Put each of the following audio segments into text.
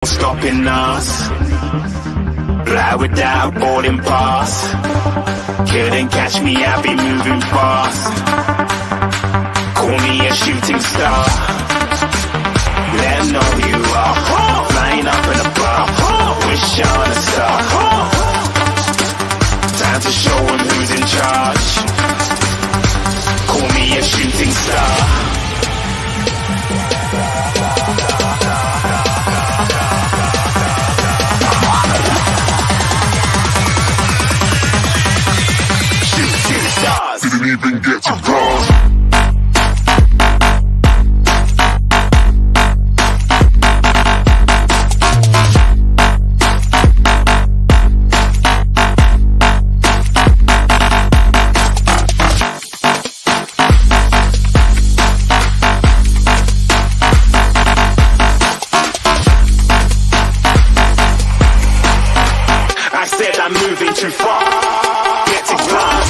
stopping us. Fly without boarding pass. Couldn't catch me, I'll be moving fast. Call me a shooting star. Let them know who you are. Flying up in a bar. Wish on a star. Time to show them who's in charge. Call me a shooting star. Didn't even get to cross. I said I'm moving too far. Get to glass.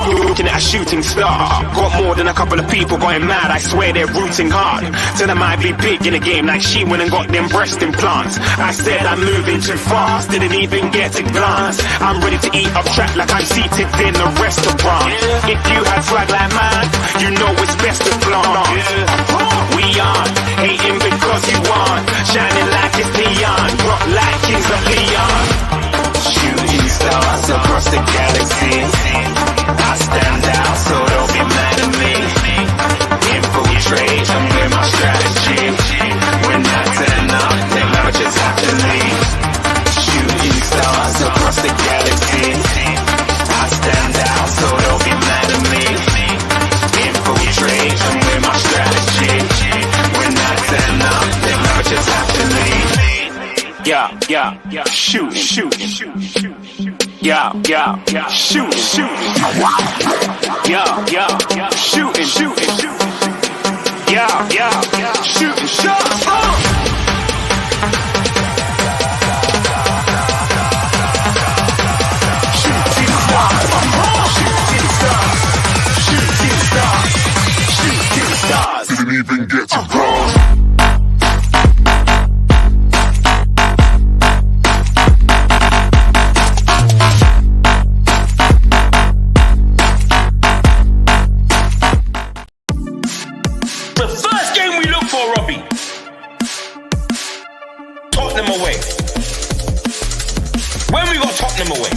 Looking at a shooting star. Got more than a couple of people going mad. I swear they're rooting hard. Said I might be big in the game like she went and got them breast implants. I said I'm moving too fast. Didn't even get a glance. I'm ready to eat up track like I'm seated in a restaurant. If you had swag like mine, you know it's best to flaunt. We aren't hating because you aren't. Shining like it's neon. Rock like kings of Leon. Shooting stars across the galaxy. I stand out, so don't be mad at me. Infiltrate, I'm with my strategy. When I turn up, then I just have to leave. Shooting stars across the galaxy. I stand out, so don't be mad at me. Infiltrate, I'm with my strategy. When I turn up, then I just have to leave. Yeah, shoot. Yeah, shoot. Yeah, shooting. Yeah, shooting shots. Shooting stars. Didn't even get to cross. Tottenham away. When we got Tottenham away.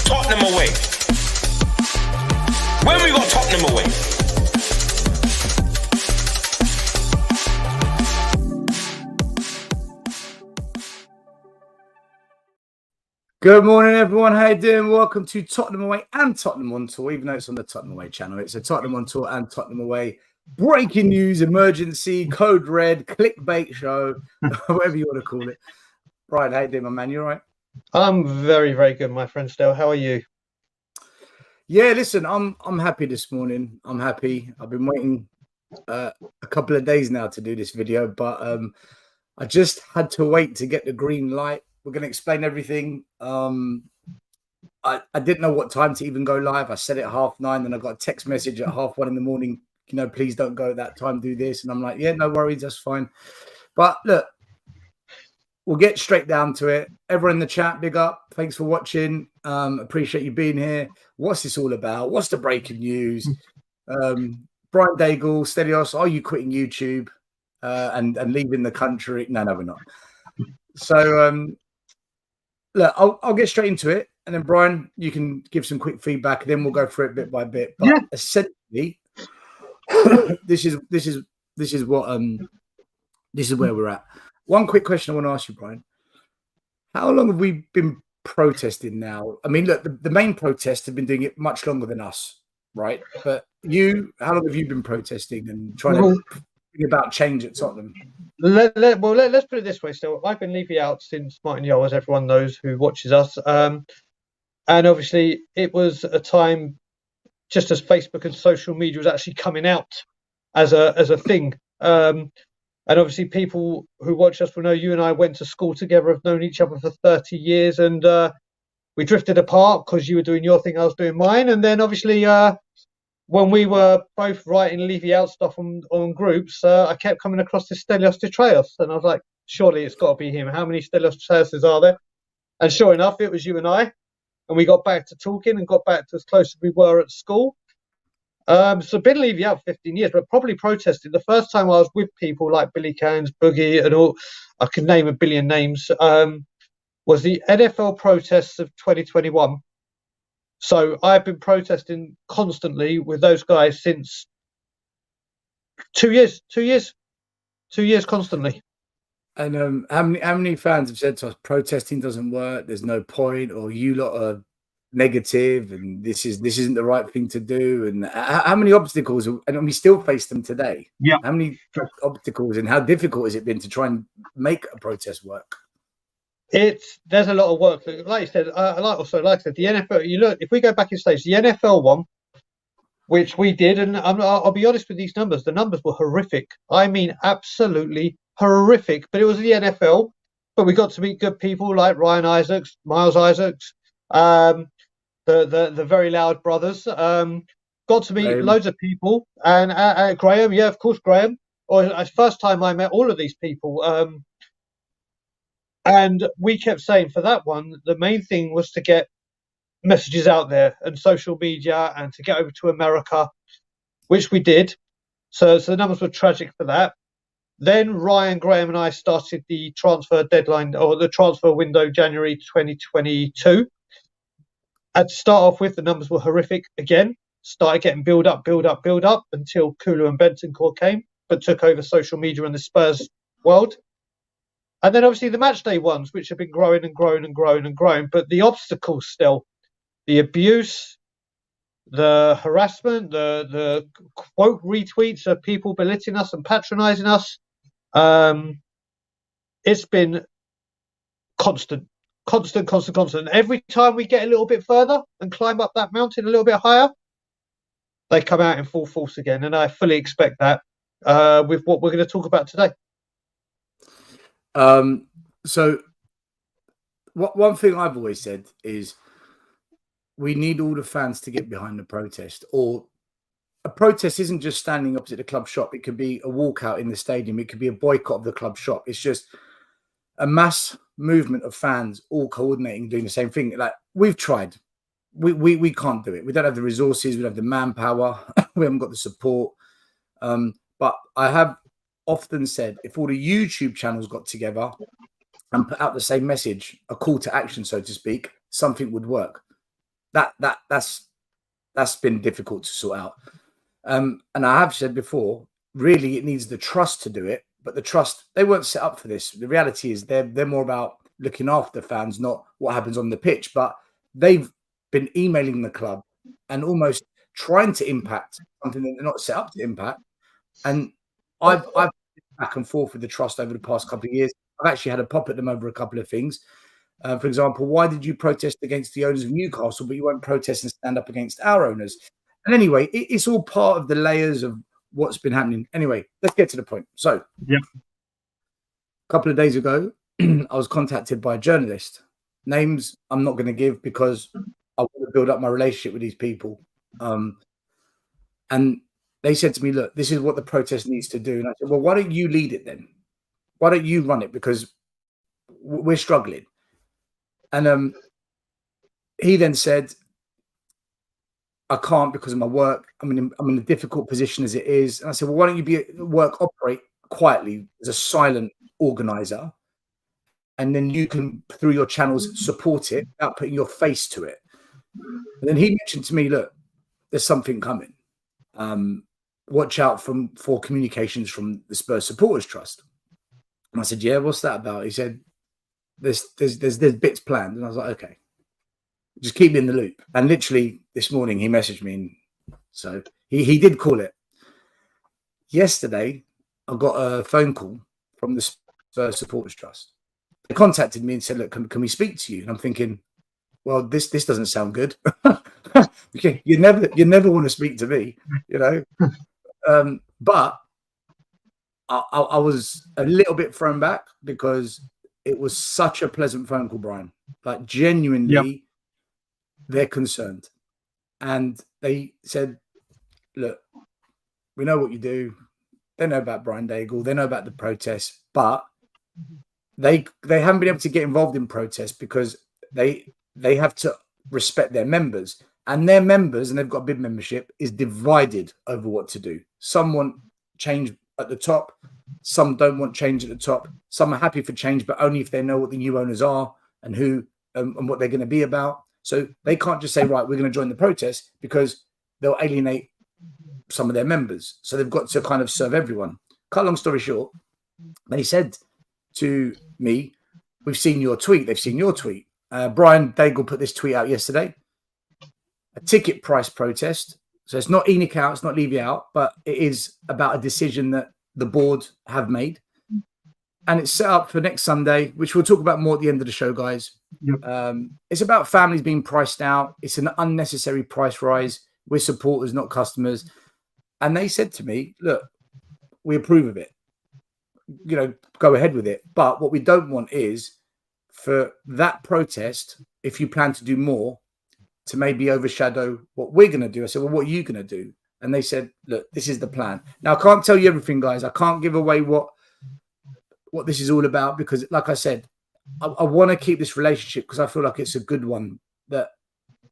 Tottenham away. When we got Tottenham away. Good morning, everyone. How you doing? Welcome to Tottenham Away and Tottenham on Tour, even though it's on the Tottenham Away channel. It's a Tottenham on Tour and Tottenham Away breaking news, emergency, code red, clickbait show, whatever you want to call it. Brian, how you doing, my man? You all right? I'm very, very good, my friend Stell. How are you? Yeah, listen, I'm happy this morning. I'm happy. I've been waiting a couple of days now to do this video, but I just had to wait to get the green light. We're going to explain everything. I didn't know what time to even go live. I said it at 9:30, and I got a text message at 1:30 in the morning. You know, please don't go at that time. Do this, and I'm like, yeah, no worries, that's fine. But look, we'll get straight down to it. Everyone in the chat, big up. Thanks for watching. Appreciate you being here. What's this all about? What's the breaking news? Brian Daigle, Stelios, are you quitting YouTube and leaving the country? No, we're not. So. Look, I'll get straight into it, and then Brian, you can give some quick feedback. Then we'll go through it bit by bit. But yeah, essentially, this is where we're at. One quick question I want to ask you, Brian: how long have we been protesting now? I mean, look, the main protests have been doing it much longer than us, right? But how long have you been protesting and trying to bring about change at Tottenham? Let's put it this way. Still, I've been leaving out since Martin Yeo, as everyone knows who watches us. And obviously, it was a time just as Facebook and social media was actually coming out as a thing. And obviously, people who watch us will know you and I went to school together, have known each other for 30 years, and we drifted apart because you were doing your thing, I was doing mine. And then obviously, when we were both writing Leavey Out stuff on groups, I kept coming across this Stelios Tetraios, and I was like, surely it's got to be him. How many Stelios Tetraioses are there? And sure enough, it was you and I. And we got back to talking and got back to as close as we were at school. So been Leavey Out 15 years, but probably protested. The first time I was with people like Billy Cairns, Boogie, and all, I could name a billion names, was the NFL protests of 2021. So I've been protesting constantly with those guys since 2 years constantly. And how many fans have said to us, protesting doesn't work, there's no point, or you lot are negative, and this isn't the right thing to do? And how many obstacles, and we still face them today? Yeah. How many obstacles, and how difficult has it been to try and make a protest work? There's a lot of work. Like you said, like I said, the NFL. You look, if we go back in stage, the NFL one, which we did, and I'll be honest with these numbers. The numbers were horrific. I mean, absolutely horrific. But it was the NFL. But we got to meet good people like Ryan Isaacs, Miles Isaacs, the very loud brothers. Got to meet loads of people, and Graham, yeah, of course, Graham. Or first time I met all of these people. And we kept saying for that one, the main thing was to get messages out there and social media and to get over to America, which we did. So the numbers were tragic for that. Then Ryan, Graham and I started the transfer deadline, or the transfer window, January 2022. And to start off with, the numbers were horrific again. Started getting build up until Kulu and Bentancur came, but took over social media in the Spurs world. And then obviously the match day ones, which have been growing and growing and growing and growing. But the obstacles still, the abuse, the harassment, the quote retweets of people belittling us and patronizing us. It's been constant. Every time we get a little bit further and climb up that mountain a little bit higher, they come out in full force again. And I fully expect that with what we're going to talk about today. So one thing I've always said is we need all the fans to get behind the protest. Or a protest isn't just standing opposite the club shop. It could be a walkout in the stadium. It could be a boycott of the club shop. It's just a mass movement of fans all coordinating, doing the same thing. Like, we've tried. We can't do it. We don't have the resources. We don't have the manpower. We haven't got the support. But I have often said, if all the YouTube channels got together and put out the same message, a call to action, so to speak, something would work. That's been difficult to sort out. And I have said before, really, it needs the trust to do it. But the trust, they weren't set up for this. The reality is they're more about looking after the fans, not what happens on the pitch. But they've been emailing the club and almost trying to impact something that they're not set up to impact. And I've been back and forth with the trust over the past couple of years. I've actually had a pop at them over a couple of things. For example, why did you protest against the owners of Newcastle, but you won't protest and stand up against our owners? And anyway, it's all part of the layers of what's been happening. Anyway, let's get to the point. So, yeah, a couple of days ago, I was contacted by a journalist. Names I'm not going to give because I want to build up my relationship with these people. And they said to me, look, this is what the protest needs to do. And I said, well, why don't you lead it then? Why don't you run it? Because we're struggling. And he then said, I can't because of my work. I'm in a difficult position as it is. And I said, well, why don't you operate quietly as a silent organizer? And then you can, through your channels, support it without putting your face to it. And then he mentioned to me, look, there's something coming. Watch out for communications from the Spurs Supporters Trust. And I said, yeah, what's that about? He said, there's bits planned. And I was like, okay, just keep me in the loop. And literally this morning he messaged me. And so he did call it. Yesterday, I got a phone call from the Spurs Supporters Trust. They contacted me and said, look, can we speak to you? And I'm thinking, well, this doesn't sound good. You never want to speak to me, you know. But I was a little bit thrown back because it was such a pleasant phone call, Brian. Like genuinely, they're concerned, and they said, "Look, we know what you do. They know about Brian Daigle. They know about the protests, but they haven't been able to get involved in protests because they have to respect their members, and their members, and they've got a big membership, is divided over what to do. Some want change at the top, some don't want change at the top. Some are happy for change, but only if they know what the new owners are and who and what they're going to be about. So they can't just say, right, we're going to join the protest, because they'll alienate some of their members. So they've got to kind of serve everyone. Cut a long story short, they said to me, we've seen your tweet. They've seen your tweet. Brian Daigle put this tweet out yesterday. A ticket price protest. So it's not ENIC out, it's not leave you out, but it is about a decision that the board have made. And it's set up for next Sunday, which we'll talk about more at the end of the show, guys. Yep. It's about families being priced out. It's an unnecessary price rise. We're supporters, not customers. And they said to me, look, we approve of it. You know, go ahead with it. But what we don't want is for that protest, if you plan to do more, to maybe overshadow what we're going to do. I said, well, what are you going to do? And they said, look, this is the plan. Now, I can't tell you everything, guys. I can't give away what this is all about, because, like I said, I want to keep this relationship because I feel like it's a good one that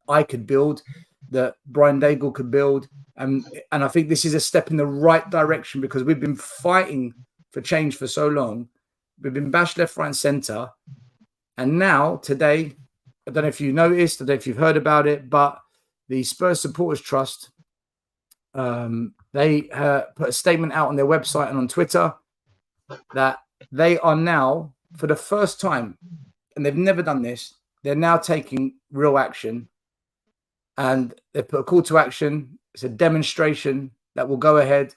I could build, that Brian Daigle could build. And I think this is a step in the right direction, because we've been fighting for change for so long. We've been bashed left, right, and centre. And now, today, I don't know if you noticed, I don't know if you've heard about it, but the Spurs Supporters Trust, they put a statement out on their website and on Twitter that they are now, for the first time, and they've never done this, they're now taking real action. And they put a call to action. It's a demonstration that will go ahead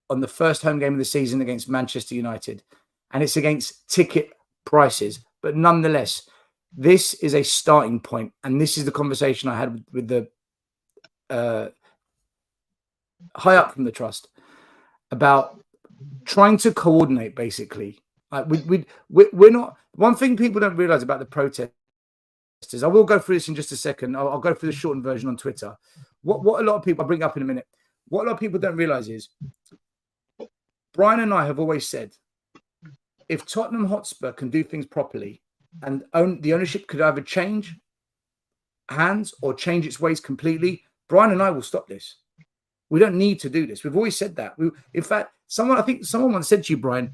on the first home game of the season against Manchester United. And it's against ticket prices. But nonetheless, this is a starting point. And this is the conversation I had with the high up from the trust about trying to coordinate, basically. Like we're not. One thing people don't realize about the protesters, I will go through this in just a second. I'll go through the shortened version on Twitter. What a lot of people, I'll bring up in a minute. What a lot of people don't realize is Brian and I have always said, if Tottenham Hotspur can do things properly and the ownership could either change hands or change its ways completely, Brian and I will stop this. We don't need to do this. We've always said that. In fact, I think someone once said to you, Brian,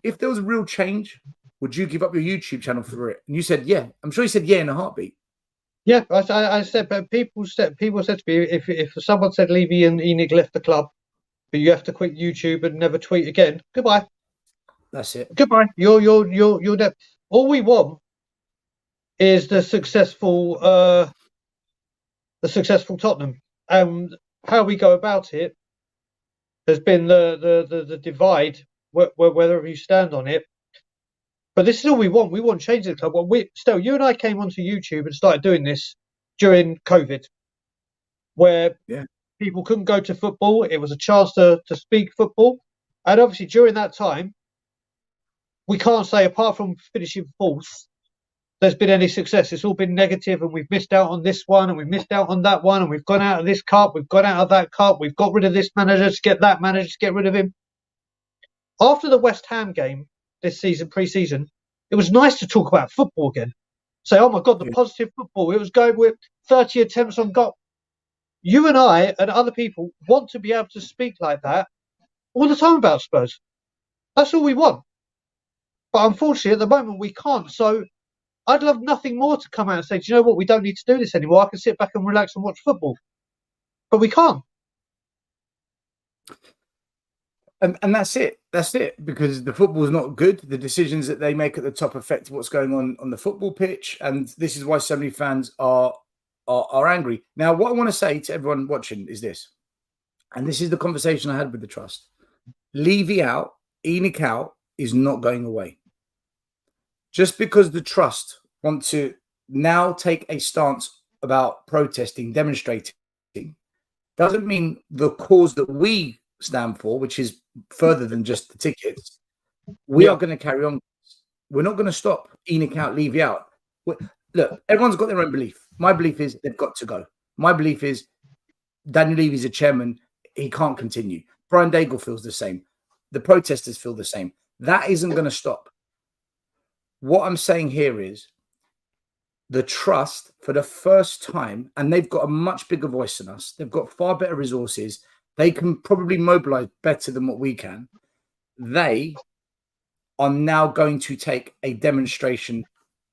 if there was a real change, would you give up your YouTube channel for it? And you said, yeah. I'm sure you said, yeah, in a heartbeat. Yeah, I said, but people said to me, if someone said Levy and ENIC left the club, but you have to quit YouTube and never tweet again, goodbye. That's it. Goodbye. You're dead. All we want is the successful Tottenham, and how we go about it has been the divide, whether you stand on it. But this is all we want. We want change in the club. Well, you and I came onto YouTube and started doing this during COVID, where people couldn't go to football. It was a chance to speak football. And obviously during that time, we can't say, apart from finishing fourth, there's been any success. It's all been negative, and we've missed out on this one, and we've missed out on that one, and we've gone out of this cup, we've gone out of that cup, we've got rid of this manager to get that manager to get rid of him. After the West Ham game this season, pre-season, it was nice to talk about football again. Say, oh my God, the positive football. It was going with 30 attempts on goal. You and I and other people want to be able to speak like that all the time about Spurs. That's all we want. But unfortunately, at the moment, we can't. So I'd love nothing more to come out and say, do you know what? We don't need to do this anymore. I can sit back and relax and watch football. But we can't. And that's it. That's it. Because the football is not good. The decisions that they make at the top affect what's going on the football pitch. And this is why so many fans are angry. Now, what I want to say to everyone watching is this. And this is the conversation I had with the trust. Levy out, ENIC out is not going away. Just because the trust want to now take a stance about protesting, demonstrating, doesn't mean the cause that we stand for, which is further than just the tickets, we are going to carry on. We're not going to stop. ENIC out, leave you out. Look, everyone's got their own belief. My belief is they've got to go. My belief is Daniel Levy's a chairman. He can't continue. Brian Daigle feels the same. The protesters feel the same. That isn't going to stop. What I'm saying here is the trust, for the first time, and they've got a much bigger voice than us. They've got far better resources. They can probably mobilize better than what we can. They are now going to take a demonstration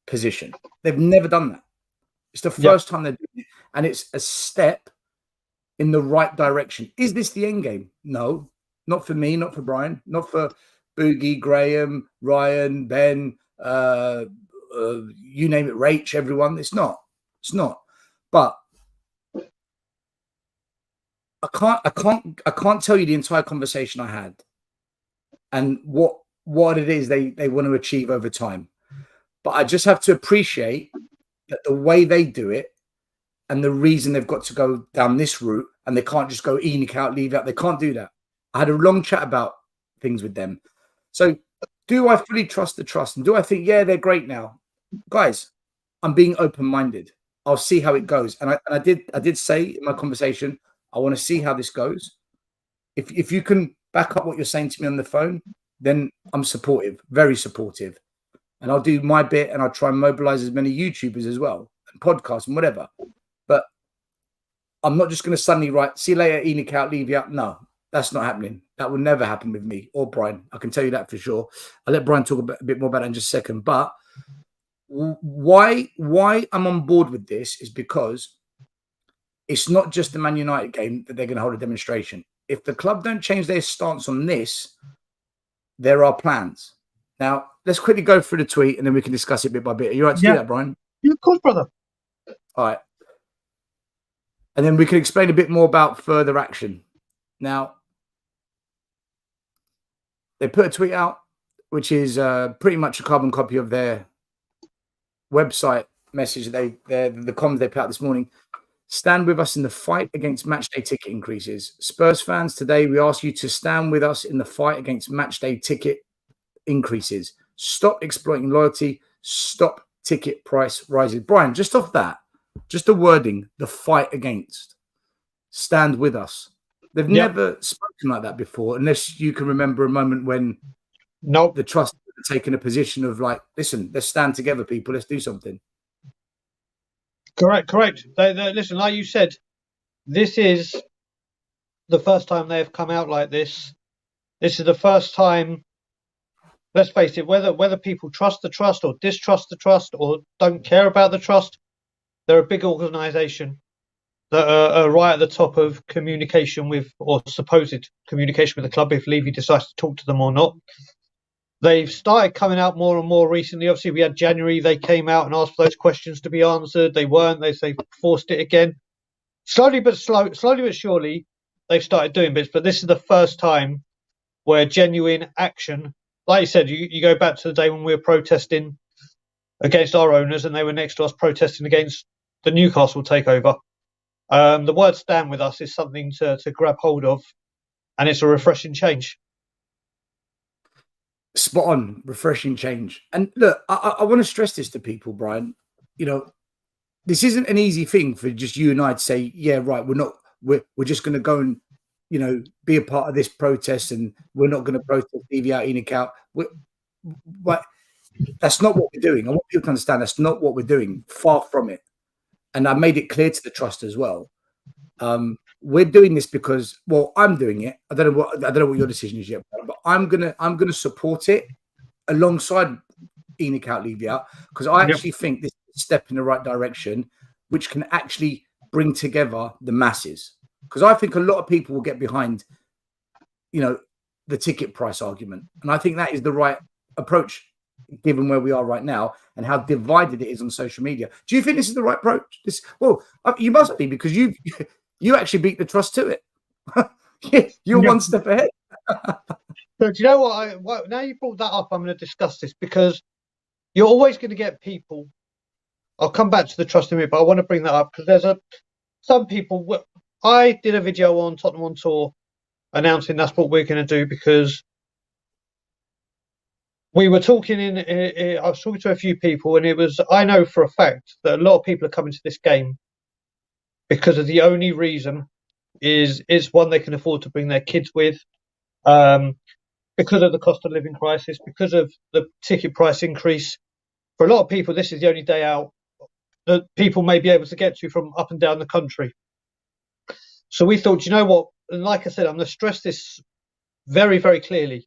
position. They've never done that. It's the first time they're doing it. And it's a step in the right direction. Is this the end game? No, not for me, not for Brian, not for Boogie, Graham, Ryan, Ben, you name it, Rach, everyone. It's not. But I can't tell you the entire conversation I had and what it is they want to achieve over time. But I just have to appreciate that the way they do it and the reason they've got to go down this route, and they can't just go ENIC out, leave out. They can't do that. I had a long chat about things with them. So do I fully trust the trust? And do I think, yeah, they're great now? Guys, I'm being open-minded. I'll see how it goes. And I did say in my conversation, I want to see how this goes. If you can back up what you're saying to me on the phone, then I'm supportive, very supportive. And I'll do my bit, and I'll try and mobilize as many YouTubers as well, and podcasts and whatever. But I'm not just going to suddenly write, see you later, ENIC out, leave you out. No, that's not happening. That will never happen with me or Brian. I can tell you that for sure. I'll let Brian talk a bit more about it in just a second. But why I'm on board with this is because it's not just the Man United game that they're going to hold a demonstration. If the club don't change their stance on this, there are plans. Now, let's quickly go through the tweet and then we can discuss it bit by bit. Are you all right to do that, Brian? Yeah, of course, brother. All right. And then we can explain a bit more about further action. Now, they put a tweet out, which is pretty much a carbon copy of their website message. The comms they put out this morning. Stand with us in the fight against matchday ticket increases. Spurs fans, today we ask you to stand with us in the fight against matchday ticket increases. Stop exploiting loyalty. Stop ticket price rises. Brian, just off that, just the wording, the fight against. Stand with us. They've never spoken like that before, unless you can remember a moment when the trust had taken a position of like, listen, let's stand together, people. Let's do something. Correct. Listen, like you said, this is the first time they've come out like this. This is the first time, let's face it, whether people trust the trust or distrust the trust or don't care about the trust, they're a big organisation that are right at the top of communication with, or supposed communication with the club if Levy decides to talk to them or not. They've started coming out more and more recently. Obviously, we had January. They came out and asked for those questions to be answered. They weren't. They forced it again. Slowly but surely, they've started doing bits. But this is the first time where genuine action, like you said, you go back to the day when we were protesting against our owners and they were next to us protesting against the Newcastle takeover. The word stand with us is something to grab hold of, and it's a refreshing change. Spot on, refreshing change. And look, I want to stress this to people, Brian. You know, this isn't an easy thing for just you and I to say, yeah, right, we're just going to go and, you know, be a part of this protest and we're not going to protest EV out, ENIC out. But that's not what we're doing. I want people to understand that's not what we're doing. Far from it. And I made it clear to the trust as well. We're doing this because, well, I'm doing it. I don't know what your decision is yet, but I'm gonna support it alongside ENIC out, leave out, because I actually think this is a step in the right direction, which can actually bring together the masses. Because I think a lot of people will get behind, you know, the ticket price argument, and I think that is the right approach given where we are right now and how divided it is on social media. Do you think this is the right approach? You must be, because you actually beat the trust to it. You're one step ahead. So do you know what? Now you brought that up, I'm going to discuss this, because you're always going to get people I'll come back to the trust in it, but I want to bring that up because there's some people. I did a video on Tottenham on Tour announcing that's what we're going to do because we were talking I was talking to a few people, and I know for a fact that a lot of people are coming to this game because of the only reason is one, they can afford to bring their kids with, because of the cost of living crisis, because of the ticket price increase. For a lot of people, this is the only day out that people may be able to get to from up and down the country. So we thought, you know what? And like I said, I'm going to stress this very, very clearly.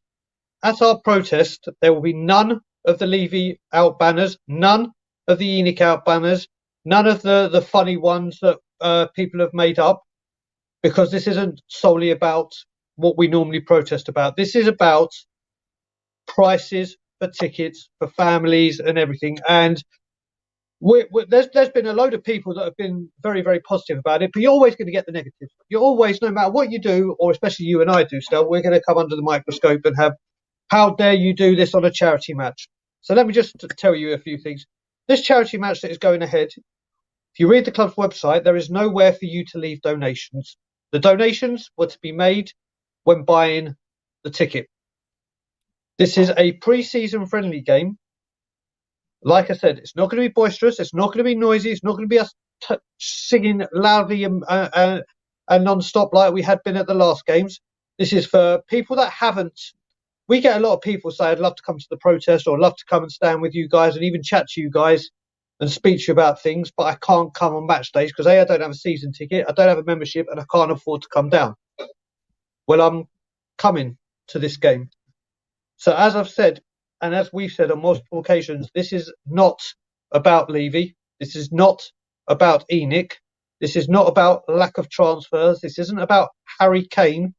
At our protest, there will be none of the Levy out banners, none of the ENIC out banners, none of the funny ones that people have made up, because this isn't solely about what we normally protest about. This is about prices for tickets, for families and everything. And there's been a load of people that have been very, very positive about it, but you're always going to get the negative. You're always, no matter what you do, or especially you and I do, Stel, we're going to come under the microscope and have, how dare you do this on a charity match? So let me just tell you a few things. This charity match that is going ahead, if you read the club's website, there is nowhere for you to leave donations. The donations were to be made when buying the ticket. This is a pre-season friendly game. Like I said, it's not going to be boisterous. It's not going to be noisy. It's not going to be us singing loudly and non-stop like we had been at the last games. This is for people that haven't. We get a lot of people say, I'd love to come to the protest, or I'd love to come and stand with you guys and even chat to you guys and speak to you about things, but I can't come on match days because I don't have a season ticket, I don't have a membership, and I can't afford to come down. Well, I'm coming to this game. So as I've said, and as we've said on multiple occasions, this is not about Levy. This is not about ENIC. This is not about lack of transfers. This isn't about Harry Kane.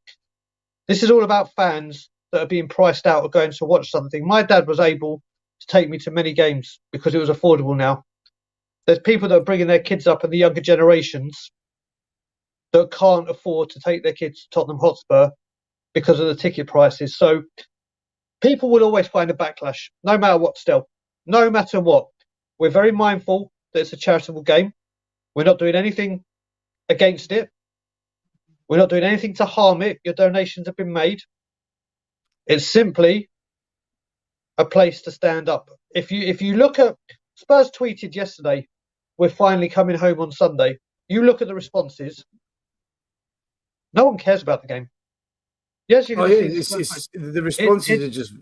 This is all about fans that are being priced out of going to watch something. My dad was able to take me to many games because it was affordable now. There's people that are bringing their kids up in the younger generations that can't afford to take their kids to Tottenham Hotspur because of the ticket prices. So people will always find a backlash, no matter what, Stel. No matter what. We're very mindful that it's a charitable game. We're not doing anything against it. We're not doing anything to harm it. Your donations have been made. It's simply a place to stand up. If you look at, Spurs tweeted yesterday, we're finally coming home on Sunday. You look at the responses. No one cares about the game. Yes, you can the responses are just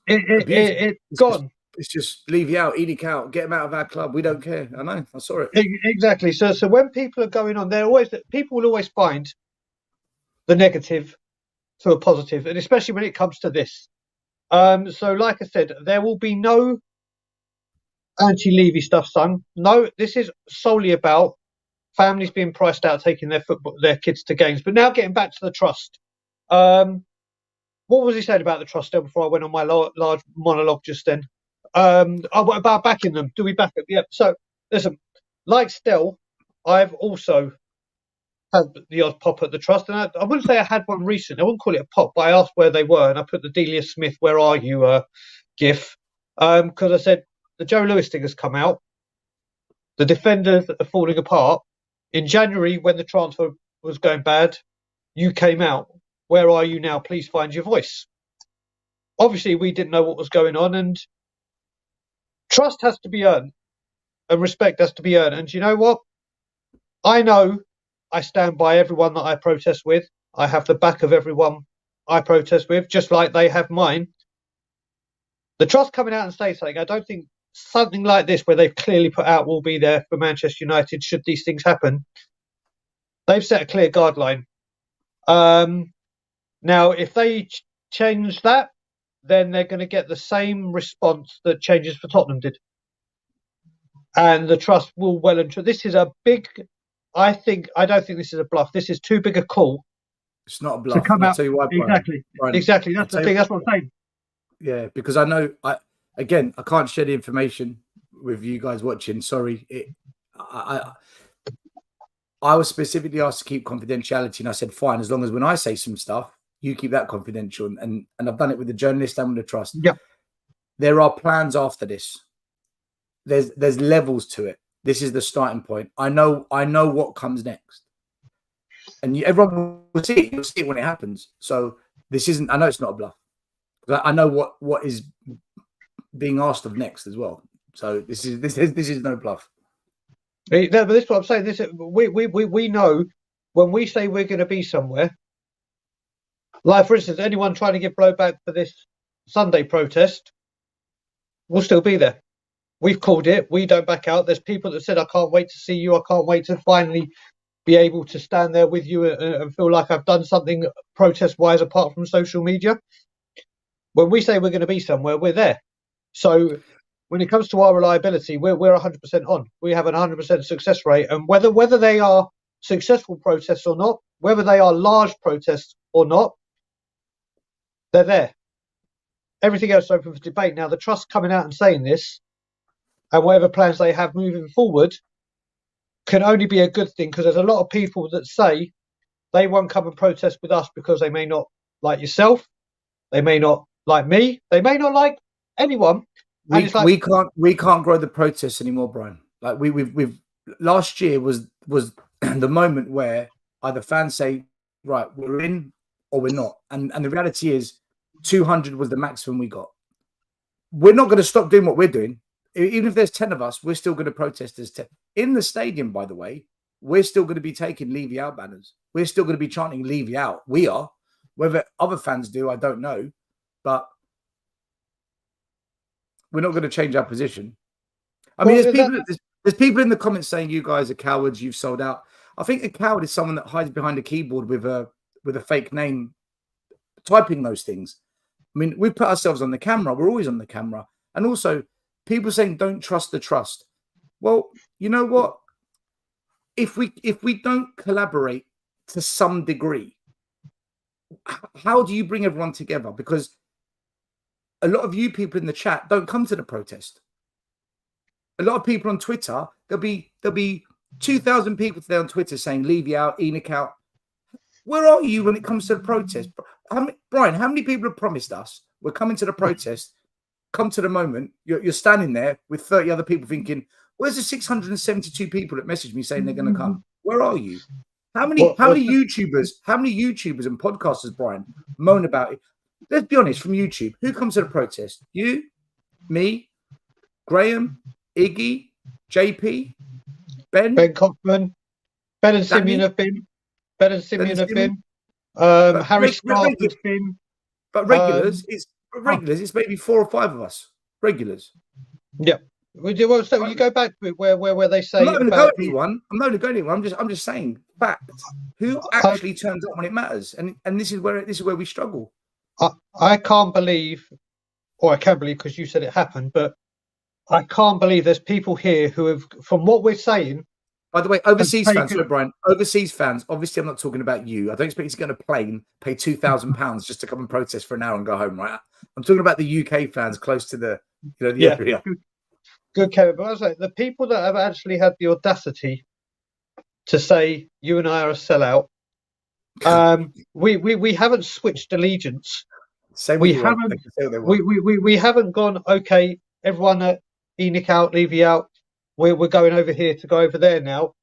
it's gone. It's just leave you out, ENIC out, get them out of our club. We don't care. I know. I saw it. Exactly. So when people are going on, people will always find the negative to a positive, and especially when it comes to this. So like I said, there will be no anti-Levy stuff sung. No, this is solely about families being priced out, taking their kids to games. But now getting back to the trust. What was he saying about the trust before I went on my large monologue just then? About backing them. Do we back it? Yeah. So listen, like Stel, I've also had the odd pop at the trust, and I wouldn't say I had one recent. I wouldn't call it a pop, but I asked where they were, and I put the Delia Smith "Where Are You" gif, because I said the Joe Lewis thing has come out. The defenders are falling apart. In January, when the transfer was going bad, you came out. Where are you now? Please find your voice. Obviously, we didn't know what was going on, and trust has to be earned, and respect has to be earned. And you know what? I know I stand by everyone that I protest with. I have the back of everyone I protest with, just like they have mine. The trust coming out and saying something, I don't think something like this, where they've clearly put out will be there for Manchester United should these things happen. They've set a clear guideline. Now, if they change that, then they're going to get the same response that changes for Tottenham did. And the trust will well and truly. This is a big, I don't think this is a bluff. This is too big a call. It's not a bluff. To come out. I'll tell you why, Brian. Exactly. That's the thing. That's what I'm saying. Yeah, because I know, I can't share the information with you guys watching. Sorry. I was specifically asked to keep confidentiality, and I said, fine, as long as when I say some stuff, you keep that confidential. And I've done it with the journalist and with the trust. Yeah. There are plans after this. There's levels to it. This is the starting point. I know what comes next, and everyone will see it. You'll see it when it happens. So this isn't. I know it's not a bluff. I know what is being asked of next as well. So this is no bluff. No, but this is what I'm saying. This we know when we say we're going to be somewhere. Like, for instance, anyone trying to give blowback for this Sunday protest, we'll still be there. We've called it. We don't back out. There's people that said, I can't wait to see you. I can't wait to finally be able to stand there with you and feel like I've done something protest-wise apart from social media. When we say we're going to be somewhere, we're there. So when it comes to our reliability, we're 100% on. We have an 100% success rate. And whether they are successful protests or not, whether they are large protests or not, they're there. Everything else is open for debate. Now, the Trust coming out and saying this, and whatever plans they have moving forward, can only be a good thing, because there's a lot of people that say they won't come and protest with us because they may not like yourself, they may not like me, they may not like anyone. We can't grow the protests anymore, Brian. Like we've last year was the moment where either fans say, right, we're in or we're not, and the reality is 200 was the maximum we got. We're not going to stop doing what we're doing. Even if there's 10 of us, we're still going to protest as 10. In the stadium, by the way, we're still going to be taking Leave You Out banners. We're still going to be chanting Leave You Out. We are. Whether other fans do, I don't know. But we're not going to change our position. I mean, there's people in the comments saying you guys are cowards, you've sold out. I think a coward is someone that hides behind a keyboard with a fake name, typing those things. I mean, we put ourselves on the camera. We're always on the camera. And also, people saying don't trust the Trust. Well, you know what? If we don't collaborate to some degree, how do you bring everyone together? Because a lot of you people in the chat don't come to the protest. A lot of people on Twitter, there'll be 2,000 people today on Twitter saying Leave You Out, Enoch out. Where are you when it comes to the protest? Brian, how many people have promised us we're coming to the protest? Come to the moment, you're standing there with 30 other people thinking, where's the 672 people that messaged me saying they're going to come? Where are you? How many YouTubers and podcasters, Brian, moan about it? Let's be honest, from YouTube, who comes to the protest? You, me, Graham, Iggy, JP, Ben Cockman, Ben and Simeon have been. Harry Scott has been. But regulars, it's maybe 4 or 5 of us. Regulars. Yeah. Well, so you go back to it where they say I'm not going to go to anyone. I'm just saying fact. Who actually turns up when it matters? And this is where we struggle. I can't believe, or I can believe because you said it happened, but I can't believe there's people here who have, from what we're saying. By the way, overseas fans, sorry, Brian, overseas fans, obviously I'm not talking about you. I don't expect you to get on a plane, pay £2,000 just to come and protest for an hour and go home, right? I'm talking about the UK fans close to the area. Good, Kevin. But I was like, the people that have actually had the audacity to say you and I are a sellout, we haven't switched allegiance. We haven't gone, okay, everyone at Enoch out, Leave You Out. We're going over here to go over there now.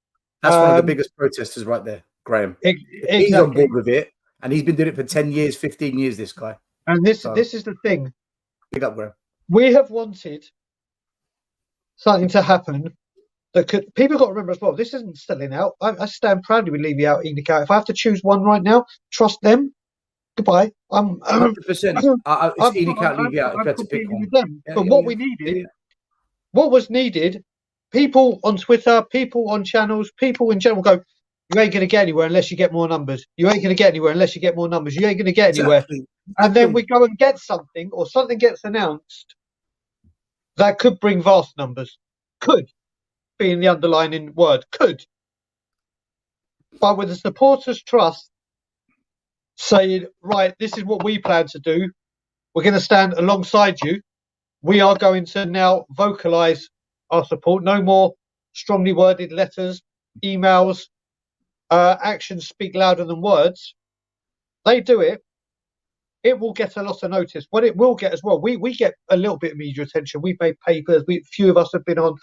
That's one of the biggest protesters right there, Graham. Exactly. He's on board with it, and he's been doing it for 10 years, 15 years, this guy. And this is the thing. Big up, Graham. We have wanted something to happen that could. People got to remember as well, this isn't selling out. I stand proudly with Leave You Out, Enoch Out. If I have to choose one right now, trust them. Goodbye. I'm 100%. It's Enoch Out, Leave You Out. If you had to pick one. But what we needed, what was needed, people on Twitter, people on channels, people in general go, you ain't going to get anywhere unless you get more numbers. You ain't going to get anywhere unless you get more numbers. You ain't going to get anywhere. Exactly. And then we go and get something, or something gets announced that could bring vast numbers. Could, being the underlining word, could. But with the Supporters Trust saying, right, this is what we plan to do. We're going to stand alongside you. We are going to now vocalise our support. No more strongly worded letters, emails. Actions speak louder than words. They do it. It will get a lot of notice. What it will get as well, we get a little bit of media attention. We've made papers. Few of us have been on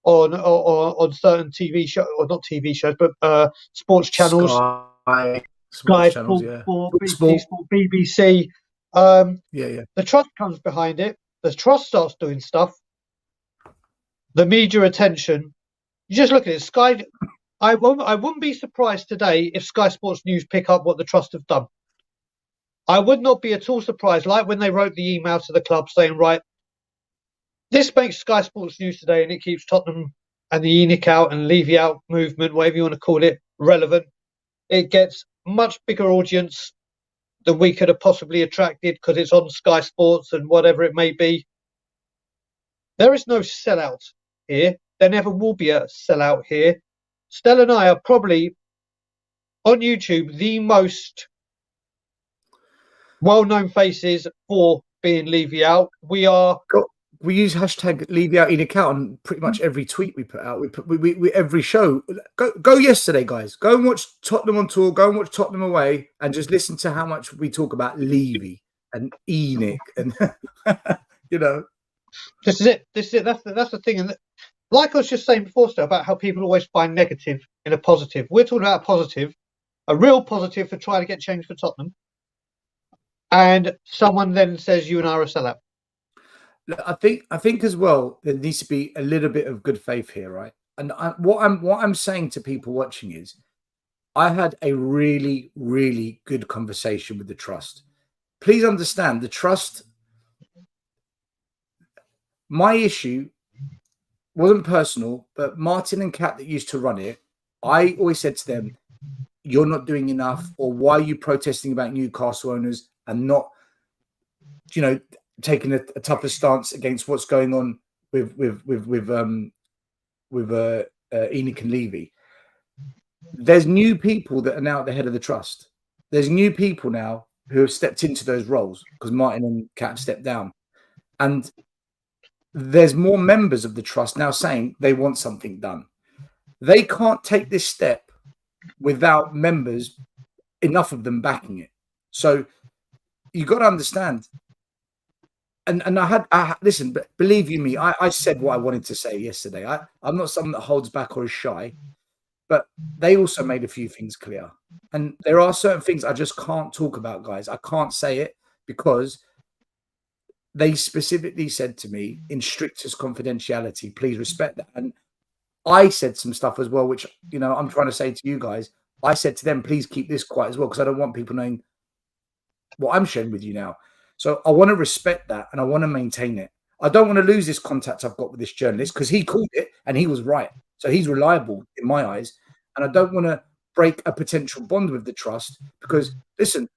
on certain TV shows, or not TV shows, but sports channels, Sky Sky sports channels, Sport, yeah. BT Sport, BBC. Yeah. The trust comes behind it. The trust starts doing stuff. The media attention. You just look at it. Sky. I wouldn't be surprised today if Sky Sports News pick up what the trust have done. I would not be at all surprised, like when they wrote the email to the club saying, right, this makes Sky Sports News today, and it keeps Tottenham and the Enoch out and Levy out movement, whatever you want to call it, relevant. It gets much bigger audience than we could have possibly attracted because it's on Sky Sports and whatever it may be. There is no sellout here. There never will be a sellout here. Stella and I are probably on YouTube the most well-known faces for being Levy out. We use hashtag Levy out Enoch out on pretty much every tweet we put out. We every show. Go yesterday, guys. Go and watch Tottenham on tour. Go and watch Tottenham away, and just listen to how much we talk about Levy and Enoch, and you know. This is it. That's the thing. And like I was just saying before, Steph, about how people always find negative in a positive. We're talking about a positive, a real positive for trying to get change for Tottenham. And someone then says you and I are a sellout. I think as well there needs to be a little bit of good faith here, right? And what I'm saying to people watching is, I had a really, really good conversation with the trust. Please understand, the trust. My issue wasn't personal, but Martin and Kat that used to run it, I always said to them, "You're not doing enough," or "Why are you protesting about Newcastle owners and not, taking a tougher stance against what's going on with Enoch and Levy?" There's new people that are now at the head of the trust. There's new people now who have stepped into those roles because Martin and Kat stepped down, and there's more members of the trust now saying they want something done. They can't take this step without members, enough of them backing it. So you got to understand. And I listen, but believe you me, I said what I wanted to say yesterday. I'm not someone that holds back or is shy, but they also made a few things clear. And there are certain things I just can't talk about, guys. I can't say it because they specifically said to me in strictest confidentiality, please respect that. And I said some stuff as well, which, I'm trying to say to you guys. I said to them, please keep this quiet as well, because I don't want people knowing what I'm sharing with you now. So I want to respect that and I want to maintain it. I don't want to lose this contact I've got with this journalist because he called it and he was right. So he's reliable in my eyes. And I don't want to break a potential bond with the trust because, listen,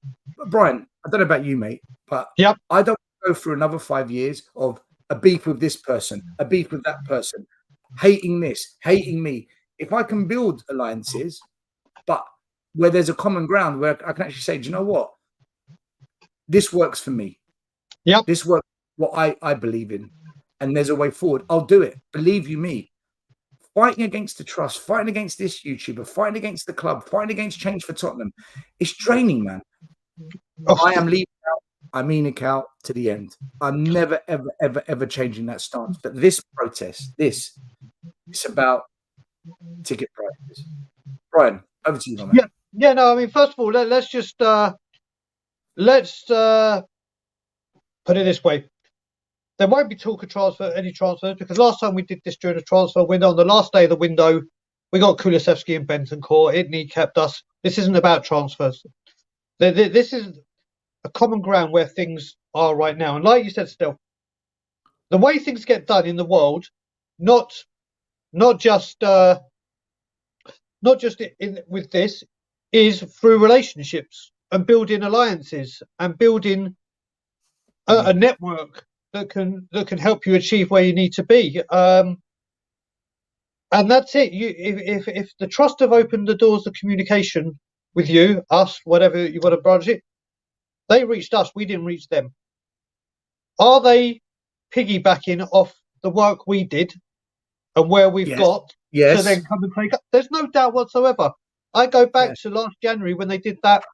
Brian, I don't know about you, mate, but yep. I don't go through another 5 years of a beef with this person, a beef with that person, hating this, hating me. If I can build alliances, but where there's a common ground where I can actually say, do you know what? This works for me. Yeah. This works what I believe in. And there's a way forward. I'll do it. Believe you me. Fighting against the trust, fighting against this YouTuber, fighting against the club, fighting against change for Tottenham. It's draining, man. I am leaving out. I'm Enoch out to the end. I'm never, ever, ever, ever changing that stance. But this protest, it's about ticket prices. Brian, over to you, my man. Yeah. No, I mean, first of all, let's just put it this way. There won't be talk of any transfers because last time we did this during the transfer window, on the last day of the window, we got Kulusevski and Bentancur. It kept us. This isn't about transfers. This is a common ground where things are right now. And like you said, still, the way things get done in the world, not just with this, is through relationships and building alliances and building a network that can help you achieve where you need to be. And that's it. If the trust have opened the doors of communication with you, us, whatever you want to branch it, they reached us. We didn't reach them. Are they piggybacking off the work we did and where we've got to then come and take up? There's no doubt whatsoever. I go back to last January when they did that,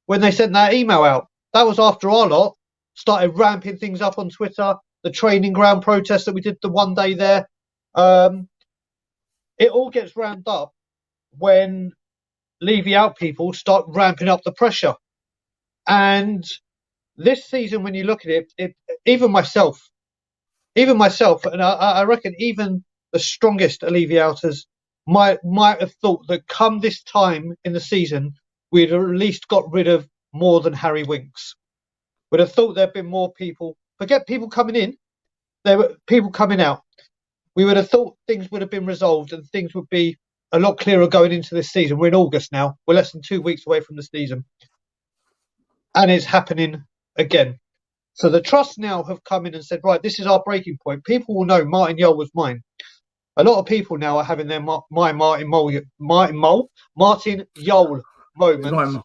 when they sent that email out. That was after our lot started ramping things up on Twitter, the training ground protest that we did the one day there. it all gets ramped up when Levy out people start ramping up the pressure. And this season, when you look at it, even myself, and I reckon even the strongest alleviators might have thought that come this time in the season, we'd at least got rid of more than Harry Winks. We'd have thought there'd been more people. Forget people coming in, there were people coming out. We would have thought things would have been resolved and things would be a lot clearer going into this season. We're in August now. We're less than 2 weeks away from the season. And it's happening again. So the trust now have come in and said, right, this is our breaking point. People will know Martin Yole was mine. A lot of people now are having their Martin Yole moments.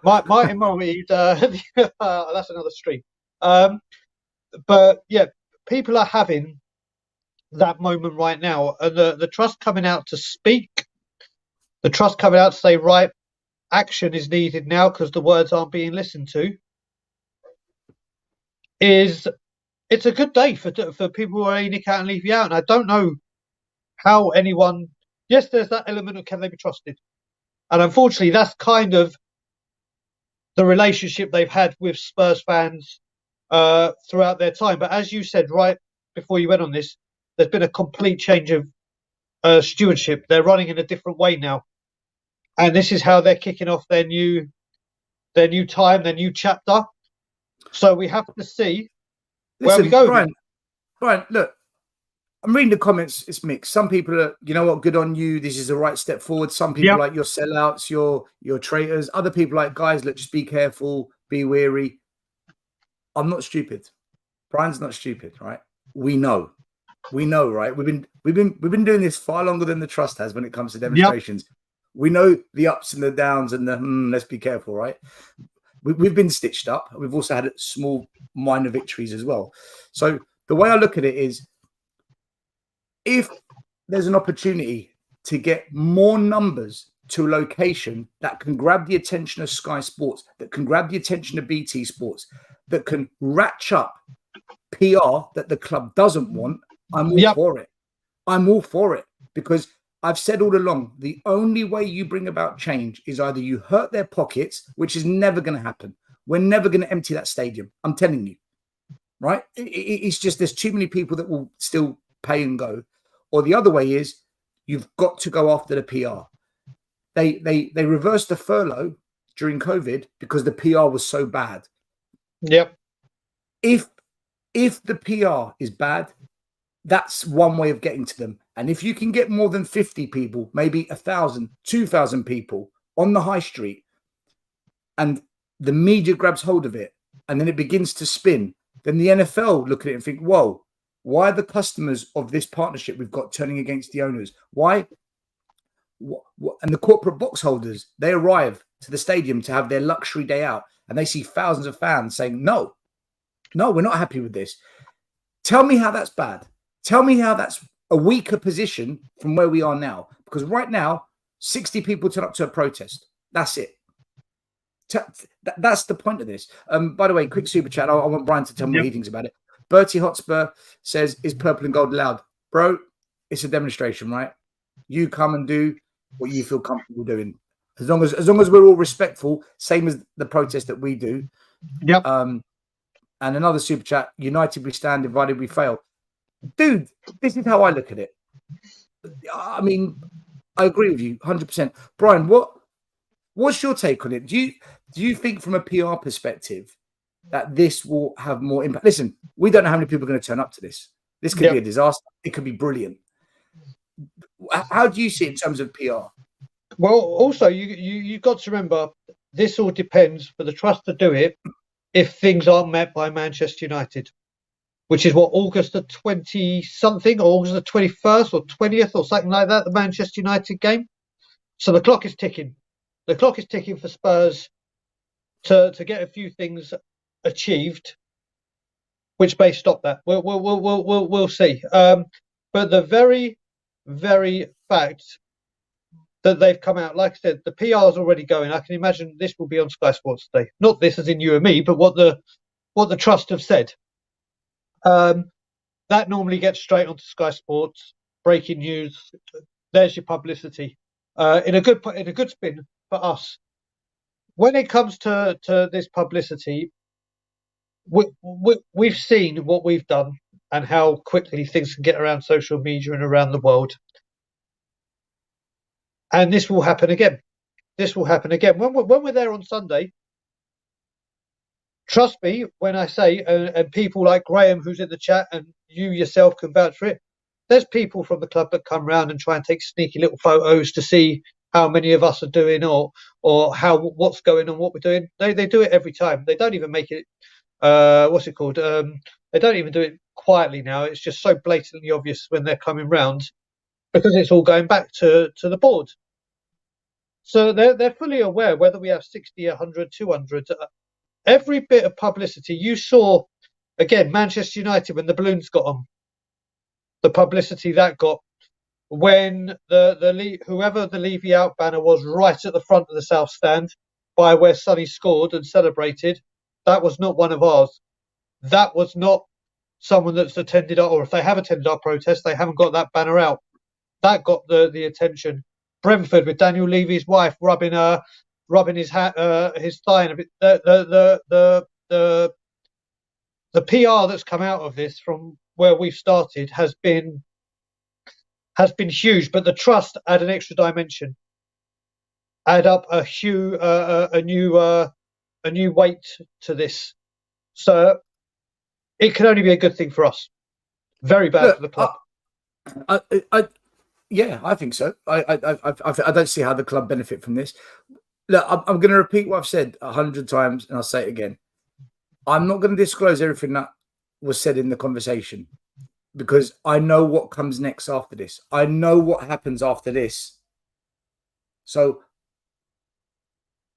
Martin Mole, that's another stream. But yeah, people are having that moment right now, and the trust coming out to speak, the trust coming out to say, right, action is needed now because the words aren't being listened to. It's a good day for people who are Nick out and Levy out, and I don't know how anyone. Yes, there's that element of can they be trusted, and unfortunately, that's kind of the relationship they've had with Spurs fans throughout their time. But as you said right before you went on this, there's been a complete change of stewardship. They're running in a different way now, and this is how they're kicking off their new time, their new chapter. So we have to see where we go. Brian, look, I'm reading the comments. It's mixed. Some people are, you know what, good on you. This is the right step forward. Some people like your sellouts, your traitors. Other people like, guys, look, just be careful, be wary. I'm not stupid. Brian's not stupid, right? We know, right? We've been doing this far longer than the trust has when it comes to demonstrations. Yep. We know the ups and the downs and the let's be careful, right? We've been stitched up. We've also had small minor victories as well. So the way I look at it is, if there's an opportunity to get more numbers to a location that can grab the attention of Sky Sports, that can grab the attention of BT Sports, that can ratchet up PR that the club doesn't want, I'm all for it. I'm all for it, because I've said all along, the only way you bring about change is either you hurt their pockets, which is never going to happen. We're never going to empty that stadium. I'm telling you, right? It's just there's too many people that will still pay and go. Or the other way is you've got to go after the PR. They reversed the furlough during COVID because the PR was so bad. Yep. If the PR is bad, that's one way of getting to them. And if you can get more than 50 people, maybe 1,000, 2,000 people on the high street, and the media grabs hold of it, and then it begins to spin, then the NFL look at it and think, whoa, why are the customers of this partnership we've got turning against the owners? Why? And the corporate box holders, they arrive to the stadium to have their luxury day out, and they see thousands of fans saying, no, we're not happy with this. Tell me how that's bad. Tell me how that's a weaker position from where we are now. Because right now, 60 people turn up to a protest. That's it. That's the point of this. By the way, quick super chat. I want Brian to tell me what he thinks about it. Bertie Hotspur says, is purple and gold allowed? Bro, it's a demonstration, right? You come and do what you feel comfortable doing. As long as we're all respectful, same as the protest that we do. Yep. And another super chat, united we stand, divided we fail. Dude, this is how I look at it. I mean, I agree with you 100%. Brian, what's your take on it? Do you think from a PR perspective that this will have more impact? Listen, we don't know how many people are going to turn up to this. This could be a disaster. It could be brilliant. How do you see it in terms of PR? Well, also, you've got to remember, this all depends for the trust to do it if things aren't met by Manchester United, which is what, August the 20-something, or August the 21st or 20th or something like that, the Manchester United game. So the clock is ticking. The clock is ticking for Spurs to get a few things achieved, which may stop that. We'll see. But the very, very fact that they've come out, like I said, the PR is already going. I can imagine this will be on Sky Sports today. Not this as in you and me, but what the trust have said. That normally gets straight onto Sky Sports, breaking news, there's your publicity in a good spin for us. When it comes to this publicity, we've seen what we've done and how quickly things can get around social media and around the world. And this will happen again. This will happen again. When we're there on Sunday, trust me when I say, and people like Graham, who's in the chat, and you yourself can vouch for it, there's people from the club that come round and try and take sneaky little photos to see how many of us are doing or what's going on, what we're doing. They do it every time. They don't even make it, what's it called? They don't even do it quietly now. It's just so blatantly obvious when they're coming round because it's all going back to the board. So they're fully aware, whether we have 60, 100, 200, every bit of publicity. You saw, again, Manchester United when the balloons got on, the publicity that got, when whoever the Levy out banner was right at the front of the South Stand by where Sonny scored and celebrated, that was not one of ours. That was not someone that's attended or if they have attended our protest, they haven't got that banner out. That got the attention. Brentford with Daniel Levy's wife rubbing his thigh and a bit. The PR that's come out of this from where we've started has been huge, but the trust add an extra dimension, add up a new weight to this. So it can only be a good thing for us. Very bad for the club. Yeah, I think so. I don't see how the club benefit from this. Look, I'm going to repeat what I've said 100 times, and I'll say it again. I'm not going to disclose everything that was said in the conversation because I know what comes next after this. I know what happens after this. So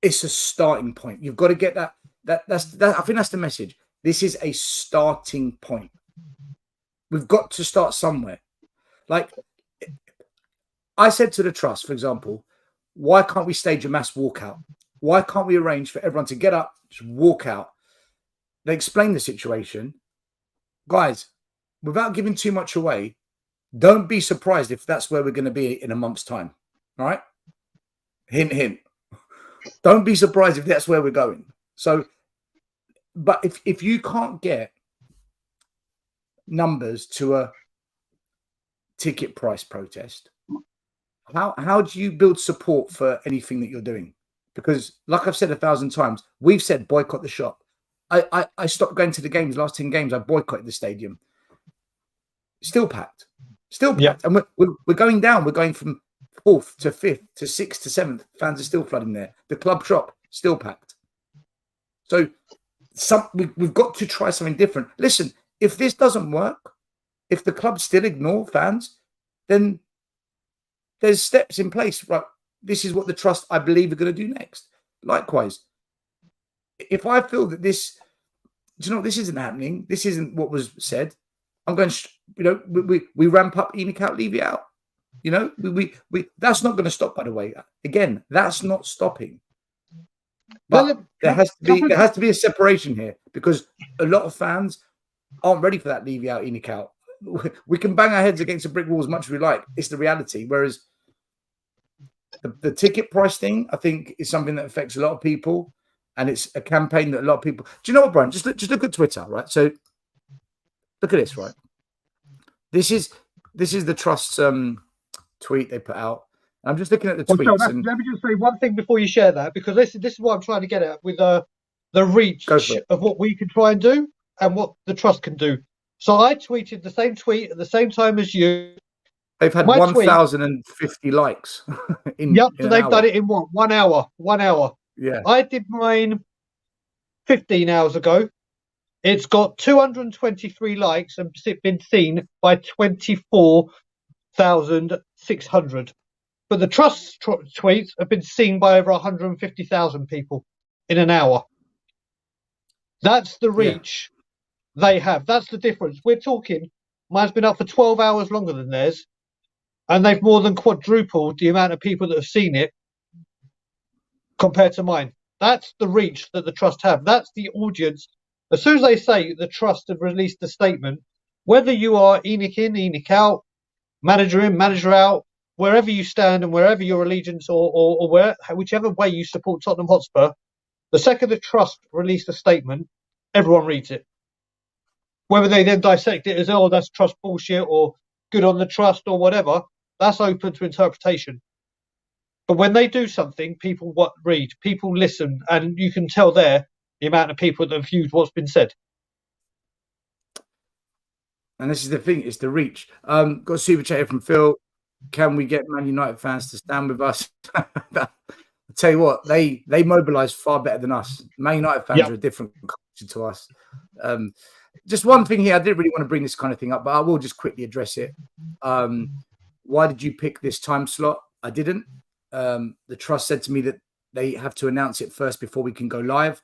it's a starting point. You've got to get that. I think that's the message. This is a starting point. We've got to start somewhere. Like I said to the trust, for example, why can't we stage a mass walkout? Why can't we arrange for everyone to get up, just walk out? They explain the situation. Guys, without giving too much away, don't be surprised if that's where we're going to be in a month's time. All right? Hint, hint. Don't be surprised if that's where we're going. So, but if you can't get numbers to a ticket price protest, how do you build support for anything that you're doing? Because like I've said 1,000 times, we've said boycott the shop. I stopped going to the games, last 10 games, I boycotted the stadium. Still packed. Yeah. And we're going down. We're going from 4th to 5th to 6th to 7th. Fans are still flooding there. The club shop, still packed. So we've got to try something different. Listen, if this doesn't work, if the club still ignore fans, then there's steps in place. Right, this is what the trust, I believe, are going to do next. Likewise, if I feel that this, do you know, this isn't happening, this isn't what was said, I'm going, we ramp up, Enoch out, leave it out. We that's not going to stop, by the way. Again, that's not stopping. But there has to be a separation here because a lot of fans aren't ready for that leave out, Enoch out. We can bang our heads against a brick wall as much as we like. It's the reality. Whereas the ticket price thing, I think, is something that affects a lot of people, and it's a campaign that a lot of people. Do you know what, Brian? Just look at Twitter, right? So look at this, right? This is the trust's tweet they put out. I'm just looking at the tweets. Let me just say one thing before you share that, because this is what I'm trying to get at with the reach of what we can try and do and what the trust can do. So I tweeted the same tweet at the same time as you. They've had 1,050 likes. So they've done it in what? 1 hour. 1 hour. Yeah. I did mine 15 hours ago. It's got 223 likes and been seen by 24,600. But the trust tweets have been seen by over 150,000 people in an hour. That's the reach they have. That's the difference. We're talking, mine's been up for 12 hours longer than theirs, and they've more than quadrupled the amount of people that have seen it compared to mine. That's the reach that the trust have. That's the audience. As soon as they say the trust have released a statement, whether you are Enoch in, Enoch out, manager in, manager out, wherever you stand and wherever your allegiance or whichever way you support Tottenham Hotspur, the second the trust released a statement, everyone reads it. Whether they then dissect it as, oh, that's trust bullshit or good on the trust or whatever, that's open to interpretation. But when they do something, people read, people listen, and you can tell there the amount of people that have viewed what's been said. And this is the thing, it's the reach. Got a super chat here from Phil. Can we get Man United fans to stand with us? I'll tell you what, they mobilise far better than us. Man United fans are a different culture to us. Just one thing here, I didn't really want to bring this kind of thing up, but I will just quickly address it. Why did you pick this time slot? I didn't. The trust said to me that they have to announce it first before we can go live.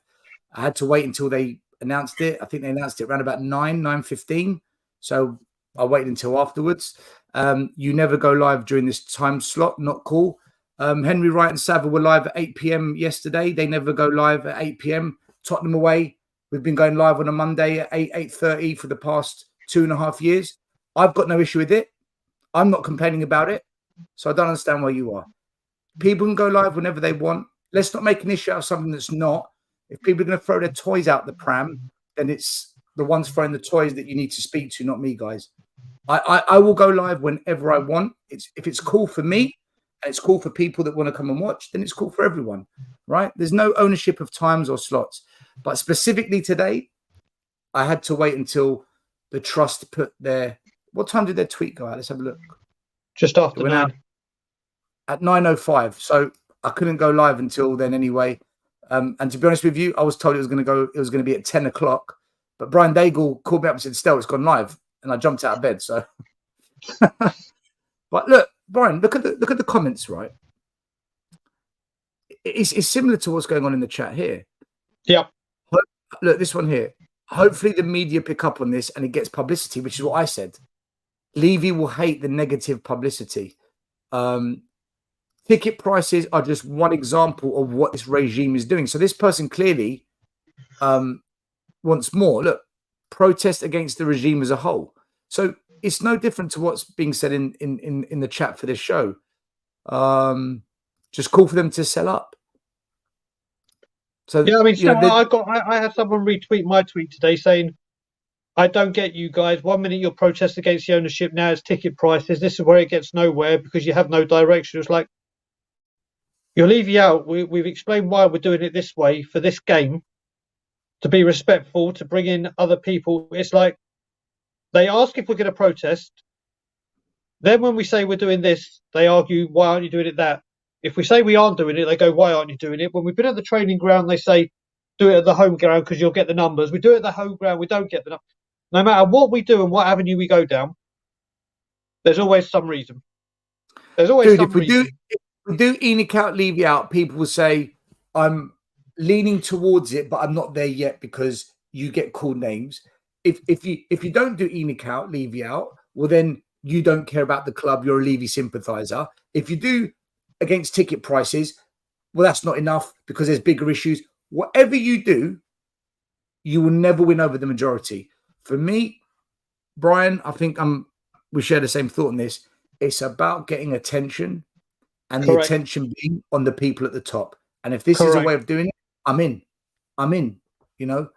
I had to wait until they announced it. I think they announced it around about 9:15. So I waited until afterwards. You never go live during this time slot. Not cool. Henry Wright and Savile were live at 8 p.m. yesterday. They never go live at 8 p.m. Tottenham away. We've been going live on a Monday at 8:30 for the past 2.5 years. I've got no issue with it. I'm not complaining about it. So I don't understand why you are. People can go live whenever they want. Let's not make an issue out of something that's not. If people are going to throw their toys out the pram, then it's the ones throwing the toys that you need to speak to, not me, guys. I will go live whenever I want. If it's cool for me and it's cool for people that want to come and watch, then it's cool for everyone, right? There's no ownership of times or slots. But specifically today, I had to wait until the trust put their... What time did their tweet go out? Let's have a look. Just after 9. At 9:05. So I couldn't go live until then anyway. And to be honest with you, I was told it was going to be at 10 o'clock. But Brian Daigle called me up and said, Stell, it's gone live. And I jumped out of bed. So, but look, Brian, look at the comments, right? It's similar to what's going on in the chat here. Yeah. Look, this one here. Hopefully the media pick up on this and it gets publicity, which is what I said. Levy will hate the negative publicity. Ticket prices are just one example of what this regime is doing. So this person clearly wants more. Look, protest against the regime as a whole. So it's no different to what's being said in the chat for this show. Just call for them to sell up. So yeah, I mean, I had someone retweet my tweet today saying, I don't get you guys. 1 minute you'll protest against the ownership, now it's ticket prices. This is where it gets nowhere because you have no direction. It's like, you'll leave you out. We've explained why we're doing it this way for this game, to be respectful, to bring in other people. It's like they ask if we're going to protest. Then when we say we're doing this, they argue, why aren't you doing it that? If we say we aren't doing it, they go, why aren't you doing it? When we've been at the training ground, they say, do it at the home ground because you'll get the numbers. We do it at the home ground, we don't get the numbers. No matter what we do and what avenue we go down, there's always some reason. There's always some reason. If we do ENIC out, Levy out, people will say, I'm leaning towards it, but I'm not there yet because you get called names. If you don't do ENIC out, Levy out, well, then you don't care about the club. You're a Levy sympathiser. If you do against ticket prices, well, that's not enough because there's bigger issues. Whatever you do, you will never win over the majority. For me, Brian, I think we share the same thought on this. It's about getting attention and the attention being on the people at the top. And if this is a way of doing it, I'm in, you know.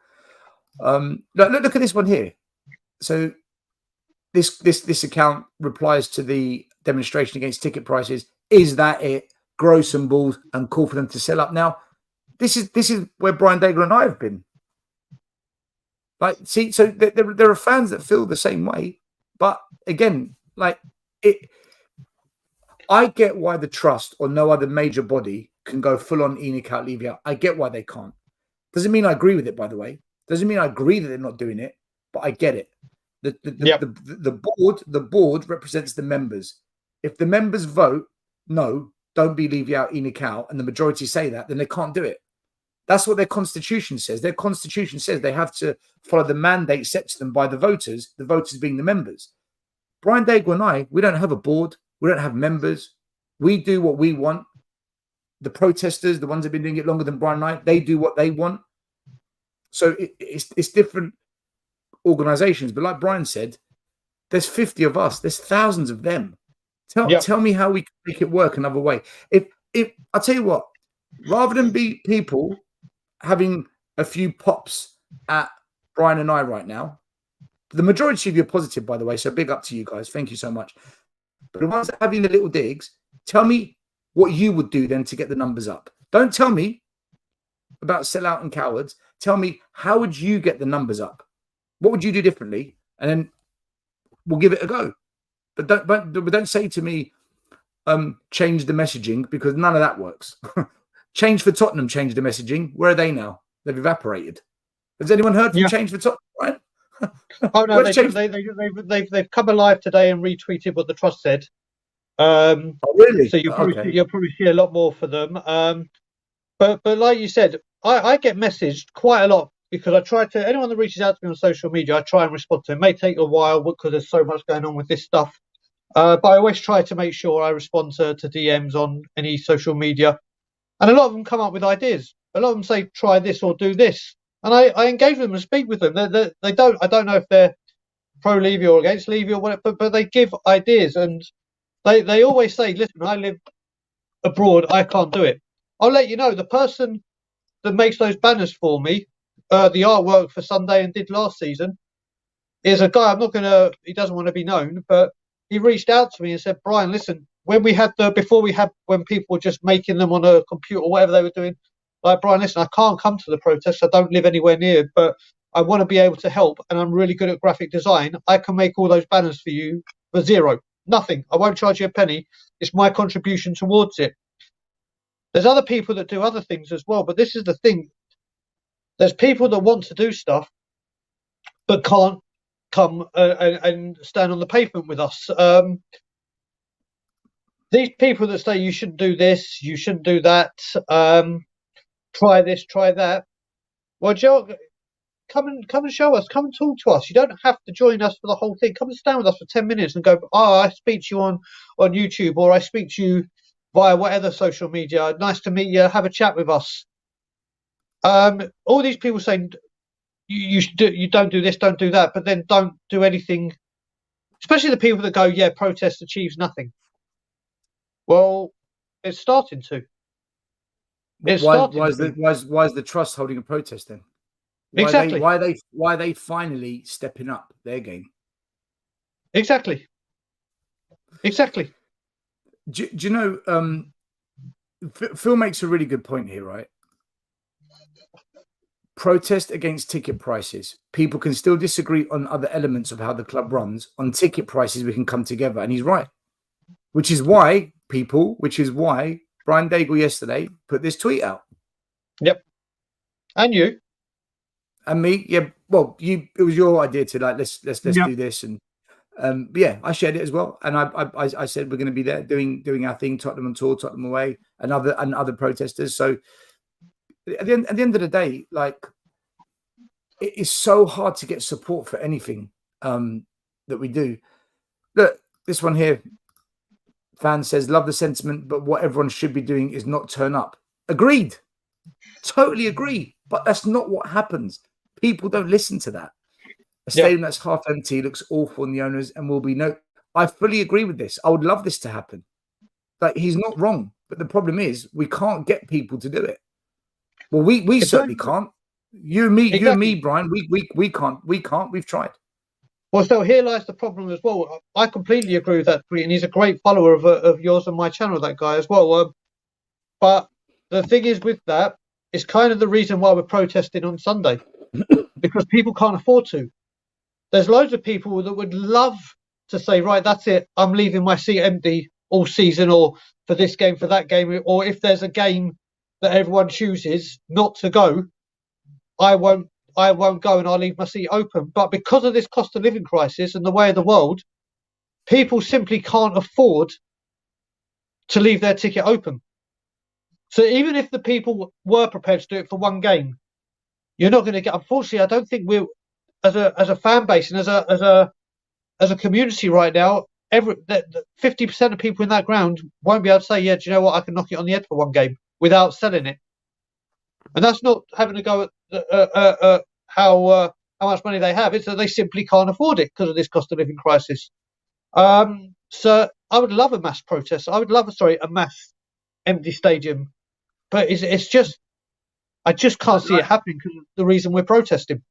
Look at this one here. So this account replies to the demonstration against ticket prices. Is that it? Grow some balls and call for them to sell up. Now, this is where Brian Daigle and I have been. Like, see, so there are fans that feel the same way, but again, like I get why the trust or no other major body can go full on ENIC out, Levy out. I get why they can't. Doesn't mean I agree with it, by the way. Doesn't mean I agree that they're not doing it, but I get it. The board represents the members. If the members vote no, don't be Levy out, ENIC out, and the majority say that, then they can't do it. That's what their constitution says. Their constitution says they have to follow the mandate set to them by the voters being the members. Brian Daigle and I, we don't have a board. We don't have members. We do what we want. The protesters, the ones that have been doing it longer than Brian and I, they do what they want. So it's different organizations. But like Brian said, there's 50 of us. There's thousands of them. Tell me how we can make it work another way. If I'll tell you what, rather than be people having a few pops at Brian and I right now, the majority of you are positive, by the way, so big up to you guys. Thank you so much. But the ones that are having the little digs, tell me what you would do then to get the numbers up. Don't tell me about sellout and cowards. Tell me, how would you get the numbers up? What would you do differently? And then we'll give it a go. But don't say to me, change the messaging, because none of that works. Change for Tottenham changed the messaging. Where are they now? They've evaporated. Has anyone heard from Change for Tottenham? Right? Oh no, they've come alive today and retweeted what the trust said. Oh, really? So you'll probably see a lot more for them. But like you said, I get messaged quite a lot, because I try to, anyone that reaches out to me on social media, I try and respond to. It may take a while because there's so much going on with this stuff. But I always try to make sure I respond to DMs on any social media. And a lot of them come up with ideas. A lot of them say, try this or do this. And I engage with them and speak with them. They don't. I don't know if they're pro Levy or against Levy or whatever, but they give ideas. And they always say, listen, I live abroad, I can't do it. I'll let you know, the person that makes those banners for me, the artwork for Sunday and did last season, is a guy, he doesn't want to be known, but he reached out to me and said, Brian, listen, when people were just making them on a computer or whatever they were doing, like, Brian, listen, I can't come to the protests, I don't live anywhere near, but I want to be able to help, and I'm really good at graphic design. I can make all those banners for you for zero, nothing. I won't charge you a penny. It's my contribution towards it. There's other people that do other things as well, but this is the thing. There's people that want to do stuff, but can't come and stand on the pavement with us. These people that say you shouldn't do this, you shouldn't do that, try this, try that. Well, Joe, come and show us, come and talk to us. You don't have to join us for the whole thing. Come and stand with us for 10 minutes and go, I speak to you on YouTube, or I speak to you via whatever social media. Nice to meet you. Have a chat with us. All these people saying you don't do this, don't do that, but then don't do anything. Especially the people that go, protest achieves nothing. Well, it's starting to. Why is the trust holding a protest then? Exactly. Why are they finally stepping up their game? Exactly. Do you know? Phil makes a really good point here, right? Protest against ticket prices. People can still disagree on other elements of how the club runs. On ticket prices, we can come together, and he's right. Which is why Brian Daigle yesterday put this tweet out. Yep. And you. And me, yeah. Well, it was your idea to let's do this, and I shared it as well. And I said we're going to be there doing our thing, Tottenham on tour, Tottenham away, and other protesters. So at the end of the day, it is so hard to get support for anything that we do. Look, this one here, fan says, love the sentiment, but what everyone should be doing is not turn up. Agreed. Totally agree. But that's not what happens. People don't listen to that. A stadium that's half empty looks awful on the owners and will be no. I fully agree with this. I would love this to happen. He's not wrong. But the problem is we can't get people to do it. Well, we certainly can't. You and me, Brian, we can't. We've tried. Well, so here lies the problem as well. I completely agree with that, and he's a great follower of yours and my channel, that guy as well. But the thing is with that, it's kind of the reason why we're protesting on Sunday, because people can't afford to. There's loads of people that would love to say, right, that's it, I'm leaving my seat empty all season, or for this game, for that game, or if there's a game that everyone chooses not to go, I won't go and I'll leave my seat open. But because of this cost of living crisis and the way of the world, people simply can't afford to leave their ticket open. So even if the people were prepared to do it for one game, you're not going to get. Unfortunately, I don't think we're as a fan base and as a community right now. 50% of people in that ground won't be able to say, do you know what? I can knock it on the head for one game without selling it. And that's not having to go at how much money they have. It's that they simply can't afford it because of this cost of living crisis. So I would love a mass protest. I would love a mass empty stadium, but it's just I just can't see it happening because of the reason we're protesting.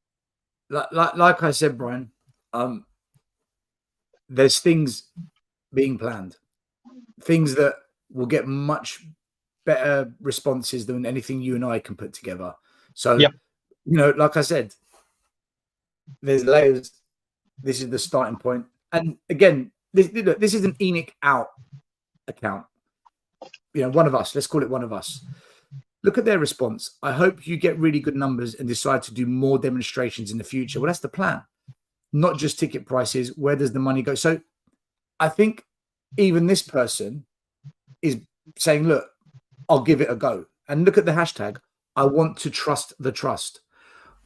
Like I said, Brian, there's things being planned, things that will get much better responses than anything you and I can put together. So, Yep. you know, like I said, there's layers. This is the starting point. And again, this is an ENIC out account. You know, one of us, let's call it one of us. Look at their response. I hope you get really good numbers and decide to do more demonstrations in the future. Well, that's the plan. Not just ticket prices. Where does the money go? So I think even this person is saying, look, I'll give it a go. And look at the hashtag. I want to trust the trust.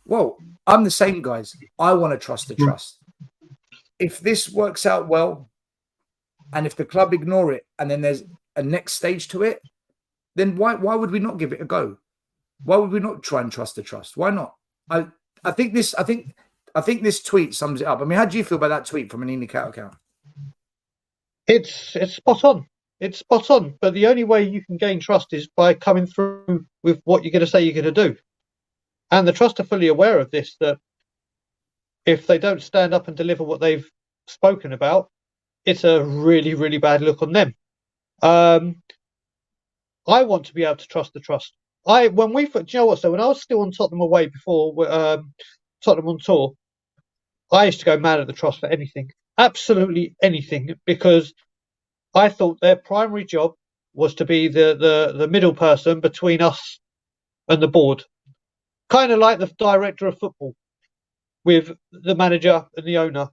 Well, I'm the same, guys. I want to trust the trust. If this works out well, and if the club ignore it, and then there's a next stage to it, then why would we not give it a go? Why would we not try and trust the trust? Why not? I think this tweet sums it up. I mean, how do you feel about that tweet from an ENIC out account? It's spot on. It's spot on. But the only way you can gain trust is by coming through with what you're going to say you're going to do. And the trust are fully aware of this, that if they don't stand up and deliver what they've spoken about, it's a really, really bad look on them. I want to be able to trust the trust. Do you know what? So when I was still on Tottenham away before Tottenham on tour, I used to go mad at the trust for anything, absolutely anything, because I thought their primary job was to be the middle person between us and the board, kind of like the director of football with the manager and the owner.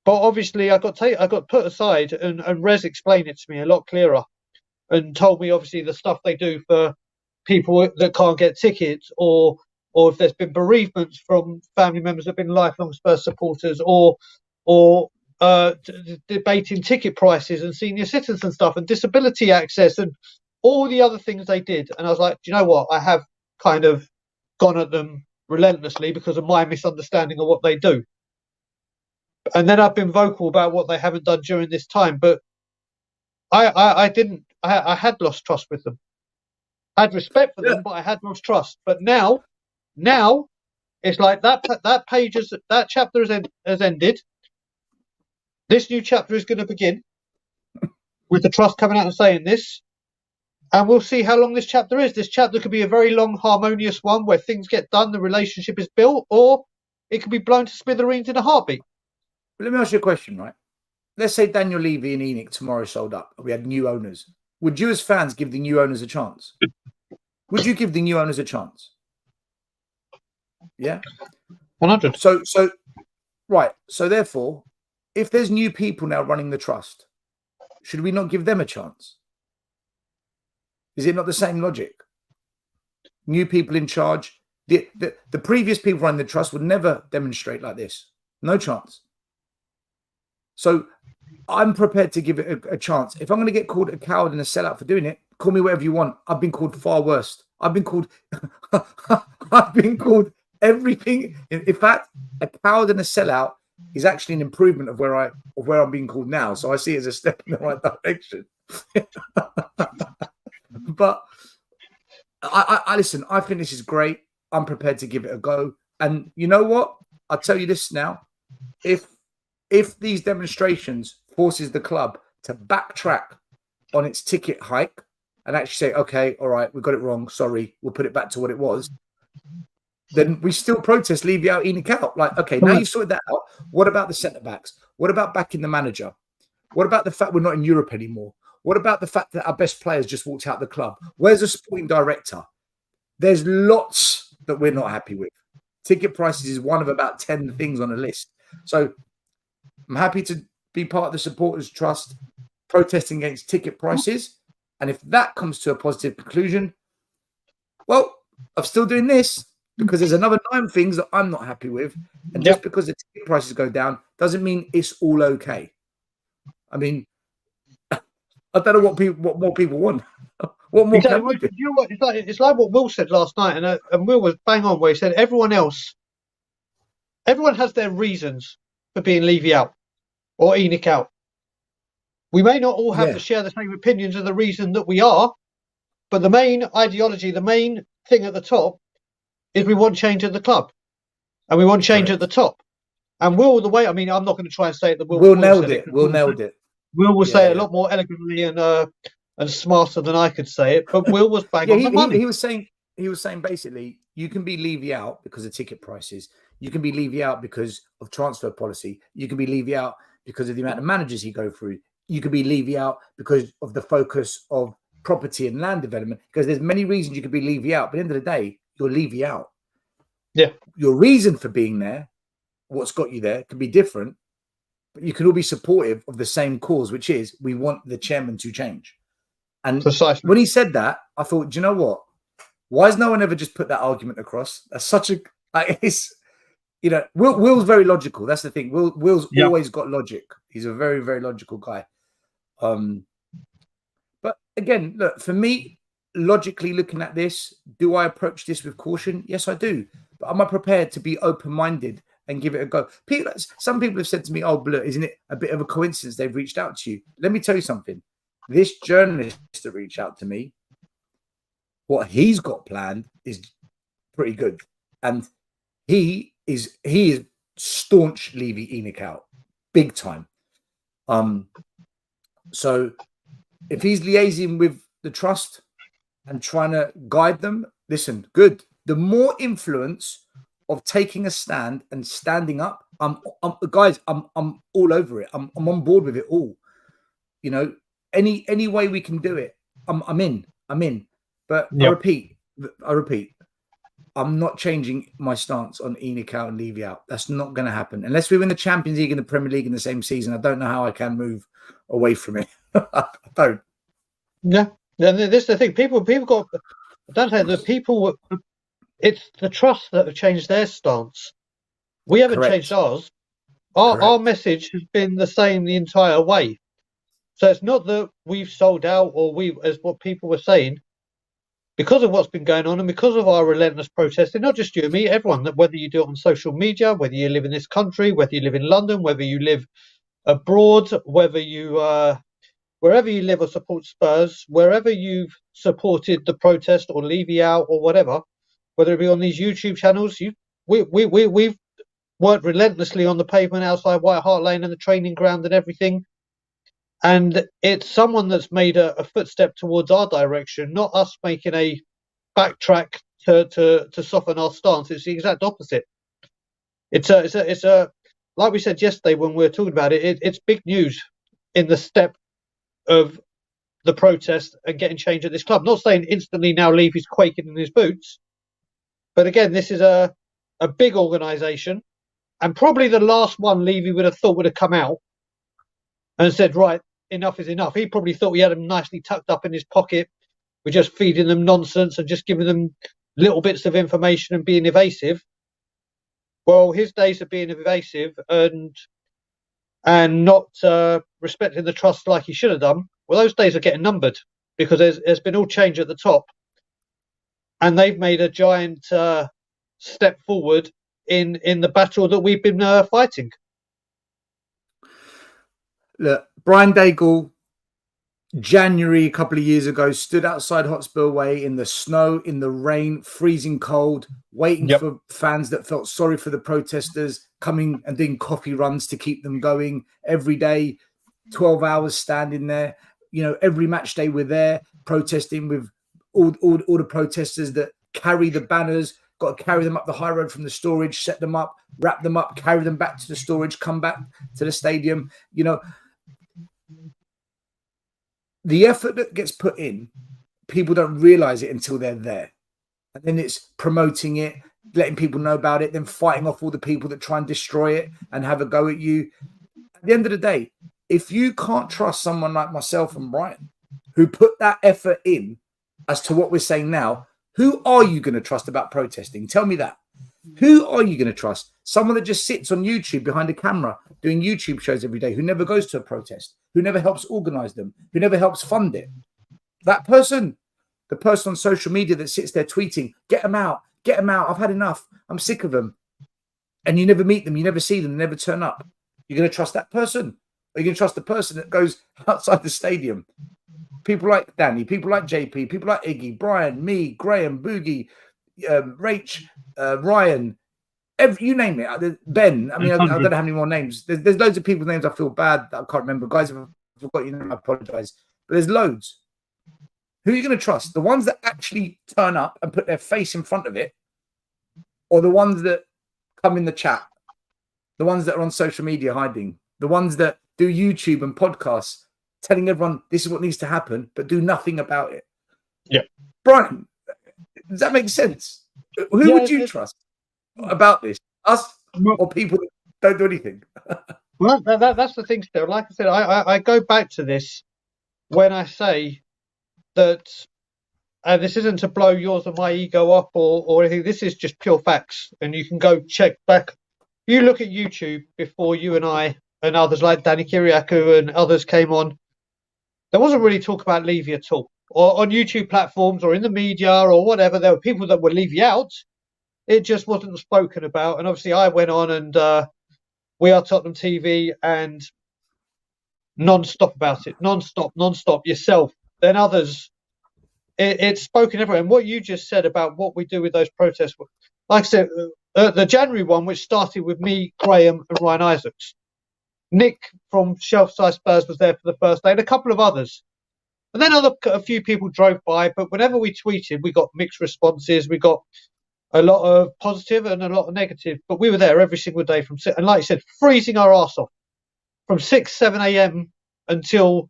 But obviously, I got put aside, and Rez explained it to me a lot clearer, and told me obviously the stuff they do for people that can't get tickets, or if there's been bereavements from family members that have been lifelong Spurs supporters, or debating ticket prices and senior citizen stuff and disability access and all the other things they did. And I was like, do you know what? I have kind of gone at them relentlessly because of my misunderstanding of what they do. And then I've been vocal about what they haven't done during this time. But I had lost trust with them. I had respect for them, but I had lost trust. But now it's like that chapter has ended. This new chapter is going to begin with the trust coming out and saying this, and we'll see how long this chapter is. This chapter could be a very long, harmonious one where things get done, the relationship is built, or it could be blown to smithereens in a heartbeat. But let me ask you a question, right? Let's say Daniel Levy and ENIC tomorrow sold up. We had new owners. Would you, as fans, give the new owners a chance? Would you give the new owners a chance? Yeah, 100. So right. So therefore, if there's new people now running the trust, should we not give them a chance? Is it not the same logic? New people in charge. The previous people running the trust would never demonstrate like this. No chance. So I'm prepared to give it a chance. If I'm going to get called a coward and a sellout for doing it, call me whatever you want. I've been called far worse. I've been called everything. In fact, a coward and a sellout is actually an improvement of where I'm being called now. So I see it as a step in the right direction. But I listen, I think this is great. I'm prepared to give it a go. And you know what? I'll tell you this now. If these demonstrations forces the club to backtrack on its ticket hike and actually say, okay, all right, we got it wrong. Sorry, we'll put it back to what it was. Then we still protest, leave you out, ENIC out. Like, okay, now you've sorted that out. What about the centre backs? What about backing the manager? What about the fact we're not in Europe anymore? What about the fact that our best players just walked out the club? Where's the sporting director? There's lots that we're not happy with. Ticket prices is one of about 10 things on the list. So I'm happy to be part of the supporters trust protesting against ticket prices. And if that comes to a positive conclusion, well, I'm still doing this because there's another 9 things that I'm not happy with. And just because the ticket prices go down doesn't mean it's all okay. I mean, I don't know what more people want. What more can we do? You know what? It's like what Will said last night, and Will was bang on where he said everyone has their reasons for being Levy out or ENIC out. We may not all have Yeah. to share the same opinions of the reason that we are, but the main ideology, the main thing at the top is we want change at the club, and we want change at the top. And Will, the way, I mean, I'm not going to try and say it that Will Will nailed said it. it. Will nailed it. Will Yeah, say it a yeah. lot more elegantly and smarter than I could say it, but Will was bang on the money. He was saying basically, you can be Levy out because of ticket prices. You can be Levy out because of transfer policy. You can be Levy out because of the amount of managers he go through. You can be Levy out because of the focus of property and land development. Because there's many reasons you could be Levy out, but at the end of the day, you're Levy out. Yeah. Your reason for being there, what's got you there, can be different, but you can all be supportive of the same cause, which is we want the chairman to change. And Precisely. when he said that, I thought, do you know what? Why has no one ever just put that argument across? That's such a, it's, you know, Will's very logical. That's the thing. Will's always got logic. He's a very, very logical guy. But again, look, for me, logically looking at this, do I approach this with caution? Yes, I do. But am I prepared to be open-minded and give it a go? Some people have said to me, oh, look, isn't it a bit of a coincidence they've reached out to you? Let me tell you something. This journalist that reached out to me, what he's got planned is pretty good. And he is staunch Levy Enoch out, big time. So if he's liaising with the trust and trying to guide them, listen, good. The more influence of taking a stand and standing up, guys, I'm all over it. I'm on board with it all. You know, any way we can do it, I'm in. But I repeat, I'm not changing my stance on Enoch out and Levy out. That's not going to happen unless we win the Champions League and the Premier League in the same season. I don't know how I can move away from it. I don't. Yeah, this is the thing. People got. I don't think the people. It's the trust that have changed their stance. We haven't changed ours. Our message has been the same the entire way. So it's not that we've sold out or as what people were saying, because of what's been going on and because of our relentless protesting, not just you and me, everyone, that whether you do it on social media, whether you live in this country, whether you live in London, whether you live abroad, whether you wherever you live or support Spurs, wherever you've supported the protest or Levy out or whatever, whether it be on these YouTube channels, we've worked relentlessly on the pavement outside White Hart Lane and the training ground and everything. And it's someone that's made a footstep towards our direction, not us making a backtrack to soften our stance. It's the exact opposite. It's a like we said yesterday when we were talking about it. It's big news in the step of the protest and getting change at this club. Not saying instantly now Levy's quaking in his boots, but again, this is a big organisation, and probably the last one Levy would have thought would have come out and said, right, enough is enough. He probably thought he had them nicely tucked up in his pocket. We're just feeding them nonsense and just giving them little bits of information and being evasive. Well, his days of being evasive and not respecting the trust like he should have done, well, those days are getting numbered because there's been all change at the top, and they've made a giant step forward in the battle that we've been fighting. Look, Brian Daigle, January a couple of years ago, stood outside Hotspur Way in the snow, in the rain, freezing cold, waiting for fans that felt sorry for the protesters, coming and doing coffee runs to keep them going every day, 12 hours standing there. You know, every match day we're there protesting with all the protesters that carry the banners, got to carry them up the high road from the storage, set them up, wrap them up, carry them back to the storage, come back to the stadium. You know, the effort that gets put in, people don't realize it until they're there. And then it's promoting it, letting people know about it, then fighting off all the people that try and destroy it and have a go at you. At the end of the day, if you can't trust someone like myself and Brian, who put that effort in as to what we're saying now, who are you going to trust about protesting? Tell me that. Who are you going to trust? Someone that just sits on YouTube behind a camera doing YouTube shows every day, who never goes to a protest, who never helps organize them, who never helps fund it. That person, the person on social media that sits there tweeting, get them out, I've had enough, I'm sick of them. And you never meet them, you never see them, they never turn up. You're going to trust that person Are you going to trust the person that goes outside the stadium? People like Danny, people like JP, people like Iggy, Brian, me, Graham, Boogie, Rach, Ryan, you name it. Ben. I mean, I don't know how many more names. There's loads of people's names I feel bad that I can't remember. Guys, if I forgot your name, I apologize. But there's loads. Who are you going to trust? The ones that actually turn up and put their face in front of it, or the ones that come in the chat? The ones that are on social media hiding? The ones that do YouTube and podcasts telling everyone this is what needs to happen, but do nothing about it? Yeah. Brian, does that make sense? Who would you trust about this? Us or people that don't do anything? Well, that's the thing still. Like I said, I go back to this when I say that, and this isn't to blow yours or my ego up or anything. This is just pure facts, and you can go check back. You look at YouTube before you and I and others like Danny Kiriakou and others came on. There wasn't really talk about Levy at all, or on YouTube platforms or in the media or whatever. There were people that would leave you out. It just wasn't spoken about. And obviously, I went on and We Are Tottenham TV and non-stop about it, non-stop yourself. Then others, it's spoken everywhere. And what you just said about what we do with those protests, like I said, the January one, which started with me, Graham, and Ryan Isaacs. Nick from Shelfside Spurs was there for the first day, and a couple of others. And then a few people drove by, but whenever we tweeted, we got mixed responses. We got a lot of positive and a lot of negative, but we were there every single day and like you said, freezing our arse off from 6, 7 a.m. until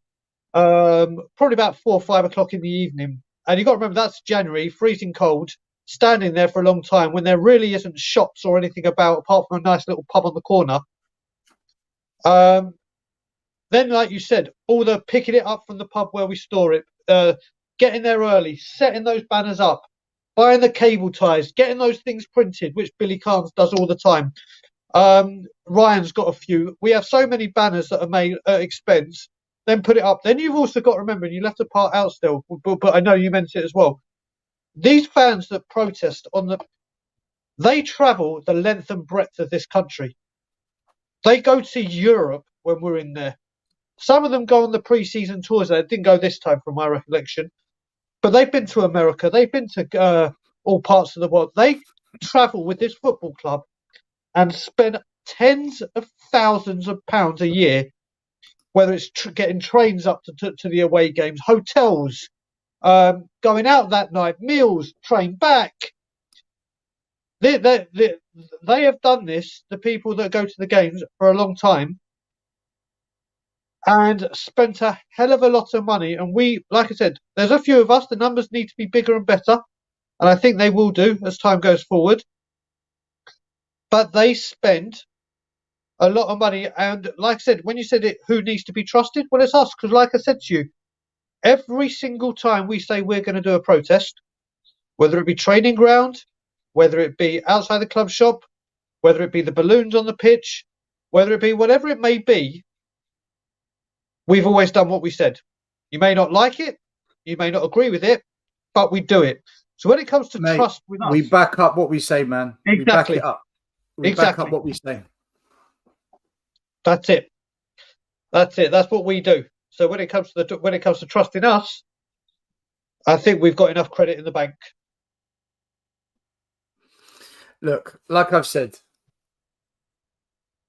probably about 4 or 5 o'clock in the evening. And you got to remember that's January, freezing cold, standing there for a long time when there really isn't shops or anything about apart from a nice little pub on the corner. Then, like you said, all the picking it up from the pub where we store it, getting there early, setting those banners up, buying the cable ties, getting those things printed, which Billy Carnes does all the time. Ryan's got a few. We have so many banners that are made at expense, then put it up. Then you've also got to remember, and you left a part out still, but I know you meant it as well. These fans that protest they travel the length and breadth of this country. They go to Europe when we're in there. Some of them go on the pre-season tours. They didn't go this time from my recollection. But they've been to America. They've been to all parts of the world. They travel with this football club and spend tens of thousands of pounds a year, whether it's getting trains up to the away games, hotels, going out that night, meals, train back. They have done this, the people that go to the games, for a long time and spent a hell of a lot of money. And we, like I said, there's a few of us. The numbers need to be bigger and better. And I think they will do as time goes forward. But they spend a lot of money. And like I said, when you said it, who needs to be trusted? Well, it's us. Because like I said to you, every single time we say we're going to do a protest, whether it be training ground, whether it be outside the club shop, whether it be the balloons on the pitch, whether it be whatever it may be, we've always done what we said. You may not like it, you may not agree with it, but we do it. So when it comes to trust with us, we back up what we say, man. Exactly. We back it up. We back up what we say. That's it. That's it. That's what we do. So when it comes to trusting us, I think we've got enough credit in the bank. Look, like I've said,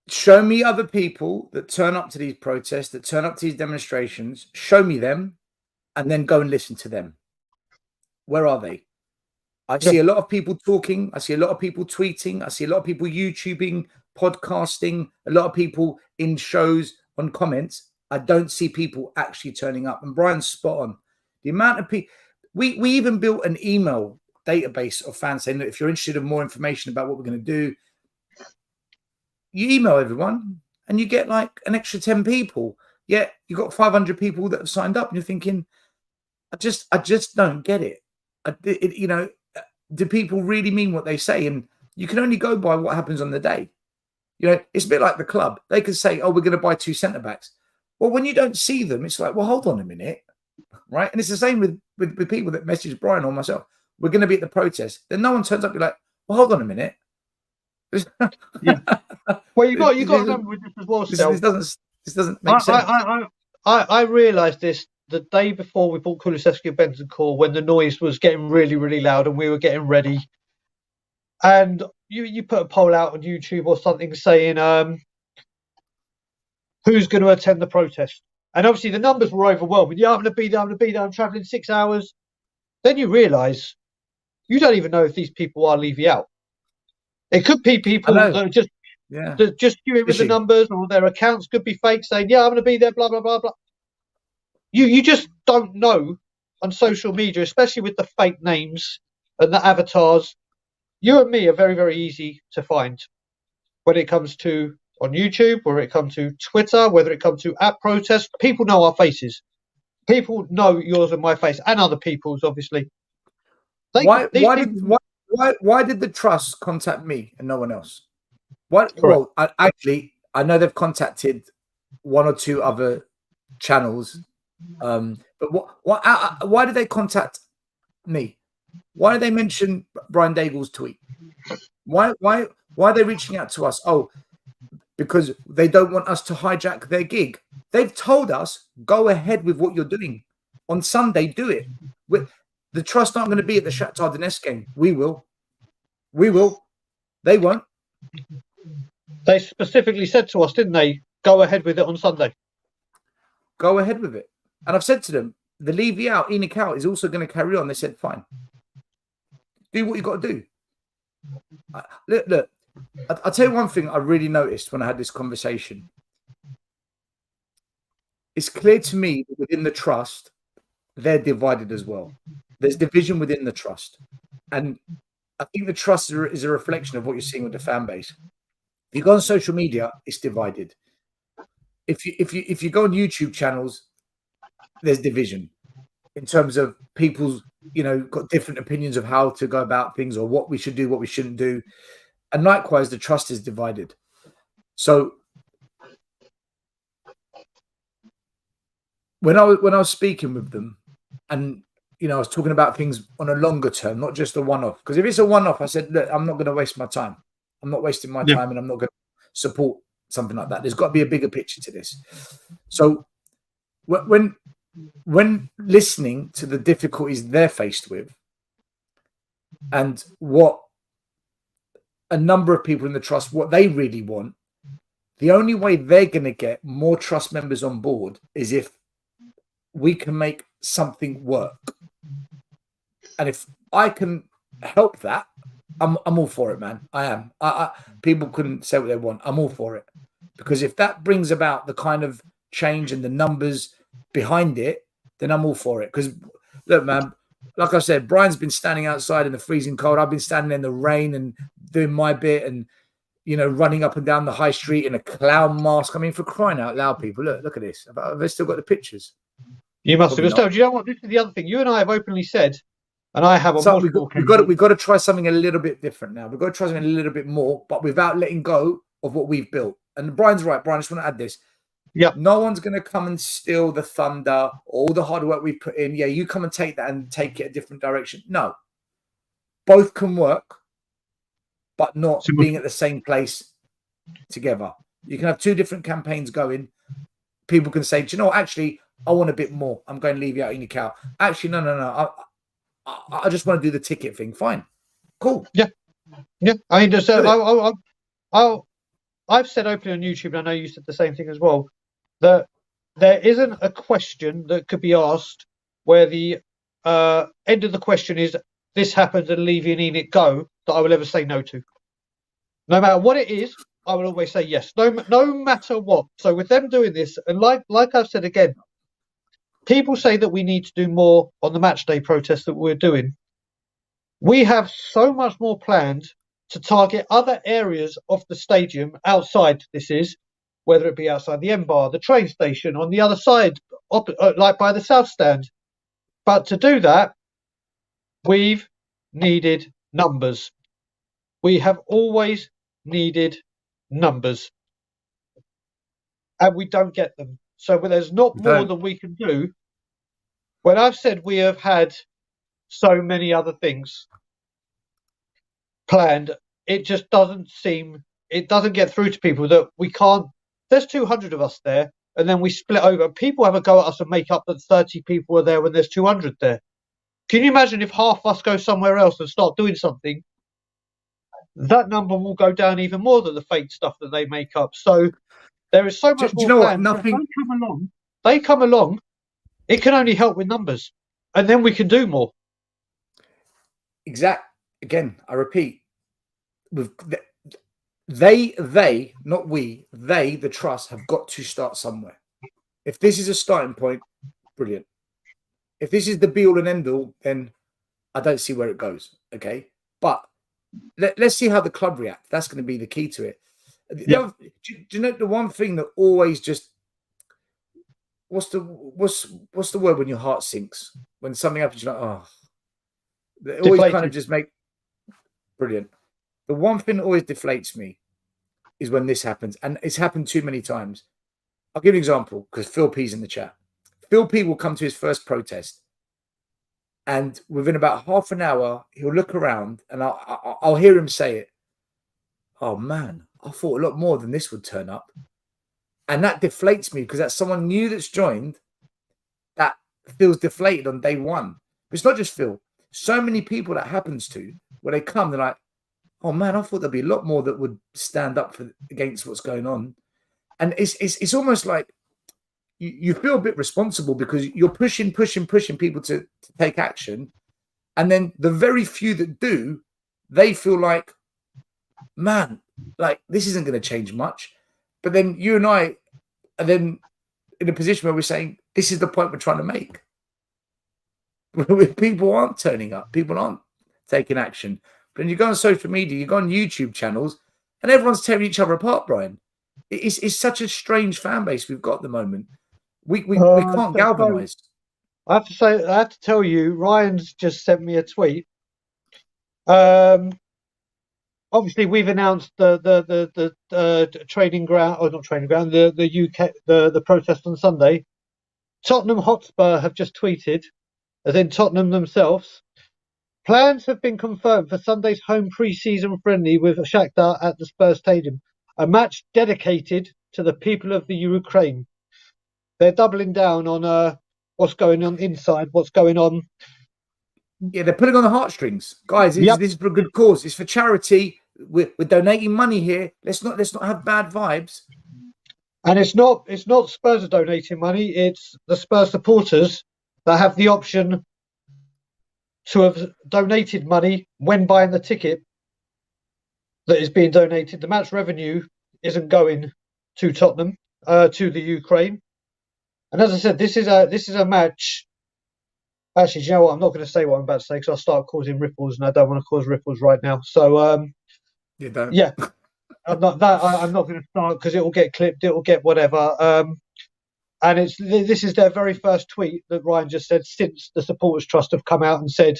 show me other people that turn up to these protests, that turn up to these demonstrations. Show me them, and then go and listen to them. Where are they? I see a lot of people talking. I see a lot of people tweeting. I see a lot of people YouTubing, podcasting, a lot of people in shows on comments. I don't see people actually turning up. And Brian's spot on. The amount of people... We even built an email database of fans saying that if you're interested in more information about what we're going to do, you email everyone and you get like an extra 10 people. Yet you got 500 people that have signed up, and you're thinking, I just don't get it. Do people really mean what they say? And you can only go by what happens on the day. It's a bit like the club. They could say, oh, we're going to buy 2 centre-backs. Well, when you don't see them, it's like, well, hold on a minute, right? And it's the same with people that message Brian or myself. We're going to be at the protest. Then no one turns up. You're like, well, hold on a minute. Yeah. Well, you got to remember with this as well. This This doesn't make sense. I realised this the day before we bought Kulusevski and Bentancur, when the noise was getting really, really loud and we were getting ready. And you put a poll out on YouTube or something saying who's going to attend the protest. And obviously the numbers were overwhelming. Yeah, I'm going to be there. I'm travelling 6 hours. Then you realise you don't even know if these people are leaving out. It could be people that are just skewing with the numbers, or their accounts could be fake saying, yeah, I'm going to be there, blah, blah, blah, blah. You just don't know on social media, especially with the fake names and the avatars. You and me are very, very easy to find when it comes to on YouTube, whether it comes to Twitter, whether it comes to app protests. People know our faces. People know yours and my face, and other people's, obviously. Why did the trust contact me and no one else? Well, I know they've contacted one or two other channels, but why did they contact me? Why did they mention Brian Daigle's tweet? Why are they reaching out to us? Oh, because they don't want us to hijack their gig. They've told us, go ahead with what you're doing. On Sunday, do it. The trust aren't going to be at the Shakhtar Donetsk game. We will. They won't. They specifically said to us, didn't they? Go ahead with it on Sunday. Go ahead with it. And I've said to them, the Levy out, Enoch out is also going to carry on. They said, fine. Do what you got to do. Look, I'll tell you one thing I really noticed when I had this conversation. It's clear to me that within the trust, they're divided as well. There's division within the trust. And I think the trust is a reflection of what you're seeing with the fan base. If you go on social media, it's divided. If you go on YouTube channels, there's division in terms of people's, got different opinions of how to go about things or what we should do, what we shouldn't do. And likewise, the trust is divided. So when I was speaking with them, and I was talking about things on a longer term, not just a one-off. Because if it's a one-off, I said, look, I'm not going to waste my time. I'm not wasting my time, and I'm not going to support something like that. There's got to be a bigger picture to this. So when listening to the difficulties they're faced with, and what a number of people in the trust, what they really want, the only way they're going to get more trust members on board is if we can make something work. And if I can help that, I'm all for it, man. I am. People can say what they want. I'm all for it. Because if that brings about the kind of change and the numbers behind it, then I'm all for it. Because look, man, like I said, Brian's been standing outside in the freezing cold. I've been standing in the rain and doing my bit and, running up and down the high street in a clown mask. I mean, for crying out loud, people, look at this. Have they still got the pictures? You must have. Do you know what? This is the other thing. You and I have openly said, and I have on we've got to try something a little bit different now. We've got to try something a little bit more, but without letting go of what we've built. And Brian's right. Brian, I just want to add this. Yeah. No one's going to come and steal the thunder, all the hard work we've put in. Yeah, you come and take that and take it a different direction. No. Both can work, but not being at the same place together. You can have two different campaigns going. People can say, do you know what? Actually, I want a bit more. I'm going to leave you out in your cow. Actually, no. I just want to do the ticket thing. Fine. Cool. Yeah. I mean, I've said openly on YouTube, and I know you said the same thing as well, that there isn't a question that could be asked where the end of the question is, this happens and Levy and Enoch go, that I will ever say no to. No matter what it is, I will always say yes. No matter what. So with them doing this, and like I've said again, people say that we need to do more on the match day protest that we're doing. We have so much more planned to target other areas of the stadium outside. This is whether it be outside the M Bar, the train station, on the other side, like by the South Stand. But to do that, we've needed numbers. We have always needed numbers, and we don't get them. So there's not more than we can do. When I've said we have had so many other things planned, it just doesn't get through to people that we can't. There's 200 of us there. and then we split over. People have a go at us and make up that 30 people are there when there's 200 there. Can you imagine if half us go somewhere else and start doing something? That number will go down even more than the fake stuff that they make up. So there is so much more. Do you know what? planned. Nothing. They come along. It can only help with numbers, and then we can do more. Again, I repeat, with they, not we, the trust have got to start somewhere. If this is a starting point, brilliant. If this is the be all and end all, then I don't see where it goes. Okay, but let's see how the club react. That's going to be the key to it. Do you know the one thing that always just what's the word when your heart sinks when something happens? You're like, oh, it always kind of just make brilliant. The one thing that always deflates me is when this happens, and it's happened too many times. I'll give you an example because Phil P's in the chat. Phil P will come to his first protest, and within about half an hour, he'll look around, and I'll hear him say it. Oh man, I thought a lot more than this would turn up, and that deflates me because that's someone new that's joined that feels deflated on day one. But it's not just Phil. So many people that happens to when they come, they're like, "Oh man, I thought there'd be a lot more that would stand up against what's going on," and it's almost like you feel a bit responsible because you're pushing people to take action. And then the very few that do, they feel like, man, like this isn't going to change much. But then you and I are then in a position where we're saying, this is the point we're trying to make. People aren't turning up. People aren't taking action. But then you go on social media, you go on YouTube channels, and everyone's tearing each other apart, Brian. It's such a strange fan base we've got at the moment. We can't galvanise. I have to tell you, Ryan's just sent me a tweet. Obviously, we've announced the training ground, or not training ground, the UK the protest on Sunday. Tottenham Hotspur have just tweeted, as in Tottenham themselves. Plans have been confirmed for Sunday's home pre-season friendly with Shakhtar at the Spurs Stadium, a match dedicated to the people of the Ukraine. They're doubling down on what's going on inside, what's going on. Yeah, they're pulling on the heartstrings, guys. This is for a good cause. It's for charity. We're donating money here. Let's not have bad vibes. And it's not Spurs are donating money. It's the Spurs supporters that have the option to have donated money when buying the ticket that is being donated. The match revenue isn't going to Tottenham, to the Ukraine. And as I said, this is a match. Actually, do you know what? I'm not going to say what I'm about to say because I'll start causing ripples, and I don't want to cause ripples right now. So, you don't. Yeah, I'm not going to start because it will get clipped. It will get whatever. And this is their very first tweet that Ryan just said since the Supporters Trust have come out and said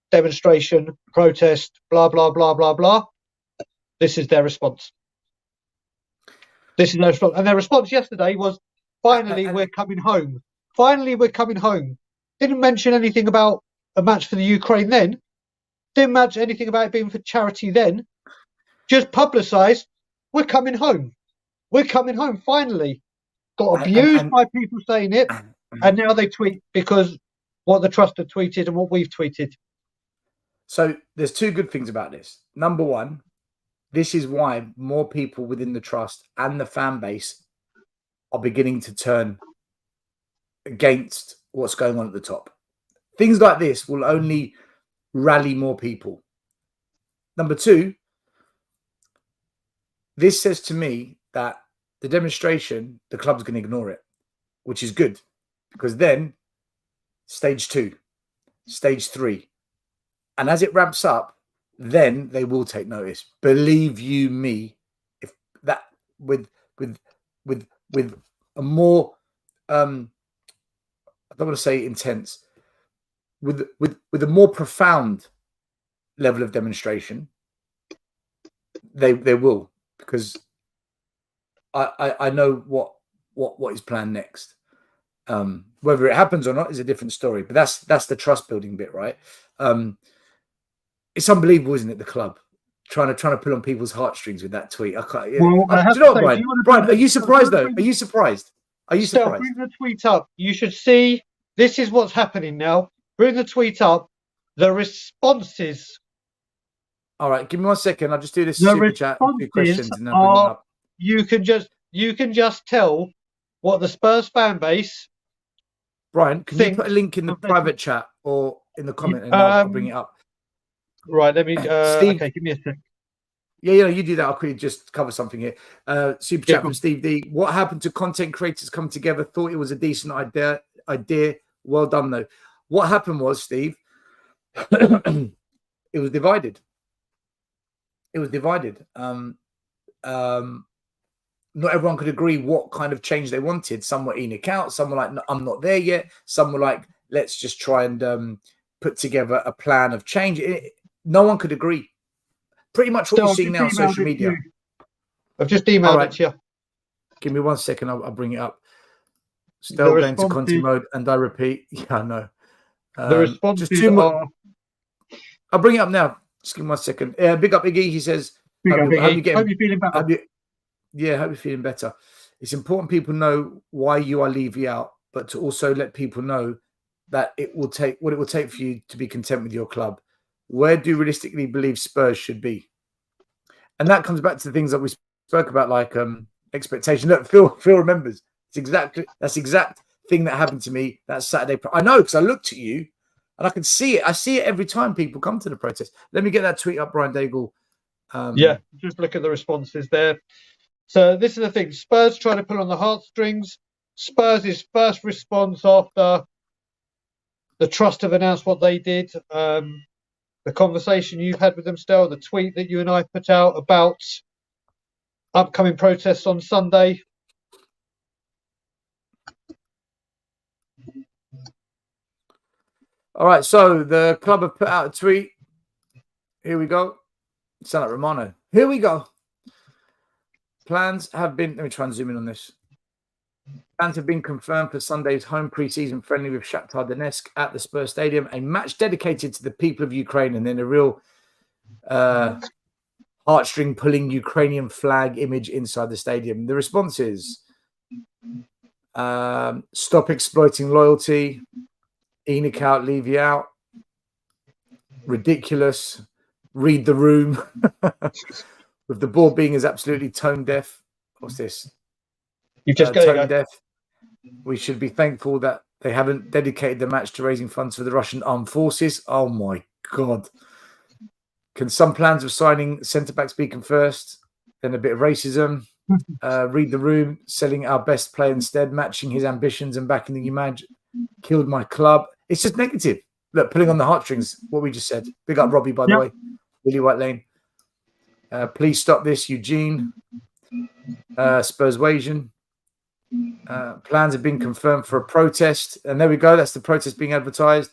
demonstration, protest, blah blah blah blah blah. This is their response. And their response yesterday was, "Finally, we're coming home. Finally, we're coming home." Didn't mention anything about a match for the Ukraine then. Didn't mention anything about it being for charity then. Just publicised, we're coming home. We're coming home, finally. Got abused by people saying it, and now they tweet because what the trust have tweeted and what we've tweeted. So there's two good things about this. Number one, this is why more people within the trust and the fan base are beginning to turn against what's going on at the top. Things like this will only rally more people. Number two, this says to me that the demonstration, the club's going to ignore it, which is good, because then stage 2, stage 3, and as it ramps up, then they will take notice. Believe you me, if that with a more I don't want to say intense, with a more profound level of demonstration, they will, because I know what is planned next. Whether it happens or not is a different story, but that's the trust building bit, right? It's unbelievable, isn't it? The club trying to pull on people's heartstrings with that tweet. I can't. Well, do you know what, Brian? Brian, are you surprised though? Are you surprised? Are you Still, surprised? bring the tweet up. You should see. This is what's happening now. Bring the tweet up. The responses. All right, give me 1 second. I'll just do this The super chat, a few responses questions, and then bring it are. up. You can just tell what the Spurs fan base. Brian, can you put a link in the of the- private chat or in the comment, and I'll bring it up. Right, let me. Steve, okay, give me a sec. Yeah, you do that. I'll quickly just cover something here. Super chat Yeah, from Steve D. What happened to content creators coming together? Thought it was a decent idea. Well done, though. What happened was, Steve, it was divided. It was divided. Not everyone could agree what kind of change they wanted. Some were Enoch out. Some were like, no, I'm not there yet. Some were like, let's just try and put together a plan of change. No one could agree. Pretty much what you're seeing now on social media. I've just emailed it to you. Give me 1 second. I'll bring it up. Still going to Conti mode, and I repeat. Yeah, I know. The responses just 2 more. are. I'll bring it up now. Just give me 1 second. Big up Iggy. He says, Hope you're feeling better. hope you're feeling better. It's important people know why you are leaving out, but to also let people know that it will take what it will take for you to be content with your club. Where do you realistically believe Spurs should be? And that comes back to the things that we spoke about, like expectation. Look, Phil remembers. That's exact thing that happened to me that Saturday. I know, because I looked at you and I can see it. I see it every time people come to the protest. Let me get that tweet up, Brian Daigle. Yeah, just look at the responses there. So this is the thing. Spurs trying to pull on the heartstrings. Spurs' first response after the Trust have announced what they did. The conversation you've had with them, Stel, the tweet that you and I put out about upcoming protests on Sunday. All right, so the club have put out a tweet. Here we go. Sound like Romano. Here we go. Plans have been. Let me try and zoom in on this. Plans have been confirmed for Sunday's home pre-season friendly with Shakhtar Donetsk at the Spurs Stadium, a match dedicated to the people of Ukraine, and then a real heartstring-pulling Ukrainian flag image inside the stadium. The response is stop exploiting loyalty, Enoch out, leave you out, ridiculous, read the room, with the board being as absolutely tone deaf. What's this? You've just got tone deaf. We should be thankful that they haven't dedicated the match to raising funds for the Russian armed forces. Oh my God. Can some plans of signing centre-backs be confirmed? Then a bit of racism. Read the room, selling our best player instead, matching his ambitions and backing the image. Killed my club. It's just negative. Look, pulling on the heartstrings, what we just said. Big up Robbie, by the way. Willie White Lane. Please stop this, Eugene. Spurs Wasian. Plans have been confirmed for a protest. And there we go. That's the protest being advertised.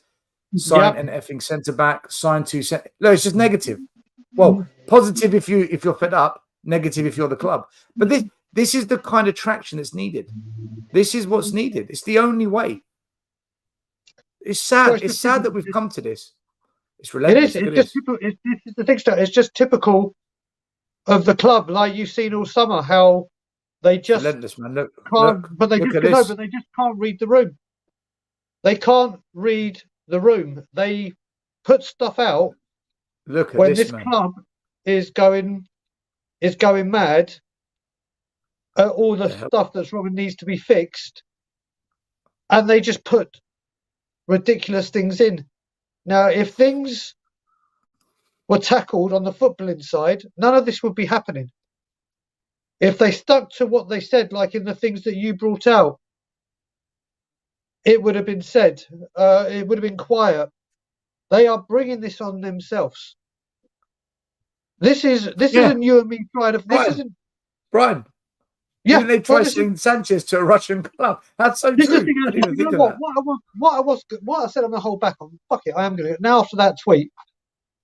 Sign an effing centre-back. Sign 2 centre. No, it's just negative. Well, positive if you're fed up. Negative if you're the club. But this is the kind of traction that's needed. This is what's needed. It's the only way. It's sad. It's sad that we've come to this. It's relentless. It is. It's the thing. It's just typical of the club, like you've seen all summer, how they just relentless, man. But they just can't read the room. They can't read the room. They put stuff out when this club is going mad at all the stuff that's wrong and needs to be fixed, and they just put ridiculous things in. Now, if things were tackled on the footballing side, none of this would be happening. If they stuck to what they said, like in the things that you brought out, it would have been said. It would have been quiet. They are bringing this on themselves. This isn't you and me trying to. This isn't Brian. Yeah, didn't they try selling Sanchez to a Russian club? That's so true. I didn't think of that. What I said on the whole back on. Fuck it, I am going to. Now after that tweet,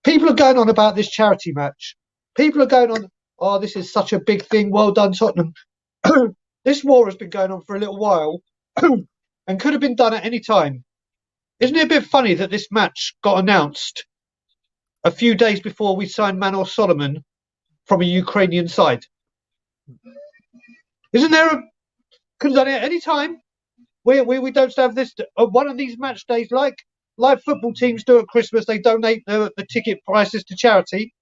people are going on about this charity match. People are going on. Oh, this is such a big thing. Well done, Tottenham. This war has been going on for a little while and could have been done at any time. Isn't it a bit funny that this match got announced a few days before we signed Manor Solomon from a Ukrainian side? Isn't there Could have done it at any time. We don't have this one of these match days like football teams do at Christmas. They donate the ticket prices to charity.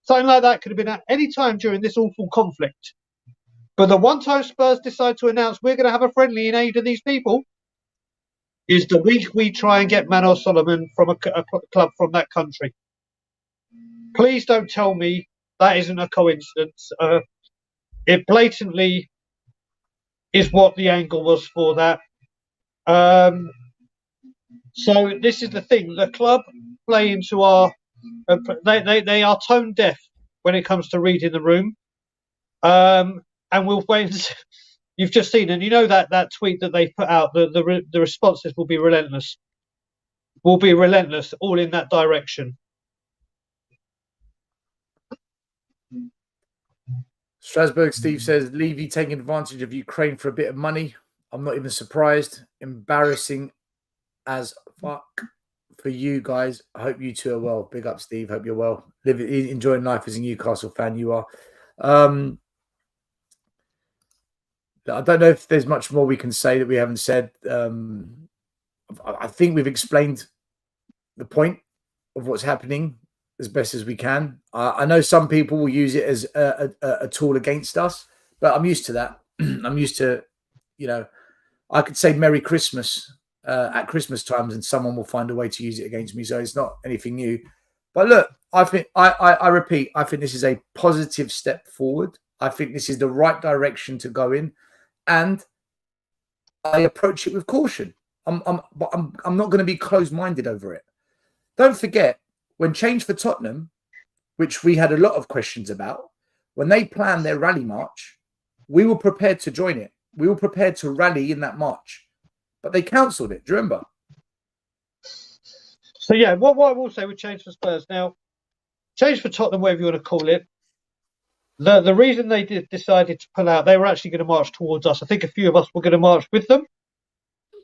Something like that could have been at any time during this awful conflict. But the one time Spurs decide to announce we're going to have a friendly in aid of these people is the week we try and get Manor Solomon from a club from that country. Please don't tell me that isn't a coincidence. It blatantly is what the angle was for that. So this is the thing. The club play into our... They are tone deaf when it comes to reading the room. And we'll wait. You've just seen, and you know that tweet that they put out, the responses will be relentless. Will be relentless, all in that direction. Strasbourg Steve says, Levy taking advantage of Ukraine for a bit of money. I'm not even surprised. Embarrassing as fuck for you guys. I hope you two are well. Big up, Steve. Hope you're well. Enjoying life as a Newcastle fan. You are. I don't know if there's much more we can say that we haven't said. I think we've explained the point of what's happening as best as we can. I know some people will use it as a tool against us, but I'm used to that. I'm used to, I could say Merry Christmas at Christmas times and someone will find a way to use it against me. So it's not anything new. But look, I think, I repeat, I think this is a positive step forward. I think this is the right direction to go in. And I approach it with caution. I'm not going to be closed-minded over it. Don't forget, when Change for Tottenham, which we had a lot of questions about, when they planned their rally march, we were prepared to join it. We were prepared to rally in that march. But they cancelled it. Do you remember? So, yeah, what I will say with Change for Spurs now, Change for Tottenham, whatever you want to call it, the reason they decided to pull out, they were actually going to march towards us. I think a few of us were going to march with them,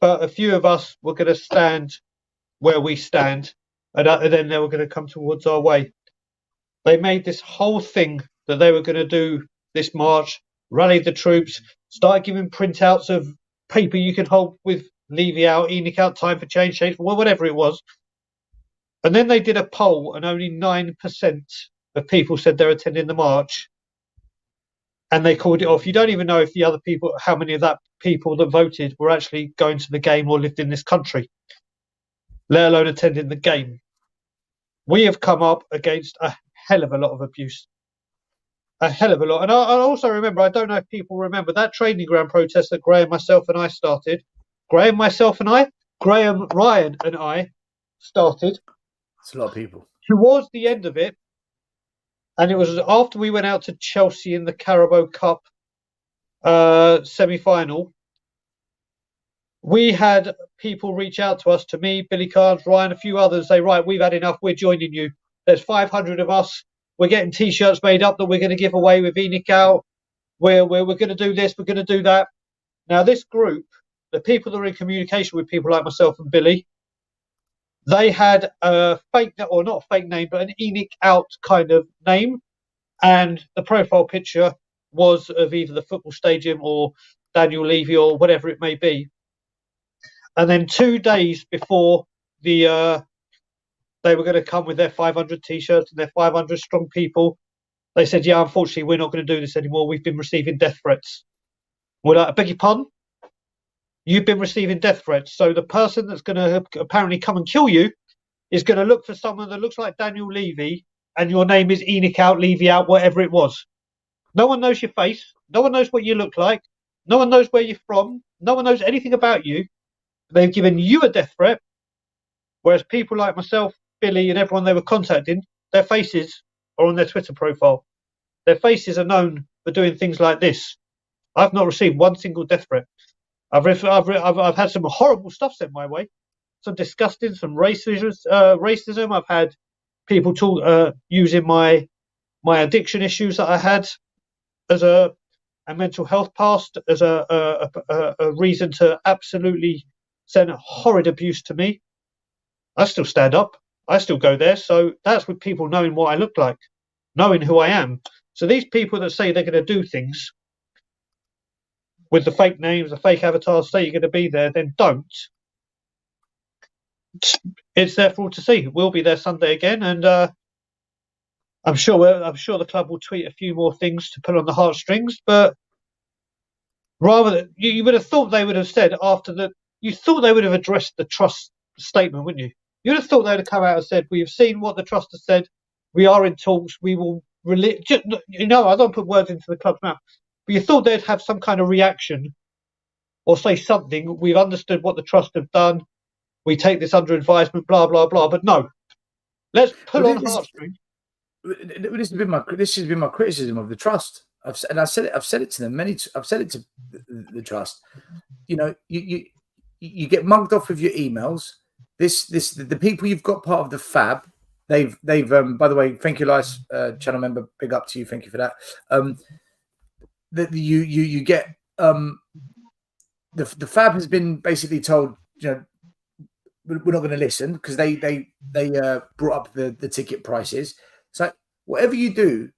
but a few of us were going to stand where we stand. And then they were going to come towards our way. They made this whole thing that they were going to do this march, rally the troops, start giving printouts of paper you could hold with Levy out, Enoch out, time for change, whatever it was. And then they did a poll and only 9% of people said they're attending the march. And they called it off. You don't even know if the other people, how many of that people that voted were actually going to the game or lived in this country, let alone attending the game. We have come up against a hell of a lot of abuse. A hell of a lot. And I also remember, I don't know if people remember, that training ground protest that Graham, myself and I started. Graham, Ryan and I started. It's a lot of people. Towards the end of it, and it was after we went out to Chelsea in the Carabao Cup semi-final, we had people reach out to us, to me, Billy Carnes, Ryan, a few others, say, right, we've had enough, we're joining you. There's 500 of us. We're getting T-shirts made up that we're going to give away with Enoch out. We're going to do this, we're going to do that. Now, this group, the people that are in communication with people like myself and Billy, they had a fake, or not a fake name, but an Enoch out kind of name. And the profile picture was of either the football stadium or Daniel Levy or whatever it may be. And then 2 days before they were going to come with their 500 T-shirts and their 500 strong people, they said, yeah, unfortunately, we're not going to do this anymore. We've been receiving death threats. We're like, I beg your pardon? You've been receiving death threats. So the person that's going to apparently come and kill you is going to look for someone that looks like Daniel Levy, and your name is Enoch out, Levy out, whatever it was. No one knows your face. No one knows what you look like. No one knows where you're from. No one knows anything about you. They've given you a death threat, whereas people like myself, Billy, and everyone they were contacting, their faces are on their Twitter profile. Their faces are known for doing things like this. I've not received one single death threat. I've had some horrible stuff sent my way, some disgusting, some racism. I've had people using my addiction issues that I had as a mental health past as a reason to absolutely send horrid abuse to me. I still stand up. I still go there. So that's with people knowing what I look like, knowing who I am. So these people that say they're going to do things, with the fake names, the fake avatars, say you're going to be there, then don't. It's there for all to see. We'll be there Sunday again, and I'm sure the club will tweet a few more things to put on the heartstrings. But rather than you would have thought they would have said you thought they would have addressed the trust statement, wouldn't you? You would have thought they would have come out and said, "We have seen what the trust has said. We are in talks. We will I don't put words into the club's mouth, but you thought they'd have some kind of reaction or say something. We've understood what the trust have done. We take this under advisement, blah, blah, blah. But no, let's pull on heartstrings. This has been my criticism of the trust. I've said it to them I've said it to the trust. You know, you get mugged off with your emails. The people you've got part of the fab. They've by the way, thank you, Lice, channel member, big up to you, thank you for that. You get the fab has been basically told, you know, we're not going to listen because they brought up the ticket prices. So whatever you do,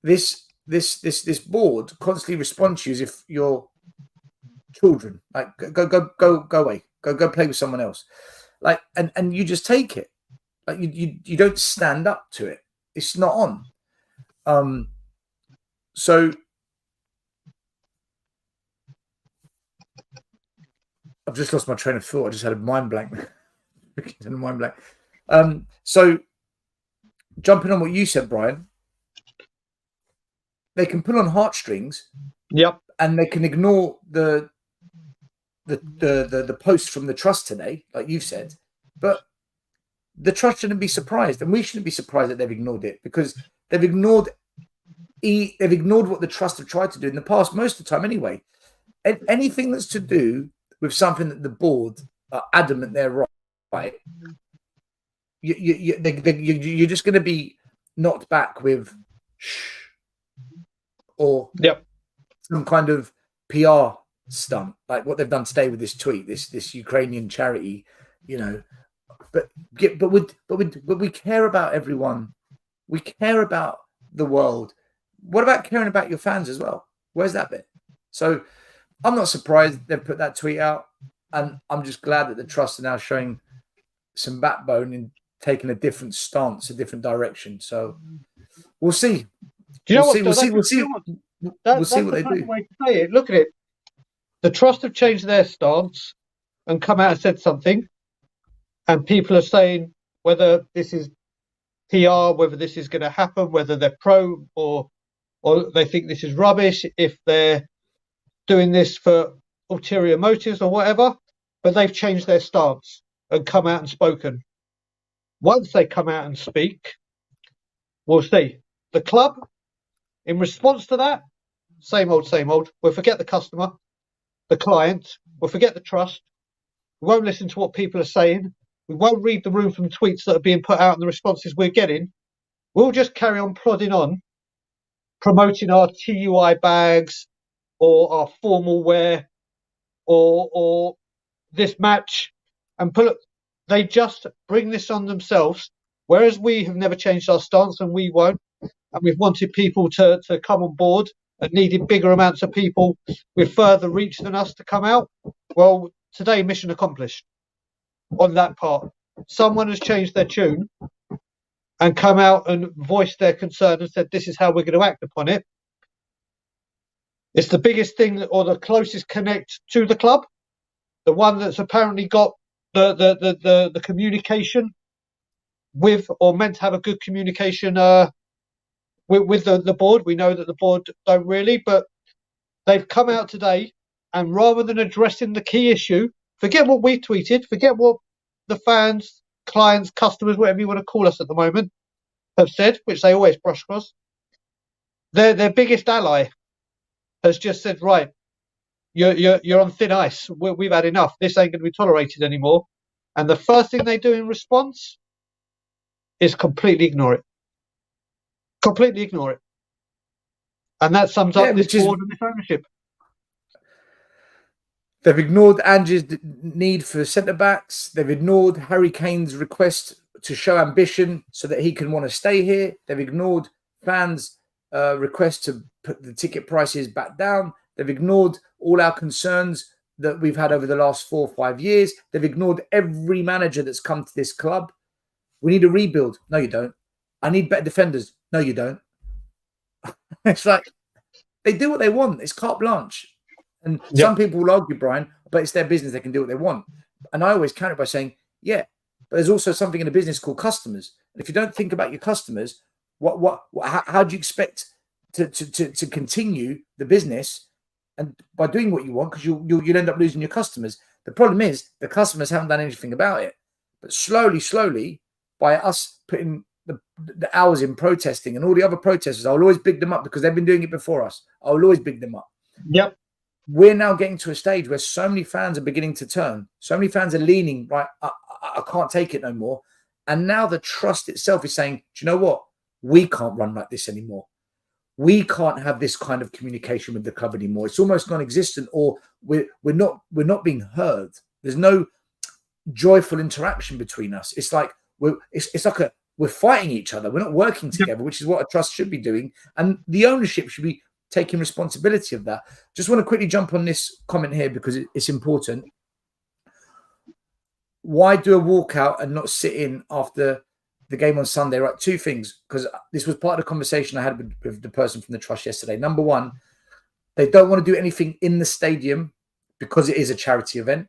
this board constantly responds to you as if you're children. Like go away, go play with someone else. Like and you just take it. Like you don't stand up to it. It's not on. So I've just lost my train of thought. I just had a mind blank. So jumping on what you said, Brian, they can pull on heartstrings. Yep. And they can ignore the post from the trust today, like you've said, but the trust shouldn't be surprised, and we shouldn't be surprised that they've ignored it, because they've ignored what the trust have tried to do in the past, most of the time anyway. And anything that's to do with something that the board are adamant they're right, you're just going to be knocked back with shh or some kind of PR stunt, like what they've done today with this tweet, this Ukrainian charity, you know. But we care about everyone. We care about the world. What about caring about your fans as well? Where's that bit? So I'm not surprised they've put that tweet out, and I'm just glad that the trust are now showing some backbone in taking a different stance, a different direction. So we'll see. We'll see what they do. Way to say it. Look at it. The trust have changed their stance and come out and said something, and people are saying whether this is PR, whether this is going to happen, whether they're pro or they think this is rubbish, if they're doing this for ulterior motives or whatever. But they've changed their stance and come out and spoken. Once they come out and speak, we'll see. The club, in response to that, same old, same old. We'll forget the customer, the client. We'll forget the trust. We won't listen to what people are saying. We won't read the room from tweets that are being put out and the responses we're getting. We'll just carry on plodding on, promoting our TUI bags or our formal wear or this match. And they just bring this on themselves, whereas we have never changed our stance, and we won't. And we've wanted people to come on board and needed bigger amounts of people with further reach than us to come out. Well, today, mission accomplished on that part. Someone has changed their tune and come out and voiced their concern and said, this is how we're going to act upon it. It's the biggest thing or the closest connect to the club, the one that's apparently got the communication with, or meant to have a good communication with the board. We know that the board don't really, but they've come out today, and rather than addressing the key issue, forget what we tweeted, forget what the fans, clients, customers, whatever you want to call us at the moment, have said, which they always brush across. Their biggest ally has just said, right, you're on thin ice. We've had enough. This ain't going to be tolerated anymore. And the first thing they do in response is completely ignore it. Completely ignore it. And that sums up this board and this ownership. They've ignored Angie's need for centre-backs. They've ignored Harry Kane's request to show ambition so that he can want to stay here. They've ignored fans' request to put the ticket prices back down. They've ignored all our concerns that we've had over the last 4 or 5 years. They've ignored every manager that's come to this club. We need a rebuild. No, you don't. I need better defenders. No, you don't. It's like they do what they want. It's carte blanche. And some people will argue, Brian, but it's their business. They can do what they want. And I always counter by saying, yeah, but there's also something in a business called customers. And if you don't think about your customers, how do you expect to continue the business and by doing what you want? Because you'll end up losing your customers. The problem is the customers haven't done anything about it. But slowly, by us putting the hours in protesting and all the other protesters, I'll always big them up because they've been doing it before us. I'll always big them up. Yep. We're now getting to a stage where so many fans are beginning to turn. So many fans are leaning, right, I can't take it no more. And now the trust itself is saying, do you know what? We can't run like this anymore. We can't have this kind of communication with the club anymore. It's almost non-existent, or we're not being heard. There's no joyful interaction between us. It's like we're fighting each other. We're not working together, which is what a trust should be doing. And the ownership should be taking responsibility of that. Just want to quickly jump on this comment here because it's important. Why do a walkout and not sit in after the game on Sunday? Right, two things, because this was part of the conversation I had with the person from the trust yesterday. Number one, they don't want to do anything in the stadium because it is a charity event.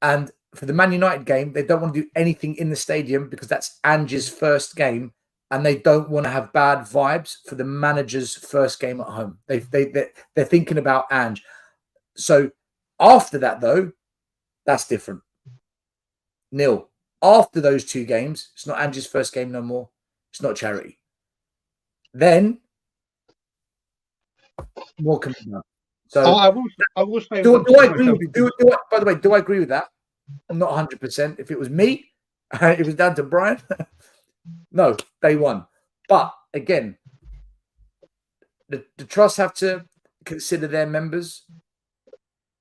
And for the Man United game, they don't want to do anything in the stadium because that's Ange's first game, and they don't want to have bad vibes for the manager's first game at home. They're thinking about Ange. So after that, though, that's different. Nil. After those two games, it's not Ange's first game no more. It's not charity. Then more can be done. So I will say. Do I agree? By the way, do I agree with that? I'm not 100%. If it was me, it was down to Brian. No, they won. But again, the trust have to consider their members.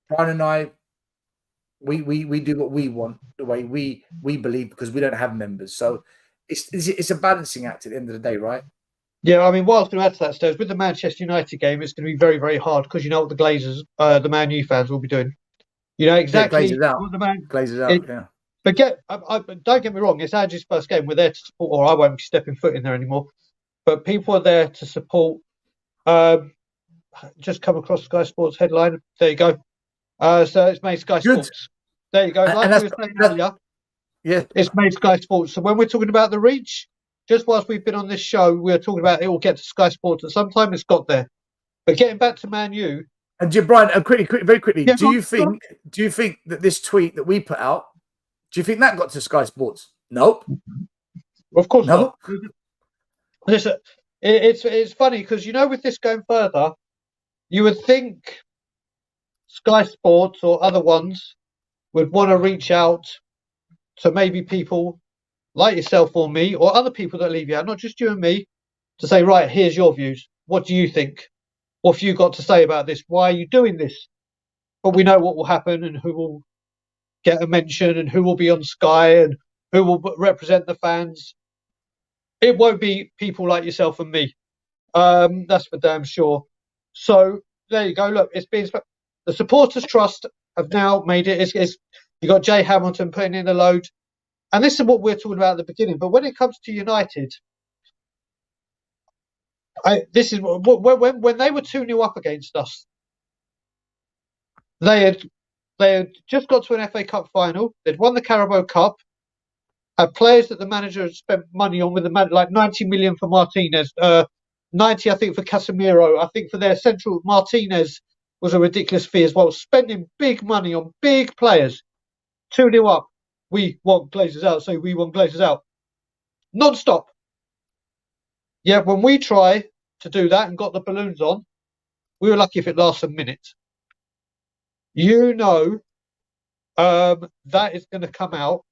Brian and I, we do what we want, the way we believe, because we don't have members. So it's a balancing act at the end of the day, right? Yeah, I mean, what I was going to add to that, Stones, with the Manchester United game, it's going to be very, very hard because you know what the Glazers, the Man U fans will be doing. You know exactly what the Glazers out, yeah. But don't get me wrong, it's Ange's first game. We're there to support, or I won't be stepping foot in there anymore. But people are there to support. Just come across Sky Sports headline. There you go. So it's made Sky Sports. There you go. Like we were saying earlier, yeah, it's made Sky Sports. So when we're talking about the reach, just whilst we've been on this show, we're talking about it will get to Sky Sports at some time. It's got there. But getting back to Man U. And Brian, very quickly, yeah, do you think that this tweet that we put out, do you think that got to Sky Sports? Nope. Of course not. Listen, it's funny because, you know, with this going further, you would think Sky Sports or other ones would want to reach out to maybe people like yourself or me or other people that leave you out, not just you and me, to say, right, here's your views. What do you think? What have you got to say about this? Why are you doing this? But we know what will happen and who will get a mention and who will be on Sky and who will represent the fans. It won't be people like yourself and me. That's for damn sure. So there you go. Look, it's been the Supporters Trust have now made it. You got Jay Hamilton putting in a load, and this is what we're talking about at the beginning. But when it comes to United, this is when they were 2-0 up against us. They had just got to an FA Cup final. They'd won the Carabao Cup. Had players that the manager had spent money on with like 90 million for Martinez, 90 I think for Casemiro. I think for their central Martinez was a ridiculous fee as well. Spending big money on big players. 2-0 up. We want Glazers out, so we want Glazers out. Non-stop. Yeah, when we try to do that and got the balloons on, we were lucky if it lasts a minute. You know that is going to come out,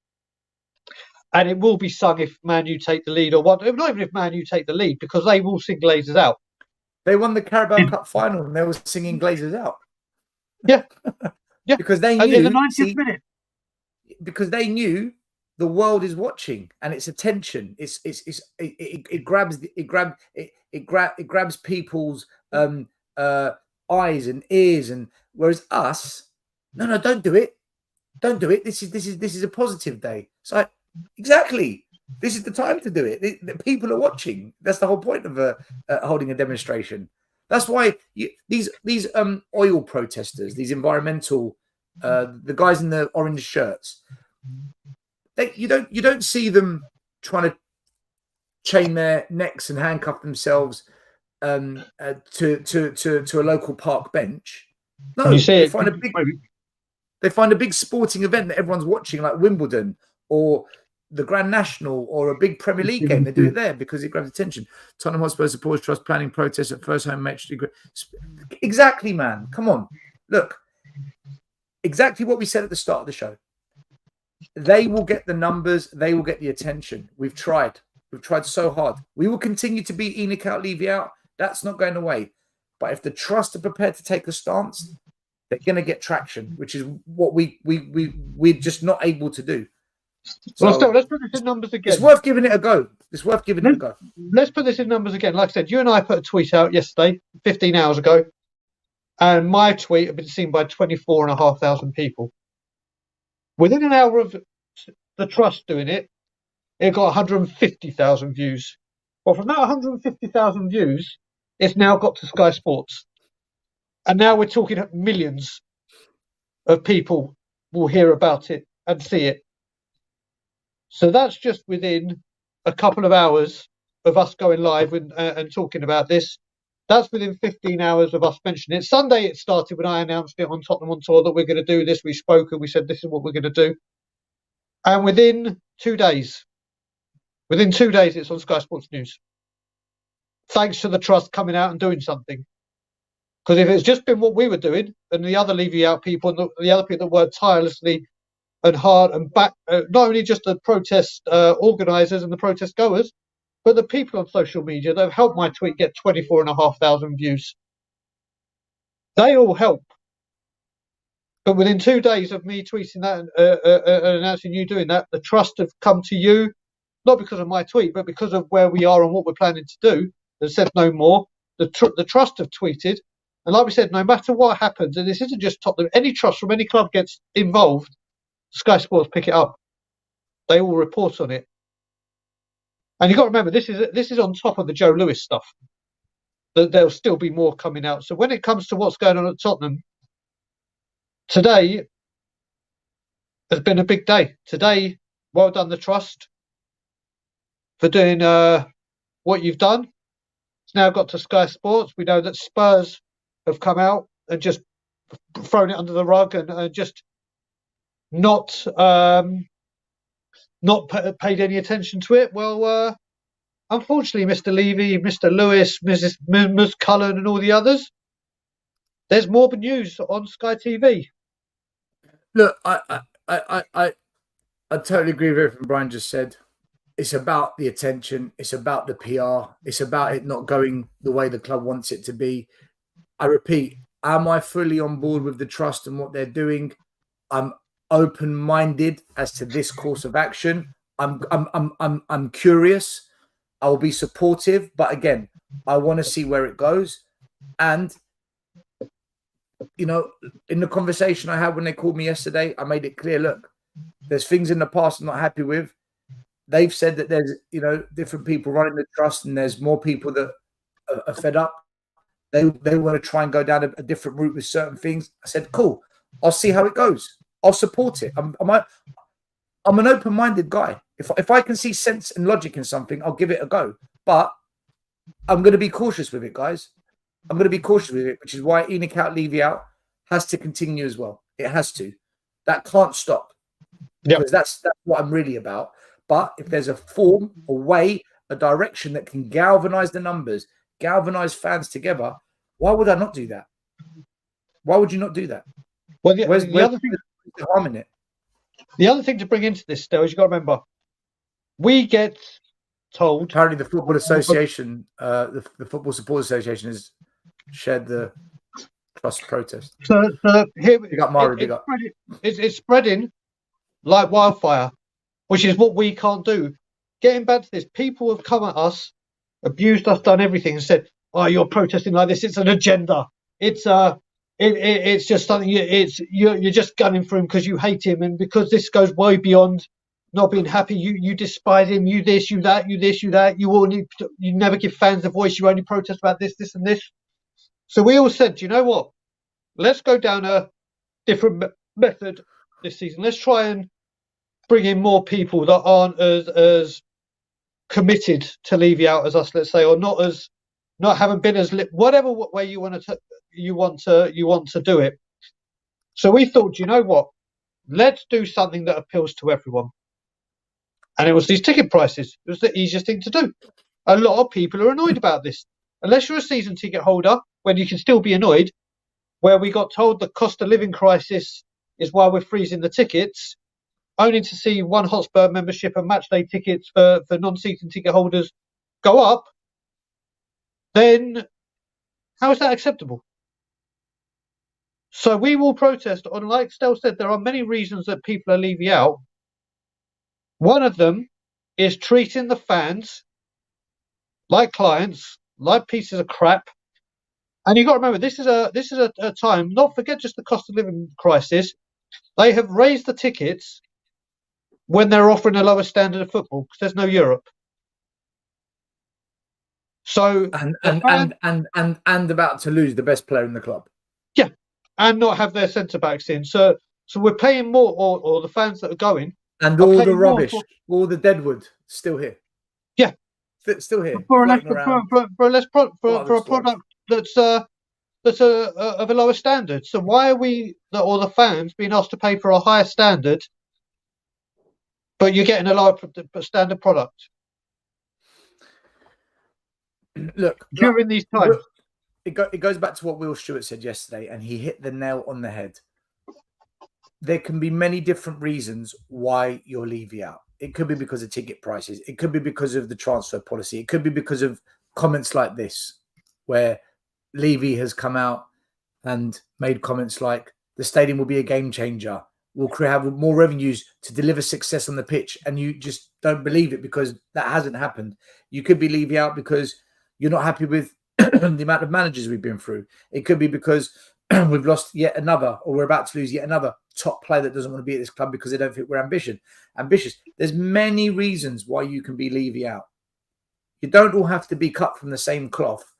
and it will be sung if Man U take the lead, or what? Not even if Man U take the lead, because they will sing Glazers out. They won the Carabao Cup final and they were singing Glazers out. Yeah, yeah. Because they knew in the 90th minute. Because they knew the world is watching and it's attention. It grabs people's eyes and ears, and whereas us, no, don't do it. Don't do it. This is a positive day. It's like, exactly. This is the time to do it. The people are watching. That's the whole point of holding a demonstration. That's why these oil protesters, these environmental, the guys in the orange shirts, you don't see them trying to chain their necks and handcuff themselves to a local park bench. No, You see they it. find a big sporting event that everyone's watching, like Wimbledon or the Grand National or a big Premier League game. They do it there because it grabs attention. Tottenham Hotspur supporters trust planning protests at first home match. Exactly, man. Come on. Look, exactly what we said at the start of the show. They will get the numbers. They will get the attention. We've tried. We've tried so hard. We will continue to be Enoch out, Levy out. That's not going away. But if the trust are prepared to take a stance, they're going to get traction, which is what we're just not able to do. So Well, still, let's put this in numbers again. it's worth giving it a go. Let's put this in numbers again. Like I said, you and I put a tweet out yesterday, 15 hours ago, and my tweet had been seen by 24,500 people. Within an hour of the trust doing it, it got 150,000 views. Well, from that 150,000 views, it's now got to Sky Sports. And now we're talking millions of people will hear about it and see it. So that's just within a couple of hours of us going live and talking about this. That's within 15 hours of us mentioning it. Sunday it started when I announced it on Tottenham on Tour that we're going to do this. We spoke and we said this is what we're going to do. And within 2 days, it's on Sky Sports News. Thanks to the trust coming out and doing something. Because if it's just been what we were doing and the other Levy out people and the other people that worked tirelessly and hard and back, not only just the protest organisers and the protest goers, but the people on social media that have helped my tweet get 24,500 views. They all help. But within 2 days of me tweeting that and announcing you doing that, the trust have come to you, not because of my tweet, but because of where we are and what we're planning to do. They said no more. The trust have tweeted. And like we said, no matter what happens, and this isn't just Tottenham, any trust from any club gets involved, Sky Sports pick it up. They all report on it. And you've got to remember, this is on top of the Joe Lewis stuff. There'll still be more coming out. So when it comes to what's going on at Tottenham, today has been a big day. Today, well done, the trust, for doing what you've done. It's now got to Sky Sports. We know that Spurs have come out and just thrown it under the rug and just not paid any attention to it. Well, unfortunately, Mr. Levy, Mr. Lewis, Ms. Cullen, and all the others, there's more news on Sky TV. Look, I totally agree with everything Brian just said. It's about the attention. It's about the PR. It's about it not going the way the club wants it to be. I repeat, am I fully on board with the trust and what they're doing? I'm open-minded as to this course of action. I'm curious. I'll be supportive, but again, I want to see where it goes. And you know, in the conversation I had when they called me yesterday, I made it clear. Look, there's things in the past I'm not happy with. They've said that there's, you know, different people running the trust, and there's more people that are fed up. They want to try and go down a different route with certain things. I said, cool. I'll see how it goes. I'll support it. I'm an open-minded guy. If I can see sense and logic in something, I'll give it a go. But I'm going to be cautious with it, guys. I'm going to be cautious with it, which is why Enoch out, Levy out has to continue as well. It has to. That can't stop. Yep. Because that's what I'm really about. But if there's a form, a way, a direction that can galvanize the numbers, galvanize fans together, why would I not do that? Why would you not do that? Well, where's the harm in it? The other thing to bring into this, still, is you've got to remember, we get told. Apparently, the Football Association, the Football Support Association, has shared the trust protest. So here you got Mari. Big up. It's spreading like wildfire, which is what we can't do. Getting back to this, people have come at us, abused us, done everything, and said, "Oh, you're protesting like this. It's an agenda. it's just something. You're just gunning for him because you hate him, and because this goes way beyond not being happy. You despise him. You this, you that, you this, you that. You never give fans a voice. You only protest about this, this, and this. So we all said, you know what? Let's go down a different method this season. Let's try and bring in more people that aren't as committed to Levy out as us, let's say, or not haven't been as whatever way you want to do it. So we thought, you know what? Let's do something that appeals to everyone. And it was these ticket prices. It was the easiest thing to do. A lot of people are annoyed about this. Unless you're a season ticket holder, when you can still be annoyed, where we got told the cost of living crisis is why we're freezing the tickets, only to see one Hotspur membership and matchday tickets for non-season ticket holders go up, then how is that acceptable? So we will protest on, like Stel said, there are many reasons that people are leaving out. One of them is treating the fans like clients, like pieces of crap. And you've got to remember, this is a time, not forget just the cost of living crisis. They have raised the tickets when they're offering a lower standard of football because there's no Europe. So and about to lose the best player in the club. Yeah, and not have their centre backs in. So we're paying more, or the fans that are going, and all the rubbish, all the deadwood, still here. Yeah, still here for a product that's of a lower standard. So why are we, or the fans, being asked to pay for a higher standard, but you're getting a lower standard product? Look, during these times, it goes back to what Will Stewart said yesterday, and he hit the nail on the head. There can be many different reasons why you're Levy out. It could be because of ticket prices. It could be because of the transfer policy. It could be because of comments like this, where Levy has come out and made comments like, the stadium will be a game changer. We'll have more revenues to deliver success on the pitch. And you just don't believe it because that hasn't happened. You could be Levy out because you're not happy with the amount of managers we've been through. It could be because we've lost yet another, or we're about to lose yet another top player that doesn't want to be at this club because they don't think we're ambitious. There's many reasons why you can be Levy out. You don't all have to be cut from the same cloth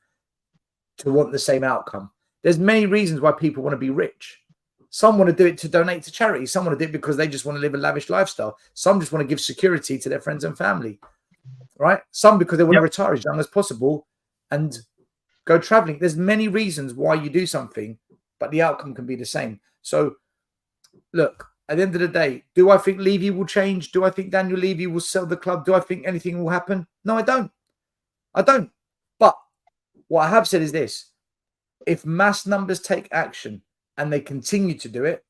to want the same outcome. There's many reasons why people want to be rich. Some want to do it to donate to charity. Some want to do it because they just want to live a lavish lifestyle. Some just want to give security to their friends and family, right? Some because they want to retire as young as possible and go traveling. There's many reasons why you do something, but the outcome can be the same. So, look, at the end of the day, do I think Levy will change? Do I think Daniel Levy will sell the club? Do I think anything will happen? No, I don't. But what I have said is this. If mass numbers take action and they continue to do it,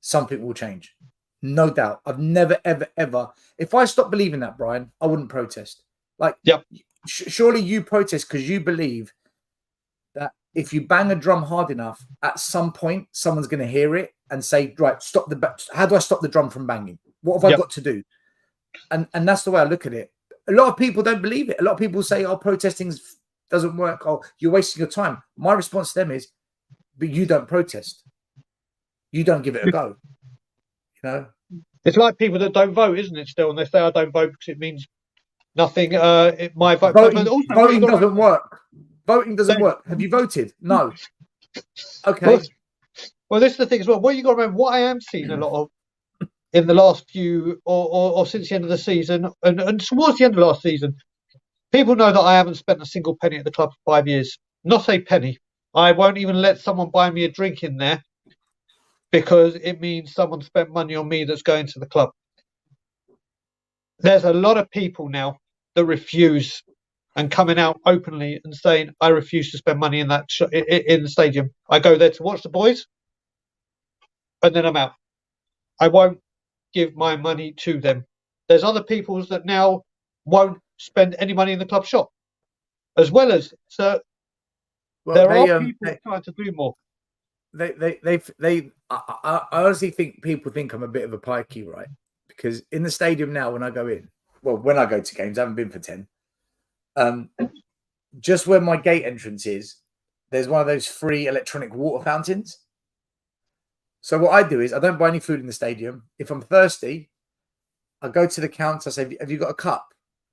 something will change. No doubt. I've never, ever, ever. If I stopped believing that, Brian, I wouldn't protest. Surely you protest because you believe that if you bang a drum hard enough, at some point, someone's going to hear it and say, right, how do I stop the drum from banging? What have I got to do? And that's the way I look at it. A lot of people don't believe it. A lot of people say, oh, protesting doesn't work. Oh, you're wasting your time. My response to them is, but you don't protest. You don't give it a go. You know? It's like people that don't vote, isn't it, still? And they say, I don't vote because it means nothing. My vote. Voting doesn't work. Voting doesn't work. Have you voted? No. Okay. Well, this is the thing as well. What you got to remember, what I am seeing a lot of in the last few, or since the end of the season, and towards the end of last season, people know that I haven't spent a single penny at the club for 5 years. Not a penny. I won't even let someone buy me a drink in there because it means someone spent money on me that's going to the club. There's a lot of people now that refuse and coming out openly and saying, I refuse to spend money in that in the stadium. I go there to watch the boys and then I'm out. I won't give my money to them. There's other people that now won't spend any money in the club shop, as well as there are people trying to do more. I honestly think people think I'm a bit of a pikey, right? Because in the stadium now, when I go in, when I go to games, I haven't been for 10. Just where my gate entrance is, there's one of those free electronic water fountains. So what I do is I don't buy any food in the stadium. If I'm thirsty, I go to the counter. I say, have you got a cup?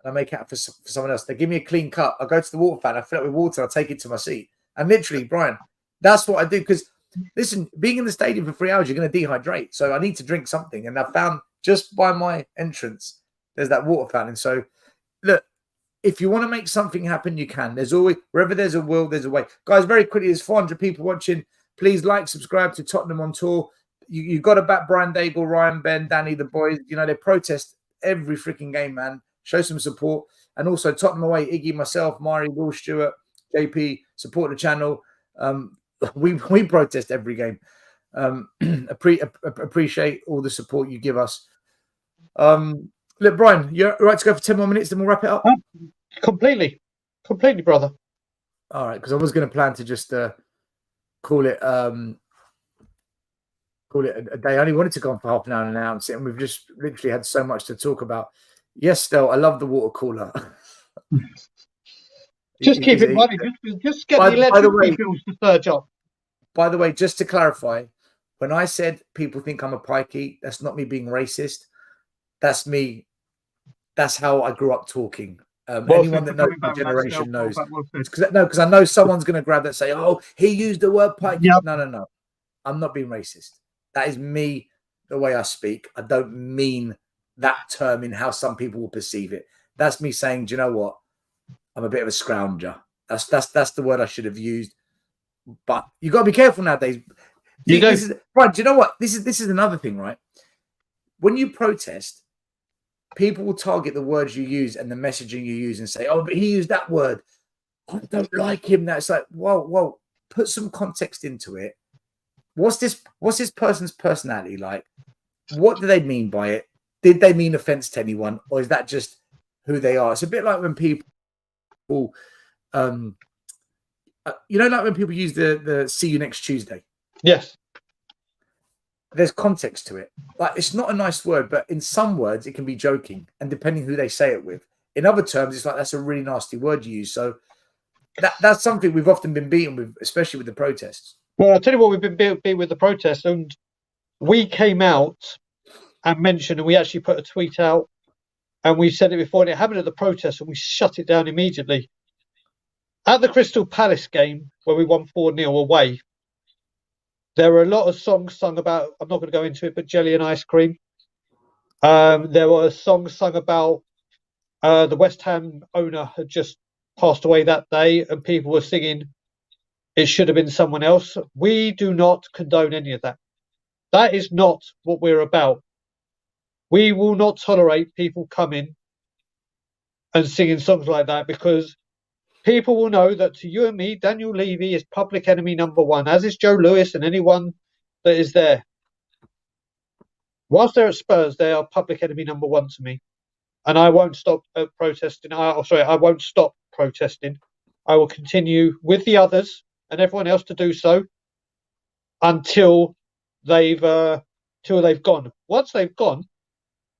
And I make it out for someone else. They give me a clean cup. I go to the water fountain. I fill it with water. I take it to my seat. And literally, Brian, that's what I do. Because listen, being in the stadium for 3 hours, you're going to dehydrate. So I need to drink something. And I found just by my entrance, there's that water fountain. So look, if you want to make something happen, you can. There's always, wherever there's a will, there's a way. Guys, very quickly, there's 400 people watching. Please like, subscribe to Tottenham on Tour. You've got to back Brian Daigle, Ryan, Ben, Danny, the boys. You know, they protest every freaking game, man. Show some support. And also Tottenham away, Iggy, myself, Mari, Will Stewart, JP, support the channel. We protest every game. Appreciate all the support you give us. Look, Brian, you're right to go for 10 more minutes, then we'll wrap it up. Completely, brother. All right, because I was going to plan to just call it a day. I only wanted to go on for half an hour and announce it, and we've just literally had so much to talk about. Yes, Stel, I love the water cooler. Just keep it running. Just get the electricity bills to surge up. By the way, just to clarify, when I said people think I'm a pikey, that's not me being racist. That's me. That's how I grew up talking. Anyone that knows my generation knows. Because I know someone's going to grab that and say, oh, he used the word pikey. Yep. No. I'm not being racist. That is me, the way I speak. I don't mean that term in how some people will perceive it. That's me saying, do you know what? I'm a bit of a scrounger. That's the word I should have used. But you got to be careful nowadays. Right? Do you know what? This is another thing, right? When you protest, people will target the words you use and the messaging you use and say, "Oh, but he used that word. I don't like him." That's like, whoa. Put some context into it. What's this person's personality like? What do they mean by it? Did they mean offense to anyone, or is that just who they are? It's a bit like when people, like when people use the "see you next Tuesday." Yes. There's context to it. Like, it's not a nice word, but in some words it can be joking, and depending who they say it with. In other terms, it's like that's a really nasty word you use. So that's something we've often been beaten with, especially with the protests. Well, I'll tell you what, we've been beaten with the protests, and we came out and mentioned, and we actually put a tweet out, and we said it before, and it happened at the protest, and we shut it down immediately. At the Crystal Palace game, where we won 4-0 away, there were a lot of songs sung about, I'm not going to go into it, but jelly and ice cream. There were songs sung about the West Ham owner had just passed away that day, and people were singing, it should have been someone else. We do not condone any of that. That is not what we're about. We will not tolerate people coming and singing songs like that, because people will know that to you and me, Daniel Levy is public enemy number one, as is Joe Lewis and anyone that is there. Whilst they're at Spurs, they are public enemy number one to me. And I won't stop protesting. I won't stop protesting. I will continue with the others and everyone else to do so until they've gone. Once they've gone,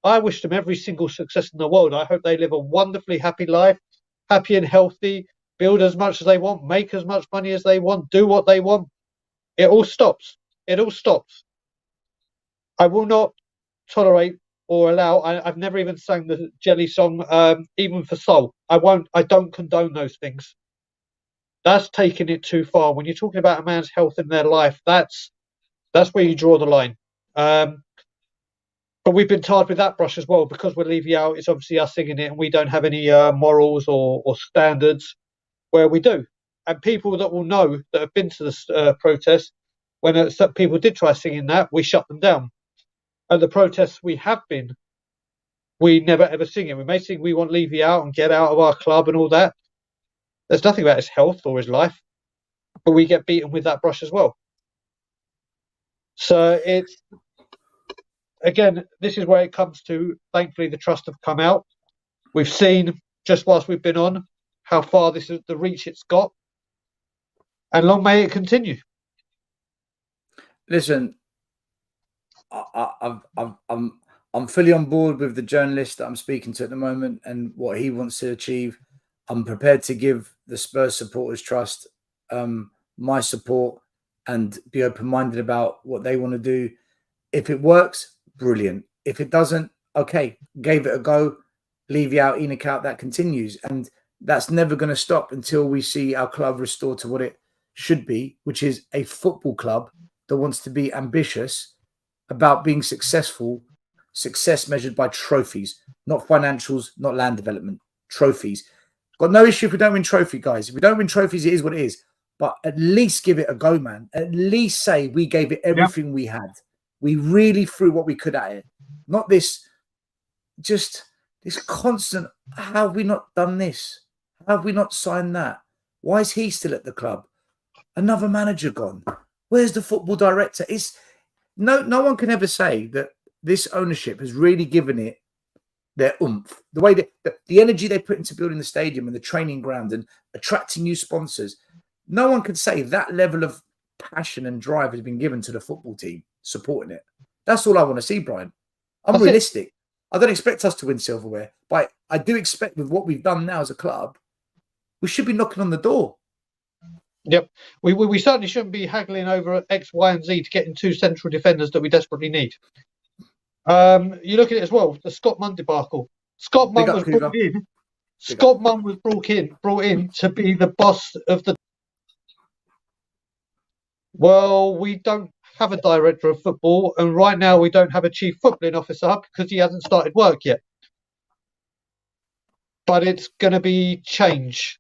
I wish them every single success in the world. I hope they live a wonderfully happy life, happy and healthy, build as much as they want, make as much money as they want, do what they want. It all stops. It all stops. I will not tolerate or allow. I've never even sang the Jelly song, even for Soul. I don't condone those things. That's taking it too far. When you're talking about a man's health in their life, that's where you draw the line. But we've been tarred with that brush as well, because we're leaving out. It's obviously us singing it, and we don't have any morals or standards where we do. And people that will know that have been to the protest, when some people did try singing that, we shut them down. At the protests we have been, we never ever sing it. We may sing "We Want Levy Out" and "Get Out of Our Club" and all that. There's nothing about his health or his life, but we get beaten with that brush as well. So it's, again, this is where it comes to, thankfully, the trust have come out. We've seen, just whilst we've been on, how far this is, the reach it's got, and long may it continue. Listen, I'm fully on board with the journalist that I'm speaking to at the moment and what he wants to achieve. I'm prepared to give the Spurs supporters trust my support, and be open-minded about what they want to do. If it works, brilliant. If it doesn't, okay, gave it a go, leave you out, Enoch out, that continues. And that's never going to stop until we see our club restored to what it should be, which is a football club that wants to be ambitious about being successful, success measured by trophies, not financials, not land development, trophies. Got no issue if we don't win trophy, guys. If we don't win trophies, it is what it is. But at least give it a go, man. At least say we gave it everything we had. We really threw what we could at it. Not this, just this constant, how have we not done this? How have we not signed that? Why is he still at the club? Another manager gone. Where's the football director? It's no one can ever say that this ownership has really given it their oomph. The way that the energy they put into building the stadium and the training ground and attracting new sponsors. No one can say that level of passion and drive has been given to the football team supporting it. That's all I want to see, Brian. I'm realistic. I don't expect us to win silverware, but I do expect with what we've done now as a club, we should be knocking on the door. Yep. We certainly shouldn't be haggling over X, Y, and Z to get in 2 central defenders that we desperately need. You look at it as well, the Scott Munn debacle. Scott Munn was brought in. Scott Munn was brought in to be the boss of the. Well, we don't have a director of football, and right now we don't have a chief footballing officer because he hasn't started work yet. But it's going to be change.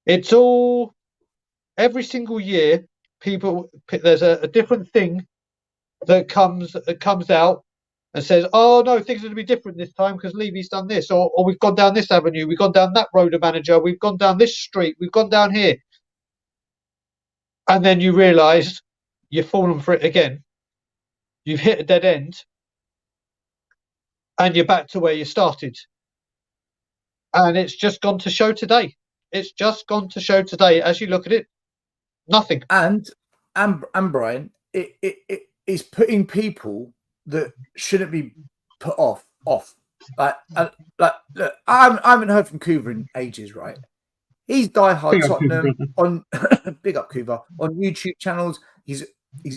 It's all every single year. There's a different thing that comes out and says, "Oh no, things are going to be different this time because Levy's done this, or we've gone down this avenue, we've gone down that road of manager, we've gone down this street, we've gone down here." And then you realise you've fallen for it again. You've hit a dead end, and you're back to where you started. And it's just gone to show today. It's just gone to show today. As you look at it, nothing. And Brian, it is putting people that shouldn't be put off. Like look, I haven't heard from Coover in ages, right? He's diehard Tottenham on big up Coover on YouTube channels. He's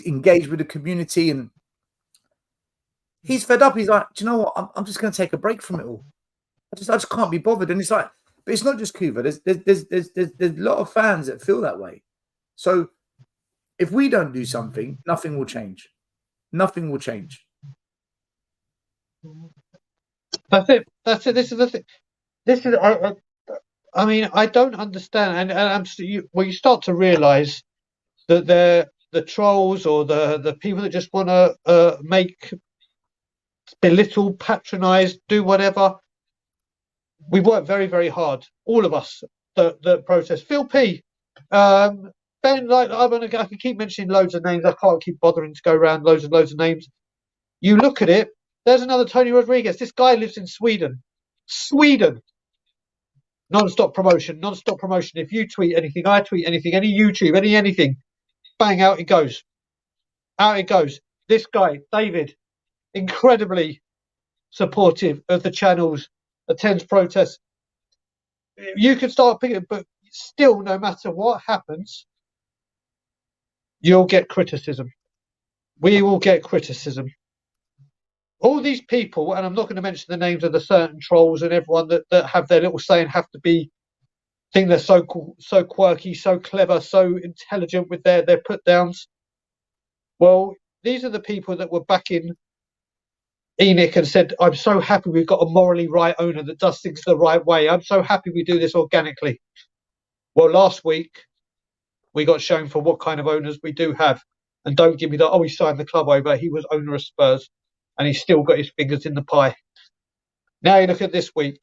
engaged with the community and he's fed up. He's like, do you know what? I'm just going to take a break from it all. I just can't be bothered. And it's like, but it's not just Coover. There's a lot of fans that feel that way. So if we don't do something, nothing will change. Nothing will change. That's it. This is the thing. This is. I mean, I don't understand, and you start to realise that they're the trolls or the people that just want to make, belittle, patronise, do whatever. We work very, very hard, all of us that protest. Phil P, Ben, like I can keep mentioning loads of names. I can't keep bothering to go around loads and loads of names. You look at it. There's another Tony Rodriguez. This guy lives in Sweden. Non-stop promotion. If you tweet anything, I tweet anything, any YouTube, anything, bang, out it goes. This guy, David, incredibly supportive of the channels, attends protests. You can start picking it, but still, no matter what happens, you'll get criticism. We will get criticism. All these people, and I'm not going to mention the names of the certain trolls and everyone that have their little saying, have to be, think they're so cool, so quirky, so clever, so intelligent with their put downs. Well, these are the people that were backing Enoch and said, "I'm so happy we've got a morally right owner that does things the right way. I'm so happy we do this organically." Well, last week we got shown for what kind of owners we do have. And don't give me that, he signed the club over, he was owner of Spurs, and he's still got his fingers in the pie. Now you look at this week.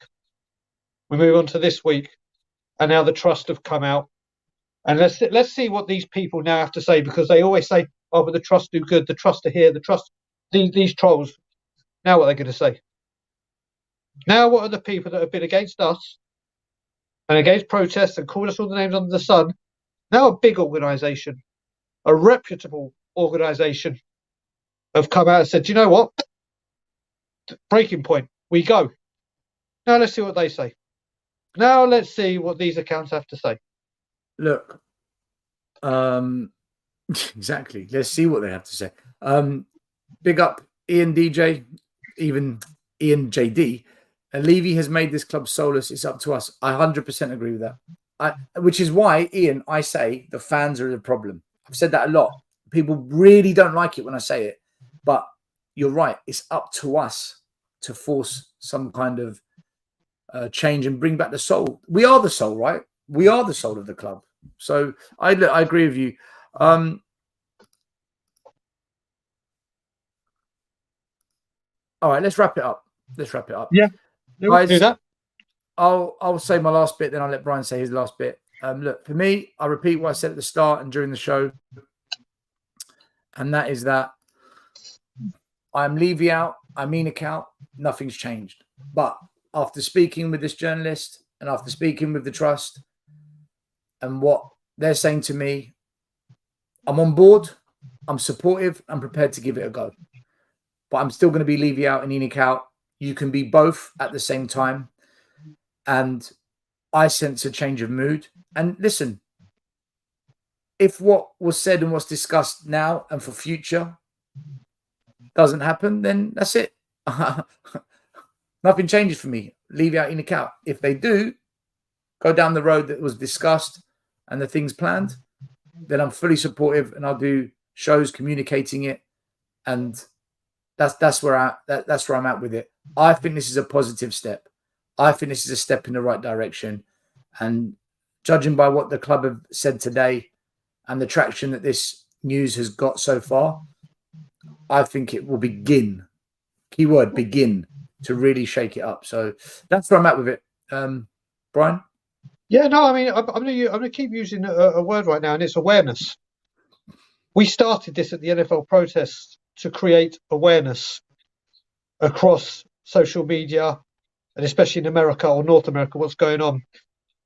We move on to this week, and now the trust have come out. And let's see what these people now have to say, because they always say, "Oh, but the trust do good, the trust are here, the trust." These trolls. Now what are they going to say? Now what are the people that have been against us and against protests and called us all the names under the sun? Now a big organisation, a reputable organisation, have come out and said, "Do you know what? Breaking point. We go." Now let's see what they say. Now let's see what these accounts have to say. Look, Exactly. Let's see what they have to say. Big up Ian DJ, even Ian JD. Levy has made this club soulless. It's up to us. I 100% agree with that. Which is why, Ian, I say the fans are the problem. I've said that a lot. People really don't like it when I say it, but you're right. It's up to us to force some kind of change and bring back the soul. We are the soul, right? We are the soul of the club. So I agree with you. All right, let's wrap it up. Yeah, guys, do that. I'll say my last bit, then I'll let Brian say his last bit. Look, for me, I repeat what I said at the start and during the show, and that is that I'm Levy out, I'm Enoch out, nothing's changed. But after speaking with this journalist and after speaking with the trust and what they're saying to me, I'm on board, I'm supportive, I'm prepared to give it a go. But I'm still going to be Levy out and Enoch out. You can be both at the same time. And I sense a change of mood. And listen, if what was said and what's discussed now and for future doesn't happen, then that's it. Nothing changes for me. Levy out, Enoch out. If they do go down the road that was discussed and the things planned, then I'm fully supportive and I'll do shows communicating it. And that's where I'm at with it. I think this is a positive step. I think this is a step in the right direction. And judging by what the club have said today and the traction that this news has got so far, I think it will begin, keyword begin, to really shake it up. So that's where I'm at with it. Brian? Yeah, no, I mean, I'm going to keep using a word right now, and it's awareness. We started this at the NFL protests to create awareness across social media, and especially in America or North America, what's going on.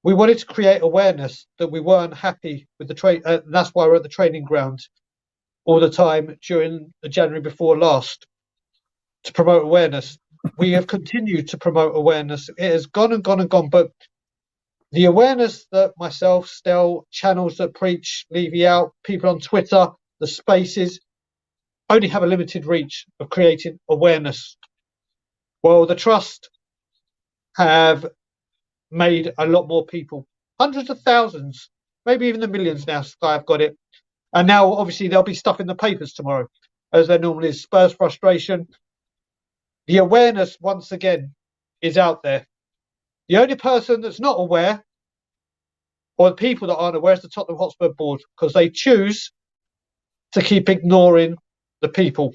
We wanted to create awareness that we weren't happy with the trade. That's why we're at the training ground all the time during the January before last to promote awareness. We have continued to promote awareness. It has gone and gone and gone, but the awareness that myself, Stel, channels that preach, Levy out, people on Twitter, the spaces, only have a limited reach of creating awareness. Well, the trust have made a lot more people, hundreds of thousands, maybe even the millions now. Sky have got it. And now, obviously, there'll be stuff in the papers tomorrow, as there normally is. Spurs frustration. The awareness, once again, is out there. The only person that's not aware, or the people that aren't aware, is the Tottenham Hotspur board, because they choose to keep ignoring the people.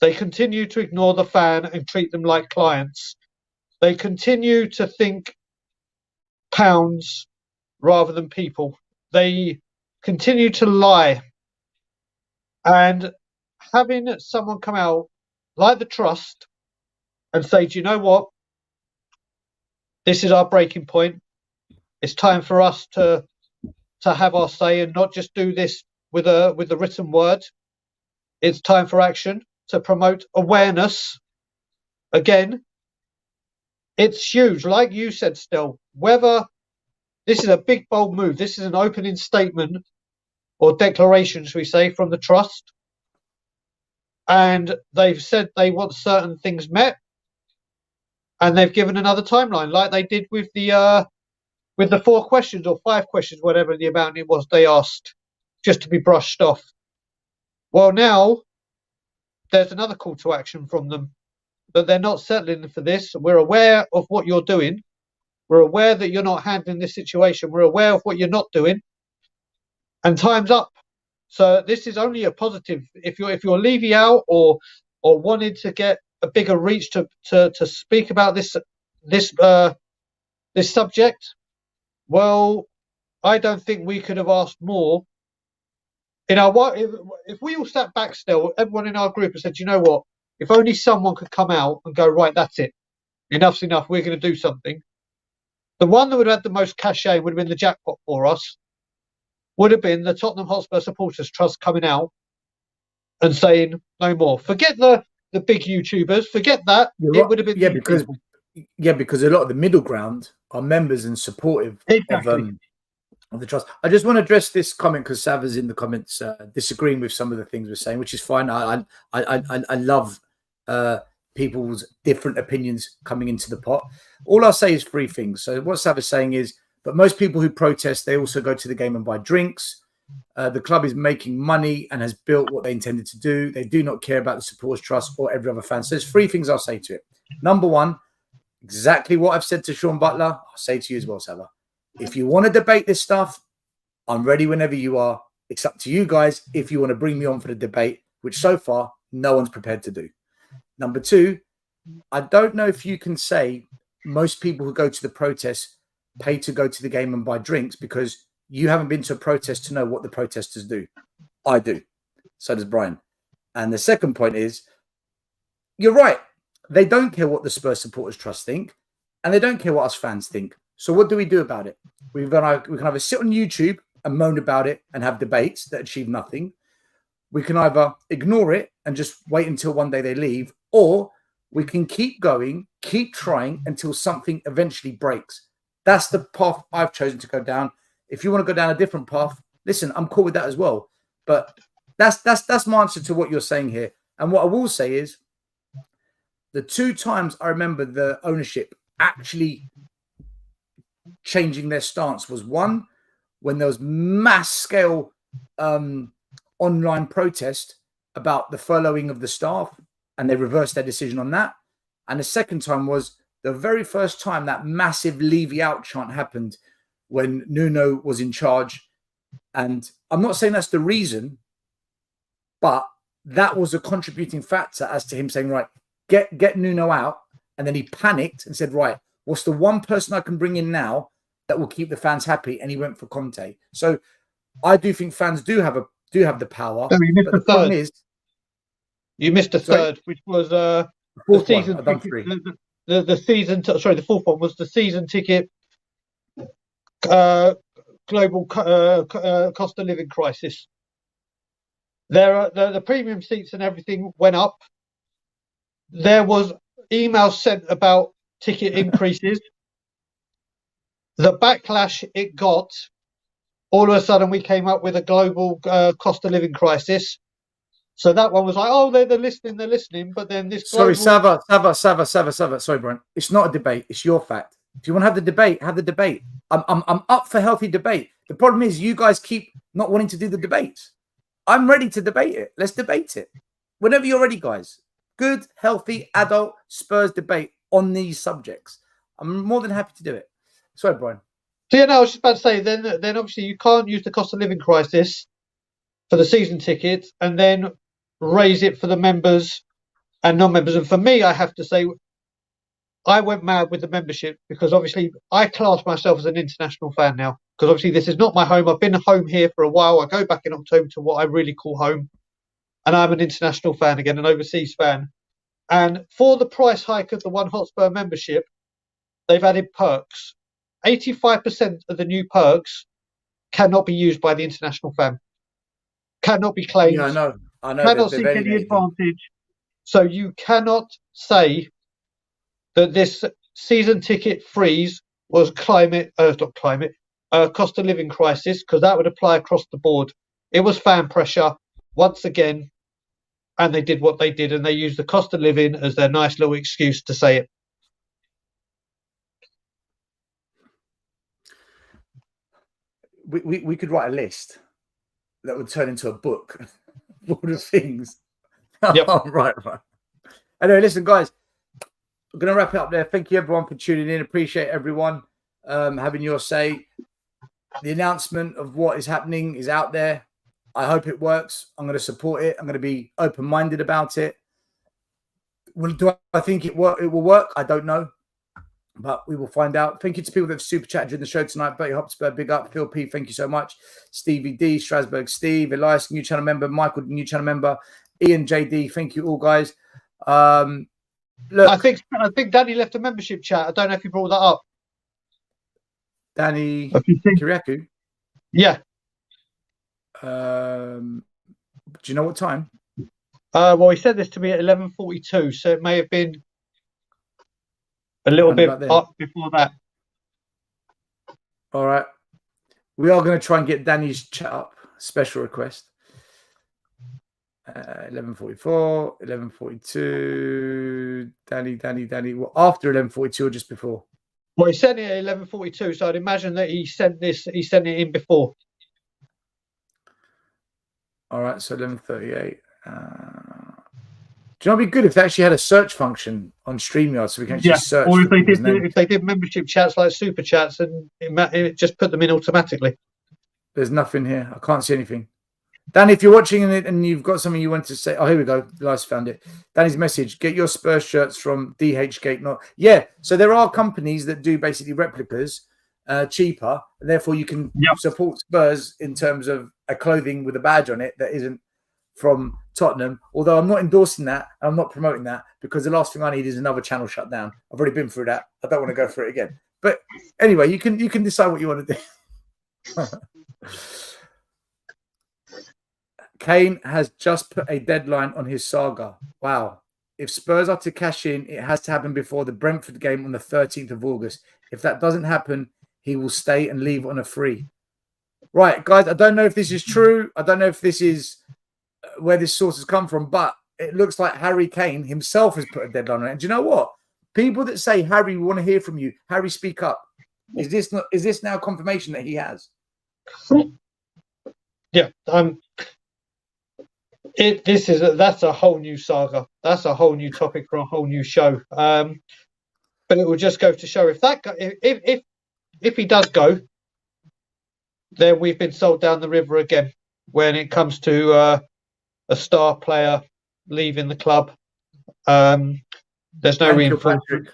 They continue to ignore the fan and treat them like clients. They continue to think pounds rather than people. They continue to lie. And having someone come out like the trust and say, do you know what? This is our breaking point. It's time for us to have our say and not just do this with the written word. It's time for action to promote awareness. Again, it's huge. Like you said, Stel, whether this is a big, bold move, this is an opening statement or declaration, shall we say, from the trust. And they've said they want certain things met. And they've given another timeline, like they did with the 4 questions or 5 questions, whatever the amount it was they asked, just to be brushed off. Well, now there's another call to action from them, that they're not settling for this. We're aware of what you're doing. We're aware that you're not handling this situation. We're aware of what you're not doing. And time's up. So this is only a positive. If you're Levy out or wanted to get a bigger reach to speak about this subject, well, I don't think we could have asked more. If we all sat back still, everyone in our group and said, you know what, if only someone could come out and go, right, that's it, enough's enough, we're going to do something. The one that would have had the most cachet would have been the jackpot for us, would have been the Tottenham Hotspur Supporters Trust coming out and saying no more. Forget the big YouTubers, forget that. It would have been because a lot of the middle ground are members and supportive exactly. of the trust. I just want to address this comment because Sava's in the comments disagreeing with some of the things we're saying, which is fine. I love people's different opinions coming into the pot. All I'll say is three things. So what Sava's saying is, but most people who protest, they also go to the game and buy drinks. The club is making money and has built what they intended to do. They do not care about the supporters trust or every other fan. So there's three things I'll say to it. Number one, exactly what I've said to Sean Butler, I'll say to you as well, Sava. If you want to debate this stuff, I'm ready whenever you are. It's up to you guys if you want to bring me on for the debate, which so far no one's prepared to do. Number two, I don't know if you can say most people who go to the protest pay to go to the game and buy drinks because you haven't been to a protest to know what the protesters do. I do. So does Brian. And the second point is, you're right. They don't care what the Spurs Supporters Trust think, and they don't care what us fans think. So what do we do about it? We can either sit on YouTube and moan about it and have debates that achieve nothing. We can either ignore it and just wait until one day they leave, or we can keep going, keep trying until something eventually breaks. That's the path I've chosen to go down. If you want to go down a different path, listen, I'm cool with that as well. But that's my answer to what you're saying here. And what I will say is, the two times I remember the ownership actually changing their stance was one, when there was mass scale online protest about the furloughing of the staff, and they reversed their decision on that. And the second time was the very first time that massive Levy out chant happened when Nuno was in charge. And I'm not saying that's the reason, but that was a contributing factor as to him saying, right, get Nuno out. And then he panicked and said, right, what's the one person I can bring in now that will keep the fans happy? And he went for Conte. So I do think fans do have the power. So but the problem is, you missed a third, which was the season ticket. The fourth one was the season ticket. Global cost of living crisis. The premium seats and everything went up. There was emails sent about ticket increases. The backlash it got, all of a sudden we came up with a global cost of living crisis. So that one was like, oh, they're listening. But then this global... Sava. Sorry, Brian. It's not a debate. It's your fact. If you want to have the debate, have the debate. I'm up for healthy debate. The problem is you guys keep not wanting to do the debates. I'm ready to debate it. Let's debate it. Whenever you're ready, guys. Good, healthy, adult Spurs debate on these subjects. I'm more than happy to do it. Sorry, Brian. So yeah, no, I was just about to say, then obviously you can't use the cost of living crisis for the season tickets and then raise it for the members and non-members. And for me, I have to say, I went mad with the membership because obviously I class myself as an international fan now, because obviously this is not my home. I've been home here for a while. I go back in October to what I really call home. And I'm an international fan again, an overseas fan. And for the price hike of the One Hotspur membership, they've added perks. 85% of the new perks cannot be used by the international fan. Cannot be claimed. Yeah, I know. Cannot seek any advantage. So you cannot say that this season ticket freeze was cost of living crisis, because that would apply across the board. It was fan pressure once again, and they did what they did, and they used the cost of living as their nice little excuse to say it. We could write a list that would turn into a book. All the things. Yep. Oh, right. Anyway, listen, guys. I'm going to wrap it up there. Thank you, everyone, for tuning in. Appreciate everyone having your say. The announcement of what is happening is out there. I hope it works. I'm going to support it. I'm going to be open-minded about it. Do I think it will work? I don't know. But we will find out. Thank you to people that have super chatted during the show tonight. Bertie Hotspur, big up. Phil P, thank you so much. Stevie D, Strasbourg Steve, Elias, new channel member. Michael, new channel member. Ian JD, thank you all, guys. Look, I think Danny left a membership chat. I don't know if you brought that up. Danny Kiriakou? Yeah. Do you know what time? Well, he said this to me at 11:42, so it may have been a little bit before that. All right. We are going to try and get Danny's chat up. Special request. 11:44, 11:42. Danny. Well, after 11:42 or just before? Well, he sent it at 11:42, so I'd imagine that he sent it in before. All right, so 11:38. Do you know what'd be good if they actually had a search function on StreamYard so we can actually search? Or if they did membership chats like super chats and it just put them in automatically. There's nothing here. I can't see anything. Danny, if you're watching it and you've got something you want to say, oh, here we go. Elias found it. Danny's message: get your Spurs shirts from DHgate. So there are companies that do basically replicas cheaper, and therefore you can support Spurs in terms of a clothing with a badge on it that isn't from Tottenham. Although I'm not endorsing that, I'm not promoting that, because the last thing I need is another channel shut down. I've already been through that. I don't want to go through it again. But anyway, you can decide what you want to do. Kane has just put a deadline on his saga. Wow. If Spurs are to cash in, it has to happen before the Brentford game on the 13th of August. If that doesn't happen, he will stay and leave on a free. Right, guys, I don't know if this is true. I don't know if this is where this source has come from, but it looks like Harry Kane himself has put a deadline on it. And do you know what? People that say, Harry, we want to hear from you. Harry, speak up. Is this now confirmation that he has? Yeah. That's a whole new saga. That's a whole new topic for a whole new show. But it will just go to show if he does go, then we've been sold down the river again when it comes to a star player leaving the club. There's no reinforcement.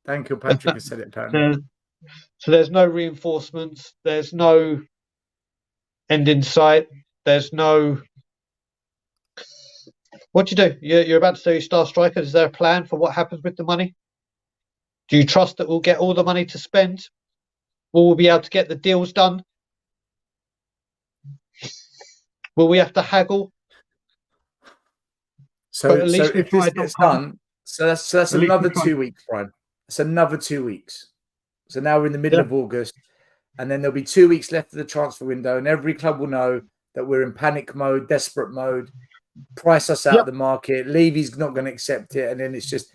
Thank you, Patrick. Has said it apparently. So there's no reinforcements. There's no end in sight. There's no. What do you do? You're about to say star striker. Is there a plan for what happens with the money? Do you trust that we'll get all the money to spend? Will we be able to get the deals done? Will we have to haggle? So if this gets done, so that's another 2 weeks, Brian. It's another 2 weeks. So now we're in the middle of August, and then there'll be 2 weeks left of the transfer window, and every club will know that we're in panic mode, desperate mode. Price us out of the market. Levy's not going to accept it, and then it's just,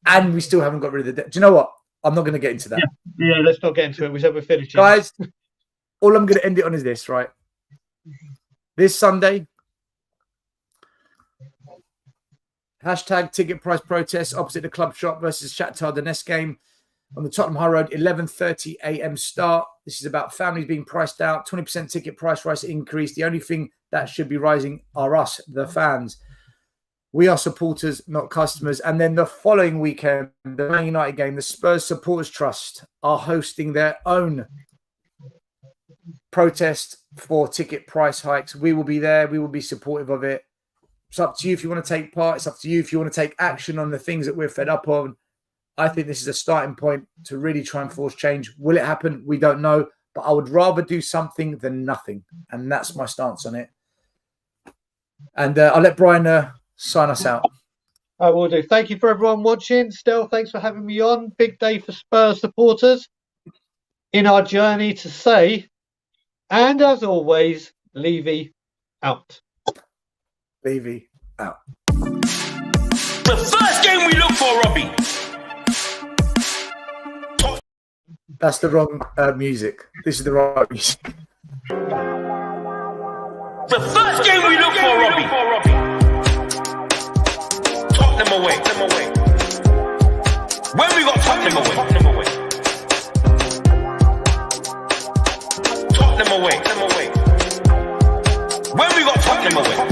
and we still haven't got rid of the debt. Do you know what? I'm not going to get into that. Yeah, let's not get into it. We said we're finishing, guys. All I'm going to end it on is this, right? This Sunday, hashtag ticket price protest opposite the club shop versus Shakhtar Donetsk game on the Tottenham High Road, 11:30 a.m. start. This is about families being priced out, 20% ticket price rise increase. The only thing that should be rising are us, the fans. We are supporters, not customers. And then the following weekend, the Man United game, the Spurs Supporters Trust are hosting their own protest for ticket price hikes. We will be there. We will be supportive of it. It's up to you if you want to take part. It's up to you if you want to take action on the things that we're fed up on. I think this is a starting point to really try and force change. Will it happen? We don't know. But I would rather do something than nothing. And that's my stance on it. And I'll let Brian sign us out. I will do. Thank you for everyone watching. Still, thanks for having me on. Big day for Spurs supporters in our journey to say, and as always, Levy out. Levy out. The first game we look for, Robbie. That's the wrong music. This is the right music. The first game we look for, Robbie. Tottenham away. When we got Tottenham away. Tottenham away. When we got Tottenham away.